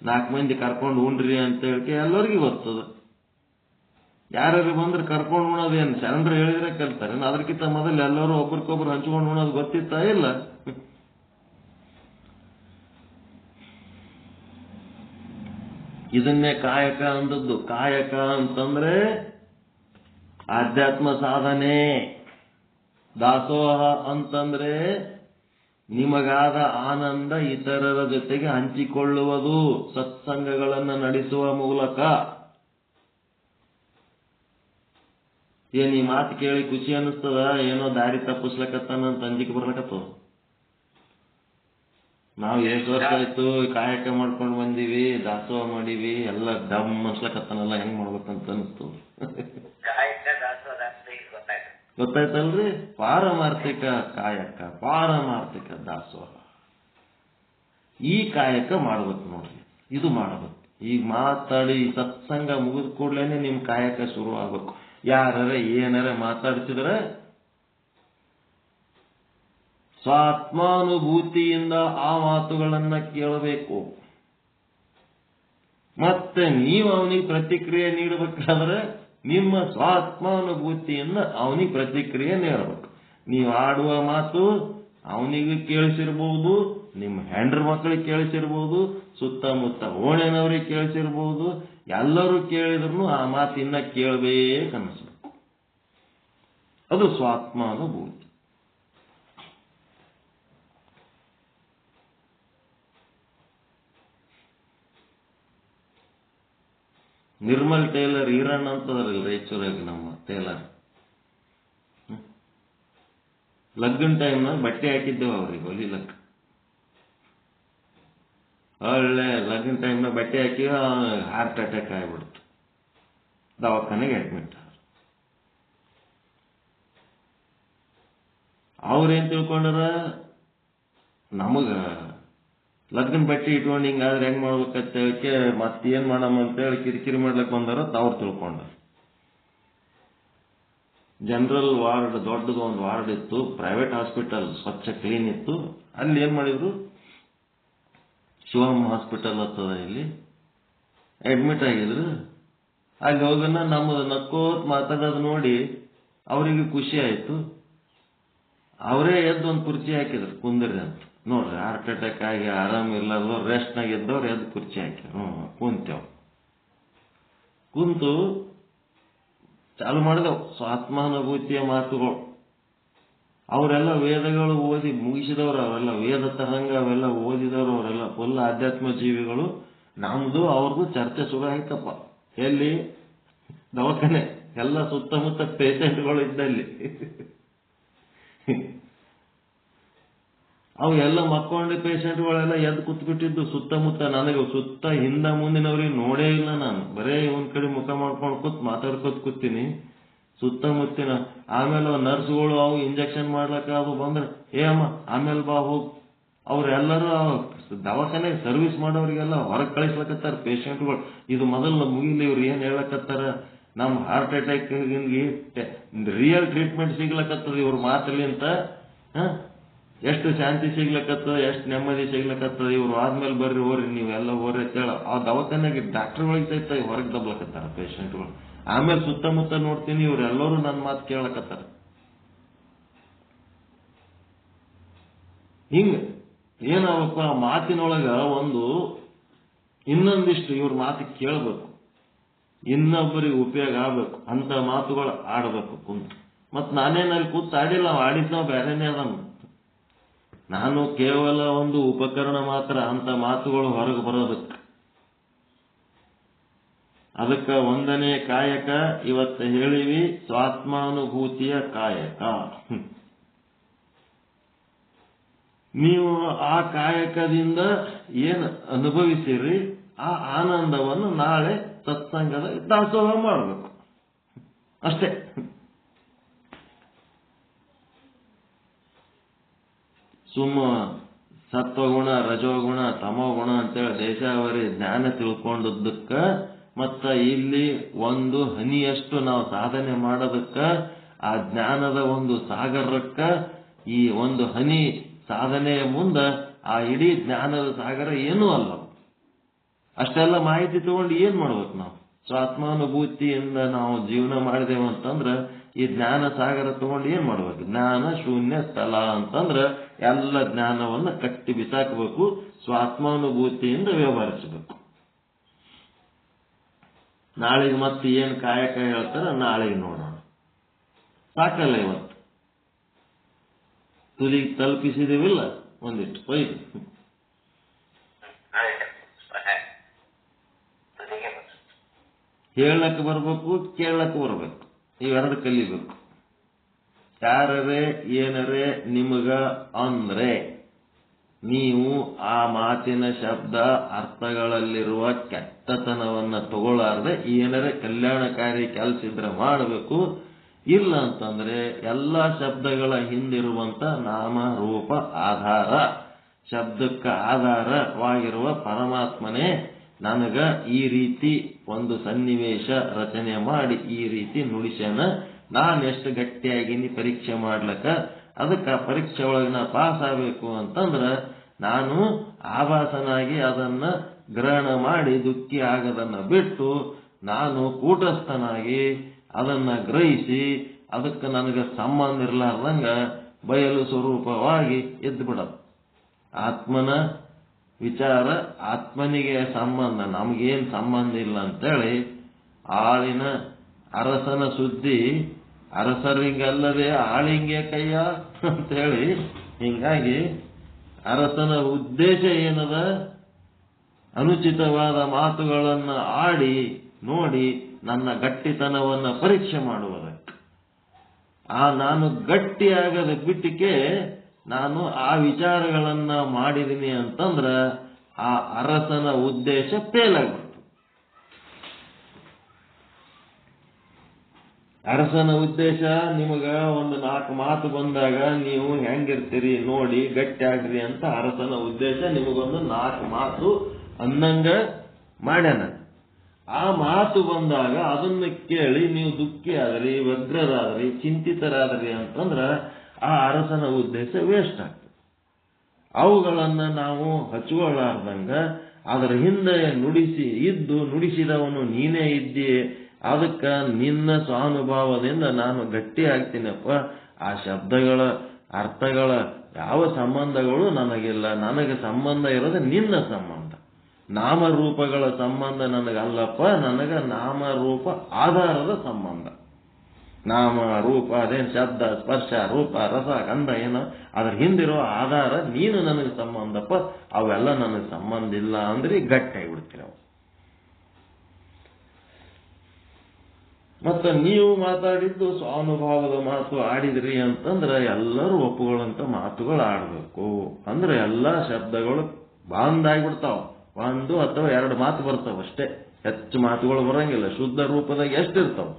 4 ಮಂದಿ ಕರ್ಕೊಂಡು ಉಂಡ್ರಿ ಅಂತ ಹೇಳಿಕೆ ಎಲ್ಲರಿಗೂ ಗೊತ್ತದ. ಯಾರು ಬಂದ್ರೆ ಕರ್ಕೊಂಡು ಉಣೋದೇನು ಶರಣರು ಹೇಳಿದ್ರೆ ಕಲ್ತಾರೆ? ಅದಕ್ಕಿಂತ ಮೊದಲು ಎಲ್ಲರೂ ಒಬ್ರಿಗೊಬ್ರು ಹಂಚ್ಕೊಂಡು ಉಣೋದು ಗೊತ್ತಿತ್ತಾ? ಇಲ್ಲ. ಇದನ್ನೇ ಕಾಯಕ ಅಂದದ್ದು. ಕಾಯಕ ಅಂತಂದ್ರೆ ಆಧ್ಯಾತ್ಮ ಸಾಧನೆ. ದಾಸೋಹ ಅಂತಂದ್ರೆ ನಿಮಗಾದ ಆನಂದ ಇತರರ ಜೊತೆಗೆ ಹಂಚಿಕೊಳ್ಳುವುದು, ಸತ್ಸಂಗಗಳನ್ನು ನಡೆಸುವ ಮೂಲಕ. ಏನ್ ಈ ಮಾತು ಕೇಳಿ ಖುಷಿ ಅನ್ನಿಸ್ತದ? ಏನೋ ದಾರಿ ತಪ್ಪಿಸ್ಲಕತ್ತಾನಂತ ಅಂಜಿಕೆ ಬರ್ಲಕತ್ತದ. ನಾವು ಎಷ್ಟು ವರ್ಷ ಆಯ್ತು ಕಾಯಕ ಮಾಡ್ಕೊಂಡು ಬಂದೀವಿ, ದಾಸೋಹ ಮಾಡೀವಿ, ಎಲ್ಲ ಡಮ್ ಅನ್ಸ್ಲಕತ್ತಾನಲ್ಲ, ಹೆಂಗ್ ಮಾಡ್ಬೇಕಂತ ಅನಿಸ್ತು. ಕಾಯಕ ದಾಸೋಹ ಗೊತ್ತಾಯ್ತಲ್ರಿ? ಪಾರಮಾರ್ಥಿಕ ಕಾಯಕ, ಪಾರಮಾರ್ಥಿಕ ದಾಸೋಹ. ಈ ಕಾಯಕ ಮಾಡ್ಬೇಕು ನೋಡ್ರಿ, ಇದು ಮಾಡ್ಬೇಕು. ಈಗ ಮಾತಾಡಿ ಸತ್ಸಂಗ ಮುಗಿದ ಕೂಡ್ಲೇನೆ ನಿಮ್ ಕಾಯಕ ಶುರು ಆಗ್ಬೇಕು. ಯಾರ ಏನಾರ ಮಾತಾಡ್ತಿದ್ರೆ ಸ್ವಾತ್ಮಾನುಭೂತಿಯಿಂದ ಆ ಮಾತುಗಳನ್ನ ಕೇಳಬೇಕು. ಮತ್ತೆ ನೀವು ಅವನಿಗೆ ಪ್ರತಿಕ್ರಿಯೆ ನೀಡಬೇಕಾದ್ರೆ ನಿಮ್ಮ ಸ್ವಾತ್ಮಾನುಭೂತಿಯಿಂದ ಅವನಿಗೆ ಪ್ರತಿಕ್ರಿಯೆ ನೀಡಬೇಕು. ನೀವು ಆಡುವ ಮಾತು ಅವನಿಗೆ ಕೇಳಿಸಿರ್ಬಹುದು, ನಿಮ್ಮ ಹೆಂಡ್ರ ಮಕ್ಕಳಿಗೆ ಕೇಳಿಸಿರ್ಬಹುದು, ಸುತ್ತಮುತ್ತ ಓಣೆನವ್ರಿಗೆ ಕೇಳಿಸಿರ್ಬಹುದು. ಎಲ್ಲರೂ ಕೇಳಿದ್ರು ಆ ಮಾತಿನ್ನ ಕೇಳಬೇಕನ್ನಿಸ್ಬೇಕು. ಅದು ಸ್ವಾತ್ಮಾನುಭೂತಿ. ನಿರ್ಮಲ್ ಟೇಲರ್ ಈರಣ್ಣ ಅಂತದ್ರಲ್ಲ ರಾಯಚೂರಾಗ ನಮ್ಮ ಟೇಲರ್. ಲಗ್ನ ಟೈಮ್ನಾಗ ಬಟ್ಟೆ ಹಾಕಿದ್ದೇವೆ ಅವ್ರಿಗೆ ಹೊಲಿಲಕ್ಕ. ಒಳ್ಳೆ ಲಗ್ನ ಟೈಮ್ನಾಗ ಬಟ್ಟೆ ಹಾಕಿ ಹಾರ್ಟ್ ಅಟ್ಯಾಕ್ ಆಗಿಬಿಡ್ತು. ದವಾಖಾನೆಗೆ ಅಡ್ಮಿಟ್. ಅವ್ರೇನ್ ತಿಳ್ಕೊಂಡಾರ, ನಮಗ ಲಗ್ನ ಬಟ್ಟೆ ಇಟ್ಕೊಂಡು ಹಿಂಗಾದ್ರೆ ಹೆಂಗ್ ಮಾಡ್ಬೇಕಂತ ಹೇಳಕ್ಕೆ ಮತ್ತೇನ್ ಮಾಡಮ್ಮ ಅಂತ ಹೇಳಿ ಕಿರಿಕಿರಿ ಮಾಡ್ಲಿಕ್ಕೆ ಬಂದಾರ. ಅವ್ರು ತಿಳ್ಕೊಂಡ. ಜನರಲ್ ವಾರ್ಡ್ ದೊಡ್ಡದು ಒಂದು ವಾರ್ಡ್ ಇತ್ತು, ಪ್ರೈವೇಟ್ ಹಾಸ್ಪಿಟಲ್ ಸ್ವಚ್ಛ ಕ್ಲೀನ್ ಇತ್ತು. ಅಲ್ಲಿ ಏನ್ ಮಾಡಿದ್ರು, ಶಿವಮ್ ಹಾಸ್ಪಿಟಲ್ ಹತ್ತದ ಇಲ್ಲಿ ಅಡ್ಮಿಟ್ ಆಗಿದ್ರು. ಅಲ್ಲಿ ಹೋಗನ ನಮ್ಮದು ನಕ್ಕೋತ್ ಮಾತಾಡೋದು ನೋಡಿ ಅವರಿಗೆ ಖುಷಿ ಆಯ್ತು. ಅವರೇ ಎದ್ದು ಒಂದು ಕುರ್ಚಿ ಹಾಕಿದ್ರು, ಕುಂದ್ರಿ ಅಂತ. ನೋಡ್ರಿ, ಹಾರ್ಟ್ ಅಟ್ಯಾಕ್ ಆಗಿ ಆರಾಮಿಲ್ಲ, ರೆಸ್ಟ್ನಾಗ ಇದ್ದವ್ರು ಎದ್ದು ಕುರ್ಚಿ ಹಾಕಿದ್ರು. ಕುಂತೇವ್. ಕುಂತು ಚಾಲು ಮಾಡಿದೆವು ಸ್ವಾತ್ಮಾನುಭೂತಿಯ ಮಾತುಗಳು. ಅವರೆಲ್ಲ ವೇದಗಳು ಓದಿ ಮುಗಿಸಿದವರು, ಅವರೆಲ್ಲ ವೇದ ತರಂಗ ಅವೆಲ್ಲ ಓದಿದವರು, ಅವರೆಲ್ಲ ಫುಲ್ ಆಧ್ಯಾತ್ಮ ಜೀವಿಗಳು. ನಮ್ದು ಅವ್ರದ್ದು ಚರ್ಚೆ ಶುರು ಆಯ್ತಪ್ಪ. ಎಲ್ಲಿ? ದವಾಖಾನೆ. ಎಲ್ಲ ಸುತ್ತಮುತ್ತ ಪೇಷಂಟ್ಗಳು ಇದ್ದಲ್ಲಿ. ಅವು ಎಲ್ಲ ಮಕ್ಕೊಂಡಿ ಪೇಷಂಟ್ಗಳೆಲ್ಲ ಎದ್ದು ಕೂತ್ಬಿಟ್ಟಿದ್ದು ಸುತ್ತಮುತ್ತ. ನನಗೆ ಸುತ್ತ ಹಿಂದ ಮುಂದಿನವ್ರಿಗೆ ನೋಡೇ ಇಲ್ಲ ನಾನು. ಬರೇ ಒಂದ್ ಕಡೆ ಮುಖ ಮಾಡ್ಕೊಂಡು ಮಾತಾಡ್ಕೊತ್ ಕೂತೀನಿ ಸುತ್ತಮುತ್ತಿನ. ಆಮೇಲೆ ನರ್ಸ್ಗಳು ಅವು ಇಂಜೆಕ್ಷನ್ ಮಾಡ್ಲಕ್ಕ ಅದು ಬಂದ್ರೆ, ಏ ಅಮ್ಮ ಆಮೇಲೆ ಬಾ ಹೋಗ್. ಅವ್ರೆಲ್ಲರೂ ದವಾಖಾನೆ ಸರ್ವಿಸ್ ಮಾಡೋರಿಗೆಲ್ಲ ಹೊರಗೆ ಕಳಿಸ್ಲಕತ್ತಾರ ಪೇಷಂಟ್ಗಳು. ಇದು ಮೊದಲು ಮುಗಿಲಿ, ಇವ್ರು ಏನ್ ಹೇಳಕತ್ತಾರ, ನಮ್ ಹಾರ್ಟ್ ಅಟ್ಯಾಕ್ ರಿಯಲ್ ಟ್ರೀಟ್ಮೆಂಟ್ ಸಿಗ್ಲಕತ್ತದ ಇವ್ರ ಮಾತಲಿಂತ. ಎಷ್ಟು ಶಾಂತಿ ಸಿಗ್ಲಕತ್ತದ, ಎಷ್ಟು ನೆಮ್ಮದಿ ಸಿಗ್ಲಕತ್ತದ. ಇವ್ರು ಆದ್ಮೇಲೆ ಬರ್ರಿ ಹೋರಿ, ನೀವೆಲ್ಲ ಹೋರಿ ಅಂತೇಳ ಆ ದವಾಖಾನೆಗೆ ಡಾಕ್ಟರ್ಗಳಿಗೆ ಸಹಿತ ಹೊರಗೆ ದಬ್ಲಕತ್ತಾರ ಪೇಷಂಟ್ಗಳು. ಆಮೇಲೆ ಸುತ್ತಮುತ್ತ ನೋಡ್ತೀನಿ, ಇವ್ರೆಲ್ಲರೂ ನನ್ನ ಮಾತು ಕೇಳಕತ್ತಾರ. ಹಿಂಗ ಏನಾಗಬೇಕು, ಆ ಮಾತಿನೊಳಗ ಒಂದು ಇನ್ನೊಂದಿಷ್ಟು ಇವ್ರ ಮಾತು ಕೇಳಬೇಕು, ಇನ್ನೊಬ್ಬರಿಗೆ ಉಪಯೋಗ ಆಗ್ಬೇಕು ಅಂತ ಮಾತುಗಳು ಆಡಬೇಕು ಕುಂತು. ಮತ್ ನಾನೇನಲ್ಲಿ ಕೂತ್ ಆಡಿಲ್ಲ, ಆಡಿದ್ ನಾವು ಬೇರೆನೇ ಅದನ್ನು. ನಾನು ಕೇವಲ ಒಂದು ಉಪಕರಣ ಮಾತ್ರ ಅಂತ ಮಾತುಗಳು ಹೊರಗೆ ಬರೋದಕ್ಕೆ. ಅದಕ್ಕೆ ಒಂದನೇ ಕಾಯಕ ಇವತ್ತು ಹೇಳಿವಿ, ಸ್ವಾತ್ಮಾನುಭೂತಿಯ ಕಾಯಕ. ನೀವು ಆ ಕಾಯಕದಿಂದ ಏನು ಅನುಭವಿಸಿರಿ ಆ ಆನಂದವನ್ನು ನಾಳೆ ಸತ್ಸಂಗದ ದಾಸೋಹ ಮಾಡಬೇಕು ಅಷ್ಟೇ. ಸುಮ್ಮ ಸತ್ವಗುಣ, ರಜೋಗುಣ, ತಮೋಗುಣ ಅಂತೇಳಿ ದೇಶಾವರಿ ಜ್ಞಾನ ತಿಳ್ಕೊಂಡದ್ದಕ್ಕ ಮತ್ತ ಇಲ್ಲಿ ಒಂದು ಹನಿಯಷ್ಟು ನಾವು ಸಾಧನೆ ಮಾಡೋದಕ್ಕ ಆ ಜ್ಞಾನದ ಒಂದು ಸಾಗರಕ್ಕ ಈ ಒಂದು ಹನಿ ಸಾಧನೆಯ ಮುಂದ ಆ ಇಡೀ ಜ್ಞಾನದ ಸಾಗರ ಏನೂ ಅಲ್ಲ. ಅಷ್ಟೆಲ್ಲ ಮಾಹಿತಿ ತಗೊಂಡು ಏನ್ ಮಾಡ್ಬೇಕು ನಾವು? ಸ್ವಾತ್ಮಾನುಭೂತಿಯಿಂದ ನಾವು ಜೀವನ ಮಾಡಿದೆವು ಅಂತಂದ್ರ ಈ ಜ್ಞಾನ ಸಾಗರ ತಗೊಂಡು ಏನ್ ಮಾಡ್ಬೇಕು? ಜ್ಞಾನ ಶೂನ್ಯ ಸ್ಥಳ ಅಂತಂದ್ರ ಎಲ್ಲ ಜ್ಞಾನವನ್ನ ಕಟ್ಟಿ ಬಿಸಾಕಬೇಕು, ಸ್ವಾತ್ಮಾನುಭೂತಿಯಿಂದ ವ್ಯವಹರಿಸಬೇಕು. ನಾಳೆಗೆ ಮತ್ತೆ ಏನ್ ಕಾಯಕ ಹೇಳ್ತಾರ ನಾಳೆಗೆ ನೋಡೋಣ. ಸಾಕಲ್ಲ ಇವತ್ತು ತುದಿಗೆ ತಲುಪಿಸಿದೇವಿಲ್ಲ ಒಂದಿಷ್ಟು ಒಯ್ದು. ಹೇಳಕ್ ಬರ್ಬೇಕು, ಕೇಳಕ್ ಬರ್ಬೇಕು, ಇವೆರಡು ಕಲಿಬೇಕು. ಯಾರೇ ಏನರೇ ನಿಮಗ ಅಂದ್ರೆ ನೀವು ಆ ಮಾತಿನ ಶಬ್ದ ಅರ್ಥಗಳಲ್ಲಿರುವ ಕೆಟ್ಟತನವನ್ನ ತಗೊಳ್ಳಾರ್ದೆ ಏನರೇ ಕಲ್ಯಾಣಕಾರಿ ಕೆಲಸ ಇದ್ರೆ ಮಾಡಬೇಕು. ಇಲ್ಲ ಅಂತಂದ್ರೆ ಎಲ್ಲ ಶಬ್ದಗಳ ಹಿಂದಿರುವಂತ ನಾಮ ರೂಪ ಆಧಾರ, ಶಬ್ದಕ್ಕೆ ಆಧಾರವಾಗಿರುವ ಪರಮಾತ್ಮನೇ ನನಗ ಈ ರೀತಿ ಒಂದು ಸನ್ನಿವೇಶ ರಚನೆ ಮಾಡಿ ಈ ರೀತಿ ನುಡಿಸ್ಯಾನ. ನಾನೆಷ್ಟು ಗಟ್ಟಿಯಾಗಿನಿ ಪರೀಕ್ಷೆ ಮಾಡ್ಲಕ್ಕ, ಅದಕ್ಕೆ ಪರೀಕ್ಷೆ ಒಳಗೆ ನಾ ಪಾಸ್ ಆಗಬೇಕು ಅಂತಂದ್ರ ನಾನು ಆಭಾಸನಾಗಿ ಅದನ್ನ ಗ್ರಹಣ ಮಾಡಿ ದುಃಖಿ ಆಗದನ್ನ ಬಿಟ್ಟು ನಾನು ಕೂಟಸ್ಥನಾಗಿ ಅದನ್ನ ಗ್ರಹಿಸಿ ಅದಕ್ಕೆ ನನಗೆ ಸಂಬಂಧ ಇರಲಾರ್ದಂಗ ಬಯಲು ಸ್ವರೂಪವಾಗಿ ಎದ್ದು ಬಿಡೋದು. ಆತ್ಮನ ವಿಚಾರ ಆತ್ಮನಿಗೆ ಸಂಬಂಧ, ನಮಗೇನು ಸಂಬಂಧ ಇಲ್ಲ ಅಂತೇಳಿ ಆಳಿನ ಅರಸನ ಸುದ್ದಿ ಅರಸರಿಗಲ್ಲದೆ ಆಳಿಂಗೆ ಕಯ್ಯ ಅಂತೇಳಿ, ಹಿಂಗಾಗಿ ಅರಸನ ಉದ್ದೇಶ ಏನದ, ಅನುಚಿತವಾದ ಮಾತುಗಳನ್ನ ಆಡಿ ನೋಡಿ ನನ್ನ ಗಟ್ಟಿತನವನ್ನ ಪರೀಕ್ಷೆ ಮಾಡುವುದಕ್ಕೆ. ನಾನು ಗಟ್ಟಿಯಾಗದ ಬಿಟ್ಟಿಗೆ ನಾನು ಆ ವಿಚಾರಗಳನ್ನ ಮಾಡಿದೀನಿ ಅಂತಂದ್ರ ಆ ಅರಸನ ಉದ್ದೇಶ ಫೇಲಾಗ್ಬಿಡ್ತು. ಅರಸನ ಉದ್ದೇಶ ನಿಮಗ ಒಂದು 4 ಮಾತು ಬಂದಾಗ ನೀವು ಹೆಂಗಿರ್ತೀರಿ ನೋಡಿ ಗಟ್ಟಿ ಆಗ್ರಿ ಅಂತ ಅರಸನ ಉದ್ದೇಶ ನಿಮಗೊಂದು 4 ಮಾತು ಅನ್ನಂಗ ಮಾಡ್ಯಾನ. ಆ ಮಾತು ಬಂದಾಗ ಅದನ್ನು ಕೇಳಿ ನೀವು ದುಃಖಿ ಆದ್ರಿ, ವ್ಯಗ್ರರಾದ್ರಿ, ಚಿಂತಿತರಾದ್ರಿ ಅಂತಂದ್ರ ಆ ಅರಸನ ಉದ್ದೇಶ ವೇಸ್ಟ್ ಆಗ್ತದೆ. ಅವುಗಳನ್ನ ನಾವು ಹಚ್ಕೊಳ್ಳಾರ್ದಂಗ ಅದರ ಹಿಂದೆ ನುಡಿಸಿದವನು ನೀನೇ ಇದ್ದೀ, ಅದಕ್ಕ ನಿನ್ನ ಸ್ವಾನುಭಾವದಿಂದ ನಾನು ಗಟ್ಟಿ ಆಗ್ತೀನಪ್ಪ. ಆ ಶಬ್ದಗಳ ಅರ್ಥಗಳ ಯಾವ ಸಂಬಂಧಗಳು ನನಗಿಲ್ಲ, ನನಗೆ ಸಂಬಂಧ ಇರೋದು ನಿನ್ನ ಸಂಬಂಧ. ನಾಮರೂಪಗಳ ಸಂಬಂಧ ನನಗಲ್ಲಪ್ಪ, ನನಗ ನಾಮರೂಪ ಆಧಾರದ ಸಂಬಂಧ. ನಾಮ ರೂಪ ಅದೇನು ಶಬ್ದ ಸ್ಪರ್ಶ ರೂಪ ರಸ ಗಂಧ ಏನೋ ಅದ್ರ ಹಿಂದಿರೋ ಆಧಾರ ನೀನು ನನಗೆ ಸಂಬಂಧಪ್ಪ, ಅವೆಲ್ಲ ನನಗೆ ಸಂಬಂಧ ಇಲ್ಲ ಅಂದ್ರೆ ಗಟ್ಟಾಗಿ ಬಿಡ್ತೀರ. ಮತ್ತ ನೀವು ಮಾತಾಡಿದ್ದು ಸ್ವಾನುಭಾವದ ಮಾತು ಆಡಿದ್ರಿ ಅಂತಂದ್ರೆ ಎಲ್ಲರೂ ಒಪ್ಪುಗಳಂತ ಮಾತುಗಳು ಆಡಬೇಕು. ಅಂದ್ರೆ ಎಲ್ಲಾ ಶಬ್ದಗಳು ಬಾಂದಾಗ್ಬಿಡ್ತಾವ. 1 ಅಥವಾ 2 ಮಾತು ಬರ್ತಾವ ಅಷ್ಟೇ, ಹೆಚ್ಚು ಮಾತುಗಳು ಬರಂಗಿಲ್ಲ. ಶುದ್ಧ ರೂಪದಾಗ ಎಷ್ಟಿರ್ತಾವ,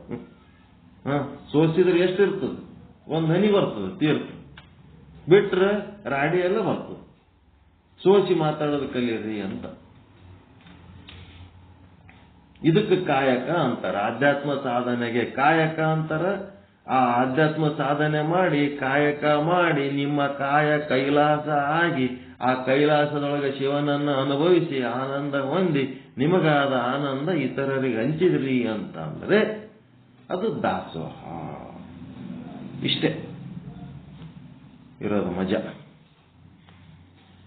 ಸೋಸಿದ್ರೆ ಎಷ್ಟಿರ್ತದೆ, 1 ಹನಿ ಬರ್ತದೆ ತೀರ್ಥ, ಬಿಟ್ರೆ ರಾಡಿ ಎಲ್ಲ ಬರ್ತದೆ. ಸೋಸಿ ಮಾತಾಡೋದು ಕಲೀರಿ ಅಂತ. ಇದಕ್ಕೆ ಕಾಯಕ ಅಂತಾರ. ಆಧ್ಯಾತ್ಮ ಸಾಧನೆಗೆ ಕಾಯಕ ಅಂತಾರ. ಆ ಆಧ್ಯಾತ್ಮ ಸಾಧನೆ ಮಾಡಿ ಕಾಯಕ ಮಾಡಿ ನಿಮ್ಮ ಕಾಯ ಕೈಲಾಸ ಆಗಿ ಆ ಕೈಲಾಸದೊಳಗೆ ಶಿವನನ್ನ ಅನುಭವಿಸಿ ಆನಂದ ಹೊಂದಿ ನಿಮಗಾದ ಆನಂದ ಇತರರಿಗೆ ಹಂಚಿದ್ರಿ ಅಂತಂದ್ರೆ ಅದು ದಾಸೋಹ. ಇಷ್ಟೇ ಇರೋದು ಮಜಾ.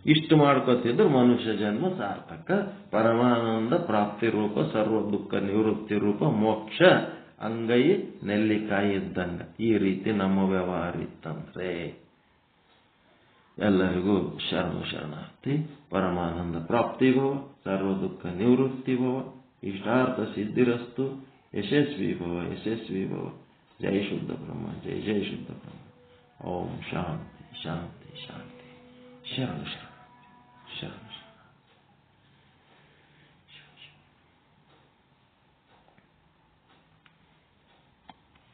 ಇಷ್ಟು ಮಾಡ್ಕೊತಿದ್ರು ಮನುಷ್ಯ ಜನ್ಮ ಸಾರ್ಥಕ. ಪರಮಾನಂದ ಪ್ರಾಪ್ತಿ ರೂಪ, ಸರ್ವ ದುಃಖ ನಿವೃತ್ತಿ ರೂಪ, ಮೋಕ್ಷ ಅಂಗೈ ನೆಲ್ಲಿಕಾಯಿ ಇದ್ದಂಗ. ಈ ರೀತಿ ನಮ್ಮ ವ್ಯವಹಾರ ಇತ್ತಂದ್ರೆ ಎಲ್ಲರಿಗೂ ಶರಣಾರ್ಥಿ. ಪರಮಾನಂದ ಪ್ರಾಪ್ತಿ ಭವ, ಸರ್ವ ದುಃಖ ನಿವೃತ್ತಿ ಭವ, ಇಷ್ಟಾರ್ಥ ಸಿದ್ಧಿರಸ್ತು. ಯಶಸ್ವಿ ಭವ, ಯಶಸ್ವಿ ಭವ. ಜೈ ಶುದ್ಧ ಬ್ರಹ್ಮ, ಜೈ ಜೈ ಶುದ್ಧ ಬ್ರಹ್ಮ. ಓಂ ಶಾಂತಿ ಶಾಂತಿ ಶಾಂತಿ. ಶರಣು ಶರಣ ಶರಣು.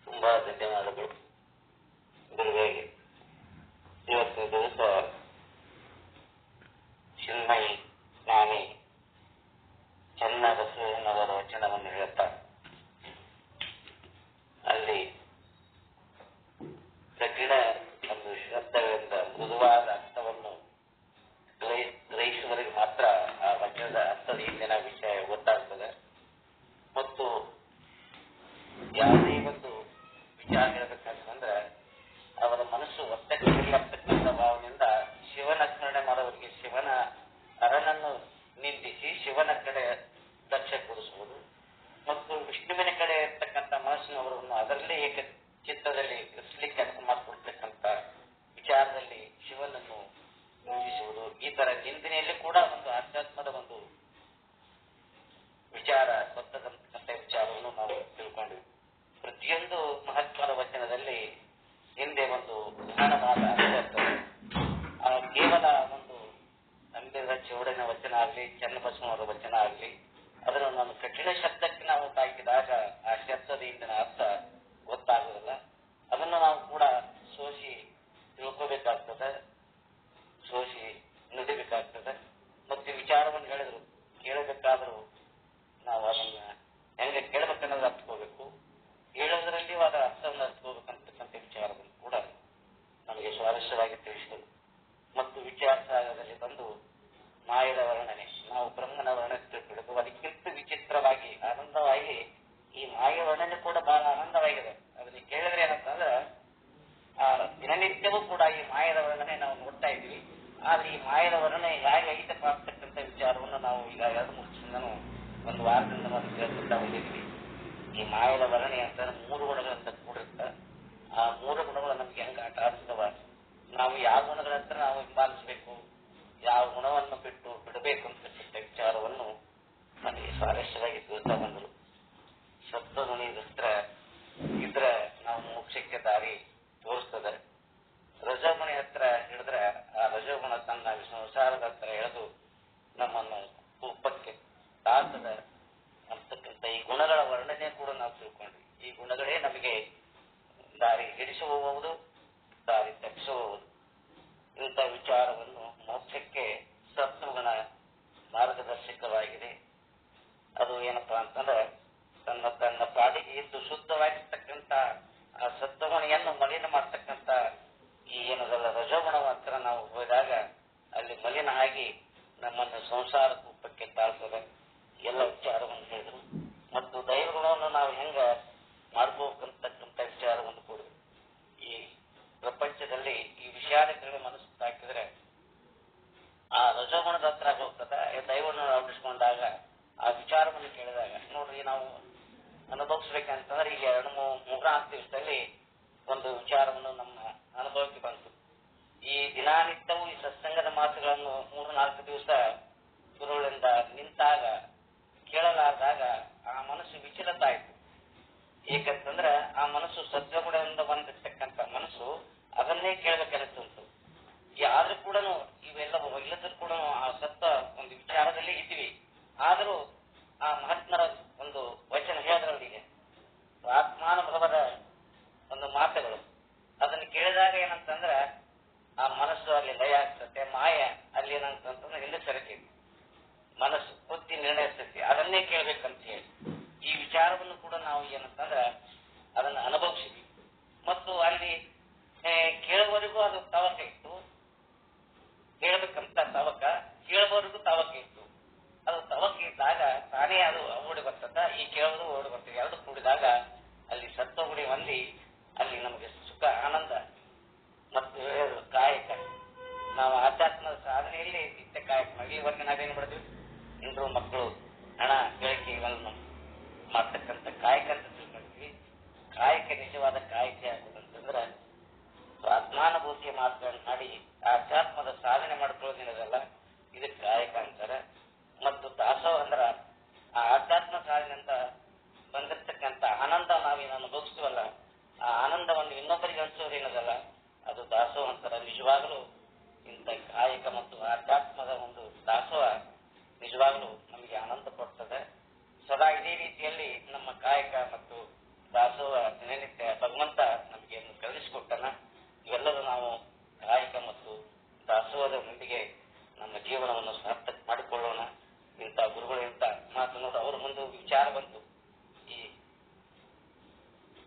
ತುಂಬಾ ಧನ್ಯವಾದಗಳು ಗುರುಗಳಿಗೆ. ಇವತ್ತು ದಿವಸ ಚಿನ್ಮಯಿ ಸ್ವಾಮಿ ಚನ್ನಬಸವಣ್ಣವರ ವಚನವನ್ನು ಹೇಳ್ತಾರೆ. ಅಲ್ಲಿ ಕಠಿಣ ಒಂದು ಶ್ರದ್ಧೆಯಿಂದ ಮೃದುವಾದ ಅರ್ಥವನ್ನು ಗ್ರಹಿಸುವವರಿಗೆ ಮಾತ್ರ ಆ ವಚನದ ಅರ್ಥದ ಹಿಂದಿನ ವಿಷಯ ಗೊತ್ತಾಗ್ತದೆ. ಮತ್ತು ಯಾವುದೇ ಒಂದು ವಿಚಾರ ಹೇಳಬೇಕಂತಂದ್ರೆ ಅವರ ಮನಸ್ಸು ಒತ್ತಡಕ್ಕಿರ್ತಕ್ಕಂಥ ಭಾವನೆಯಿಂದ ಶಿವನ ಸ್ಮರಣೆ ಮಾಡೋವರಿಗೆ ಶಿವನ ಅರನನ್ನು ನಿಂದಿಸಿ ಶಿವನ ಕಡೆ ಲಕ್ಷ್ಯ ಕೊಡಿಸುವುದು ಮತ್ತು ವಿಷ್ಣುವಿನ ಕಡೆ ಇರ್ತಕ್ಕಂಥ ಮನಸ್ಸಿನವರನ್ನು ಅದರಲ್ಲೇ ಚಿತ್ತದಲ್ಲಿ ಕೃಷ್ಲಿಕ್ಕೆ ಮಾಡಿಕೊಡ್ತಕ್ಕಂಥ ವಿಚಾರದಲ್ಲಿ ಶಿವನನ್ನು ಪೂಜಿಸುವುದು. ಈ ತರ ಚಿಂತನೆಯಲ್ಲಿ ಕೂಡ ಒಂದು ಆಧ್ಯಾತ್ಮದ ಒಂದು ವಿಚಾರ ಬರ್ತಕ್ಕಂಥ ವಿಚಾರವನ್ನು ನಾವು ತಿಳ್ಕೊಂಡಿವಿ. ಪ್ರತಿಯೊಂದು ಮಹತ್ವದ ವಚನದಲ್ಲಿ ಹಿಂದೆ ಒಂದು ಜ್ಞಾನವಾದ ಇರ್ತದೆ. ಕೇವಲ ಒಂದು ನಂಬಿದ ಚೌಡನ ವಚನ ಆಗಲಿ, ಚನ್ನಬಸವನವರ ವಚನ ಆಗಲಿ, ಅದನ್ನು ನಾನು ಕಠಿಣ ಶಬ್ದಕ್ಕೆ ನಾವು ತಾಕಿದಾಗ ಆ ಶಬ್ದದ ಹಿಂದಿನ ಅರ್ಥ ಗೊತ್ತಾಗುವುದಿಲ್ಲ. ಆನಂದವಾಗಿ ಈ ಮಾಯ ವರ್ಣನೆ ಕೂಡ ಬಹಳ ಆನಂದವಾಗಿದೆ. ಅದನ್ನ ಕೇಳಿದ್ರೆ ಏನಂತಂದ್ರೆ ದಿನನಿತ್ಯವೂ ಕೂಡ ಈ ಮಾಯದ ವರ್ಣನೆ ನಾವು ನೋಡ್ತಾ ಇದ್ವಿ. ಆದ್ರೆ ಈ ಮಾಯದ ವರ್ಣನೆ ಹೇಗೆ ಐತಪ್ಪ ಆಗ್ತಕ್ಕಂಥ ವಿಚಾರವನ್ನು ನಾವು ಈಗ 2-3 ದಿನನೂ ಒಂದು ವಾರದಿಂದ ನಾವು ಕೇಳ್ಕೊತಾ ಬಂದಿದ್ವಿ. ಈ ಮಾಯದ ವರ್ಣನೆ ಅಂತಂದ್ರೆ 3 ಗುಣಗಳಿಂದ ಕೂಡಿರುತ್ತೆ. ಆ 3 ಗುಣಗಳು ನಮ್ಗೆ ಹೆಂಗ ಆಟ ಆಡಿಸ್ತವ, ನಾವು ಯಾವ ಗುಣಗಳ ಹತ್ರ ನಾವು ಹಿಂಬಾಲಿಸಬೇಕು, ಯಾವ ಗುಣವನ್ನು ಬಿಡಬೇಕು ಅಂತಕ್ಕಂಥ ವಿಚಾರವನ್ನು ನನಗೆ ಸ್ವಾರಸ್ಯವಾಗಿ ತಿಳಿಸ್ತಾ ಬಂದರು. ಶಬ್ದಧ್ವನಿ ಇದ್ರೆ ನಾವು ಮೋಕ್ಷಕ್ಕೆ ದಾರಿ ತೋರಿಸ್ತದೆ. ರಜೋಗುಣಿ ಹತ್ರ ಹಿಡಿದ್ರೆ ಆ ರಜೋಗುಣ ತನ್ನ ಸಂಸಾರದ ಹತ್ರ ಎಳೆದು ನಮ್ಮನ್ನು ರೂಪಕ್ಕೆ ತಾಳ್ತದೆ ಅಂತಕ್ಕಂಥ ಈ ಗುಣಗಳ ವರ್ಣನೆ ಕೂಡ ನಾವು ತಿಳ್ಕೊಂಡ್ವಿ. ಈ ಗುಣಗಳೇ ನಮಗೆ ದಾರಿ ಹಿಡಿಸುವುದು, ದಾರಿ ತಪ್ಪಿಸುವುದು. ಇಂಥ ವಿಚಾರವನ್ನು ಮೋಕ್ಷಕ್ಕೆ ಸತ್ವಗುಣ ಮಾರ್ಗದರ್ಶಕವಾಗಿದೆ. ಅದು ಏನಪ್ಪಾ ಅಂತಂದ್ರೆ ತನ್ನ ಪಾಡಿಗೆ ಇದ್ದು ಶುದ್ಧವಾಗಿರ್ತಕ್ಕಂಥ ಆ ಸತ್ವಗುಣಿಯನ್ನು ಮಲಿನ ಮಾಡ್ತಕ್ಕಂಥ ಈ ಏನದಲ್ಲ ರಜೋಗುಣ ಹತ್ರ ನಾವು ಹೋದಾಗ ಅಲ್ಲಿ ಮಲಿನ ಆಗಿ ನಮ್ಮನ್ನು ಸಂಸಾರ ರೂಪಕ್ಕೆ ತಾಳ್ತದೆ. ಎಲ್ಲ ವಿಚಾರವನ್ನು ಹೇಳಿದ್ರು. ಮತ್ತು ದೈವಗುಣವನ್ನು ನಾವು ಹೆಂಗ ಮಾಡ್ಕೋಬೇಕಂತಕ್ಕಂಥ ವಿಚಾರವನ್ನು ಕೊಡಿದ್ರು. ಈ ಪ್ರಪಂಚದಲ್ಲಿ ಈ ವಿಷಾದಗಳಿಗೆ ಮನಸ್ಸು ಹಾಕಿದ್ರೆ ಆ ರಜೋಗುಣದ ಹತ್ರ ಹೋಗ್ತದ. ದೈವವನ್ನು ಅಳವಡಿಸ್ಕೊಂಡಾಗ ಆ ವಿಚಾರವನ್ನು ಕೇಳಿದಾಗ ನೋಡ್ರಿ, ನಾವು ಅನುಭವಿಸ್ಬೇಕಂತಂದ್ರೆ ಈಗ 2-3 ದಿವಸದಲ್ಲಿ ಒಂದು ವಿಚಾರವನ್ನು ನಮ್ಮ ಅನುಭವಕ್ಕೆ ಬಂತು. ಈ ದಿನಾನಿತ್ಯವೂ ಈ ಸತ್ಸಂಗದ ಮಾತುಗಳನ್ನು 3-4 ದಿವಸ ಗುರುಗಳಿಂದ ನಿಂತಾಗ ಕೇಳಲಾದಾಗ ಆ ಮನಸ್ಸು ವಿಚಲಿತ ಆಯ್ತು. ಏಕಂತಂದ್ರೆ ಆ ಮನಸ್ಸು ಸತ್ವಗುಣದಿಂದ ಬಂದಿರ್ತಕ್ಕಂಥ ಮನಸ್ಸು ಅದನ್ನೇ ಕೇಳಬೇಕನ್ನಿಸ್ತುಂಟು. ಆದ್ರೂ ಕೂಡ ಇವೆಲ್ಲವೂ ಇಲ್ಲದ್ರೂ ಕೂಡ ಆ ಸತ್ವ ಒಂದು ವಿಚಾರದಲ್ಲಿ ಇದ್ವಿ. ಆದರೂ ಆ ಮಹಾತ್ಮರ ಒಂದು ವಚನ ಹೇಳಿದ್ರಲ್ಲಿಗೆ ಆತ್ಮಾನುಭವದ ಒಂದು ಮಾತುಗಳು ಅದನ್ನು ಕೇಳಿದಾಗ ಏನಂತಂದ್ರೆ ಆ ಮನಸ್ಸು ಅಲ್ಲಿ ಲಯ ಆಗ್ತದೆ. ಮಾಯ ಅಲ್ಲಿ ಏನಂತಂದ್ರೆ ಹಿಂದೆ ಸರಿತೈತಿ. ಮನಸ್ಸು ಬುದ್ಧಿ ನಿರ್ಣಯಿಸ್ತೈತಿ. ಅದನ್ನೇ ಕೇಳ್ಬೇಕಂತ ಹೇಳಿ ಈ ವಿಚಾರವನ್ನು ಕೂಡ ನಾವು ಏನಂತಂದ್ರೆ ಅದನ್ನ ಅನುಭವಿಸಿದ್ವಿ. ಮತ್ತು ಅಲ್ಲಿ ಕೇಳುವವರೆಗೂ ಅದು ತವಕ ಇತ್ತು, ಕೇಳಬೇಕಂತ ತವಕ, ಕೇಳುವವರೆಗೂ ತವಕ ಇತ್ತು. ಅದು ತವಕ ಇದ್ದಾಗ ತಾನೇ ಅದು ಓಡಿ ಬರ್ತದ, ಈ ಕೇಳೋದು ಓಡಿ ಬರ್ತದೆ. ಎರಡು ಕೂಡಿದಾಗ ಅಲ್ಲಿ ಸತ್ವಗುಡಿ ಹೊಂದಿ ಅಲ್ಲಿ ನಮಗೆ ಸುಖ, ಆನಂದ ಮತ್ತು ಕಾಯಕ. ನಾವು ಆಧ್ಯಾತ್ಮದ ಸಾಧನೆಯಲ್ಲಿ ನಿತ್ಯ ಕಾಯಕ ಇಲ್ಲಿವರೆಗೆ ನಾವೇನು ಮಾಡಿದ್ವಿ, ಇಂದ್ರು ಮಕ್ಕಳು ಹಣ ಗಳಿಕೆ ಇವನ್ನು ಮಾಡ್ತಕ್ಕಂಥ ಕಾಯಕ ಅಂತ ತಿಳ್ಕೊಂಡಿದ್ವಿ. ಕಾಯಕ ನಿಜವಾದ ಕಾಯಕ ಆಗುದಂತಂದ್ರೆ ಆತ್ಮಾನುಭೂತಿಯ ಮಾತುಗಳನ್ನು ಮಾಡಿ ಆಧ್ಯಾತ್ಮದ ಸಾಧನೆ ಮಾಡ್ಕೊಳ್ಳೋದಿನದಲ್ಲ, ಇದಕ್ಕೆ ಕಾಯಕ ಅಂತಾರೆ. ಮತ್ತು ದಾಸೋಹ ಅಂದ್ರ ಆ ಆಧ್ಯಾತ್ಮ ಸಾಧನೆ ಅಂತ ಬಂದಿರ್ತಕ್ಕಂಥ ಆನಂದ ನಾವೇನು ಅನುಭವಿಸ್ತೀವಲ್ಲ, ಆ ಆನಂದವನ್ನು ಇನ್ನೊಬ್ಬರಿಗೆ ಹಂಚೋದೇನದಲ್ಲ, ಅದು ದಾಸೋಹ ಅಂತಾರೆ. ನಿಜವಾಗಲೂ ಇಂಥ ಕಾಯಕ ಮತ್ತು ಆಧ್ಯಾತ್ಮದ ಒಂದು ದಾಸೋಹ ನಿಜವಾಗಲೂ ನಮಗೆ ಆನಂದ ಕೊಡ್ತದೆ. ಸದಾ ಇದೇ ರೀತಿಯಲ್ಲಿ ನಮ್ಮ ಕಾಯಕ ಮತ್ತು ದಾಸೋಹ ದಿನನಿತ್ಯ ಭಗವಂತ ನಮಗೆ ಕಲಿಸಿಕೊಟ್ಟನ. ಇವೆಲ್ಲರೂ ನಾವು ಕಾಯಕ ಮತ್ತು ದಾಸೋಹದ ಮುಂದಿಗೆ ನಮ್ಮ ಜೀವನವನ್ನು ಸಾರ್ಥಕ ಮಾಡಿಕೊಳ್ಳೋಣ. ಇಂಥ ಗುರುಗಳು ಇಂಥ ಮಾತು ನೋಡಿ ಅವ್ರ ಮುಂದೆ ವಿಚಾರ ಬಂತು. ಈ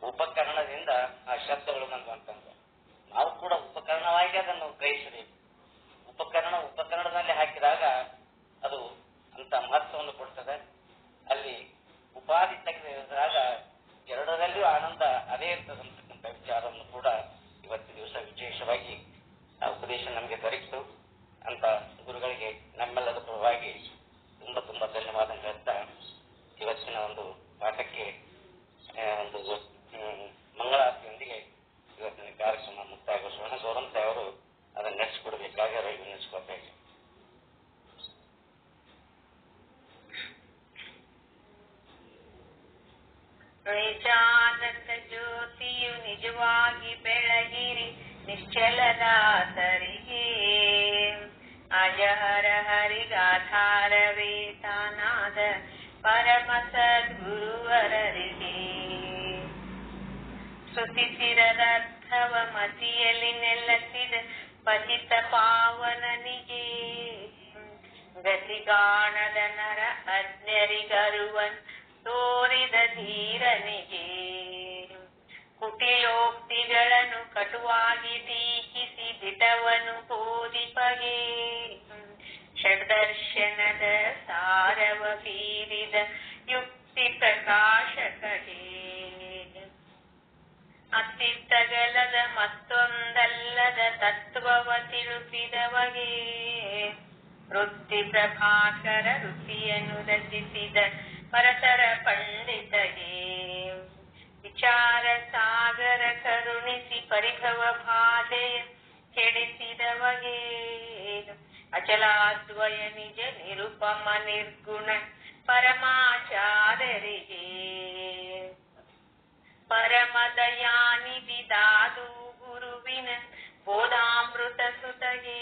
ಉಪಕರಣದಿಂದ ಆ ಶಬ್ದಗಳು ಬಂತಂದ್ರೆ ನಾವು ಕೂಡ ಉಪಕರಣವಾಗಿ ಅದನ್ನು ಗ್ರಹಿಸಬೇಕು. ಉಪಕರಣದಲ್ಲಿ ಹಾಕಿದಾಗ ಅದು ಅಂತ ಮಹತ್ವವನ್ನು ಕೊಡ್ತದೆ. ಅಲ್ಲಿ ಉಪಾಧಿ ತೆಗೆದಾಗ ಎರಡರಲ್ಲಿಯೂ ಆನಂದ ಅದೇ ಇರ್ತದೆ ಅಂತಕ್ಕಂಥ ವಿಚಾರವನ್ನು ಕೂಡ ಇವತ್ತು ದಿವಸ ವಿಶೇಷವಾಗಿ ಆ ಉಪದೇಶ ನಮಗೆ ದೊರಕಿತು. ಅಂತ ಗುರುಗಳಿಗೆ ನಮ್ಮೆಲ್ಲರ ಪರವಾಗಿ ತುಂಬಾ ತುಂಬಾ ಧನ್ಯವಾದ ಹೇಳ್ತಾ ಇವತ್ತಿನ ಒಂದು ಪಾಠಕ್ಕೆ ಒಂದು ಮಂಗಳಾರತಿಯೊಂದಿಗೆ ಇವತ್ತಿನ ಕಾರ್ಯಕ್ರಮ ಮುಕ್ತಾಯಗೊಳಿಸೋಣ. ಗೌರಂತ ಅವರು ಅದನ್ನು ನಡೆಸಿಕೊಡ್ಬೇಕಾಗಿ ಅವರಿಗೆ ನಡೆಸಿಕೊಡ್ಬೇಕು. ನಿಜಾನಂದ ಜ್ಯೋತಿಯು ನಿಜವಾಗಿ ಬೆಳಗಿರಿ ನಿಶ್ಚಲದಾತರಿಗೆ, ಅಜಹರ ಹರಿಗಾಧಾರವೇ ತಾನಾದ ಪರಮ ಸದ್ಗುರುವರರಿಗೆ, ಸ್ತುತಿಸಿರದರ್ಥವ ಮತಿಯಲ್ಲಿ ನೆಲೆಸಿದ ಪತಿತ ಪಾವನನಿಗೆ, ಗತಿಗಾಣದ ನರ ಅಜ್ಞರಿಗರುವನ್ ತೋರಿದ ಧೀರನಿಗೆ, ಕುಟಿಲೋಕ್ತಿಗಳನ್ನು ಕಟುವಾಗಿ ಟೀಕಿಸಿ ದಿಟವನು ಬೋಧಿಪಗೆ, ಷಡ್ದರ್ಶನದ ಸಾರವ ಬೀರಿದ ಯುಕ್ತ ಬಗೆ ವೃತ್ತಿ ಪ್ರಭಾಕರ ವೃತ್ತಿಯನ್ನು ರಚಿಸಿದ ಪರತರ ಪಂಡಿತಗೆ ವಿಚಾರ ಸಾಗರ ಕರುಣಿಸಿ ಪರಿಭವ ಬಾಧೆಯ ಕೆಡಿಸಿದವಗೆ ಅಚಲಾದ್ವಯ ನಿಜ ನಿರುಪಮ ನಿರ್ಗುಣ ಪರಮಾಚಾರ್ಯರಿಗೆ ಪರಮದಯಾನಿಧಿ ದಾದು ಗುರುವಿನ ಬೋಧಾಮೃತ ಸುತಗೆ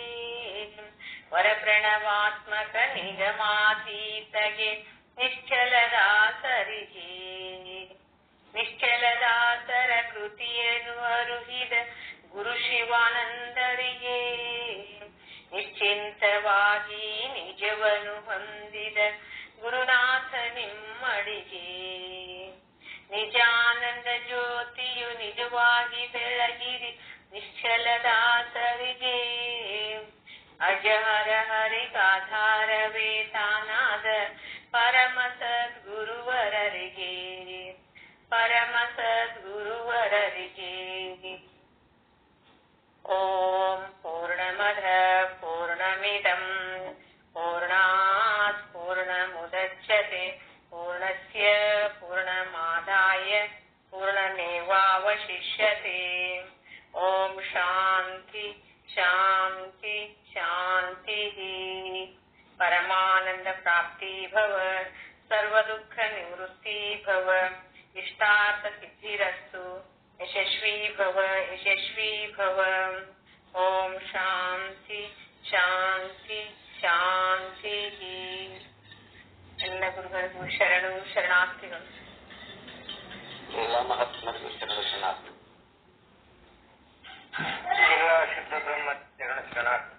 ವರಪ್ರಣವಾತ್ಮಕ ನಿಗಮಾತೀತಗೆ ನಿಶ್ಚಲದಾಸರಿಗೆ ನಿಶ್ಚಲದಾಸರ ಕೃತಿಯನ್ನು ಅರುಹಿದ ಗುರು ಶಿವಾನಂದರಿಗೆ ನಿಶ್ಚಿಂತವಾಗಿ ನಿಜವನ್ನು ಹೊಂದಿದ ಗುರುನಾಥ ನಿಮ್ಮಡಿಗೆ ನಿಜಾನಂದ ಜ್ಯೋತಿಯು ನಿಜವಾಗಿ ಬೆಳಗಿರಿ ನಿಶ್ಚಲದಾಸರಿಗೆ ಅಜಹರ ಹರಿಗಾಧಾರವೇ ತಾನಾದ ಪರಮ ಸದ್ಗುರುವರರಿಗೆ ಪರಮ ಸದ್ಗುರುವರರಿಗೆ ಓಂ ಪೂರ್ಣಮದ ಪೂರ್ಣಮಿದಂ ಪೂರ್ಣಾತ್ ಪೂರ್ಣಮುದಚ್ಯತೆ ಪೂರ್ಣಸ್ಯ ಪೂರ್ಣಮಾದಾಯ ಪೂರ್ಣಮೇವಾವಶಿಷ್ಯತೆ ಓಂ ಶಾಂತಿ ಶಾಂತಿ ಶಾಂತಿ ಪರಮಾನಂದ ಪ್ರಾಪ್ತಿ ಭವ ಸರ್ವ ದುಃಖ ನಿವೃತ್ತಿ ಭವ ಇಷ್ಟಾರ್ಥ ಸಿದ್ಧಿರಸ್ತು ಯಶಸ್ವಿ ಭವ ಯಶಸ್ವಿ ಭವ ಓಂ ಶಾಂತಿ ಶಾಂತಿ ಶಾಂತಿ ಎಲ್ಲ ಗುರುಗಳಿಗೂ ಶರಣು ಶರಣಾರ್ಥಿಗಳು ಎಲ್ಲ ಮಹಾತ್ಮರಿಗೂ ಶರಣು ಶರಣಾರ್ಥಿ ಎಲ್ಲ ಶುದ್ಧ ಬ್ರಹ್ಮ ಶರಣ ಶರಣಾರ್ಥಿ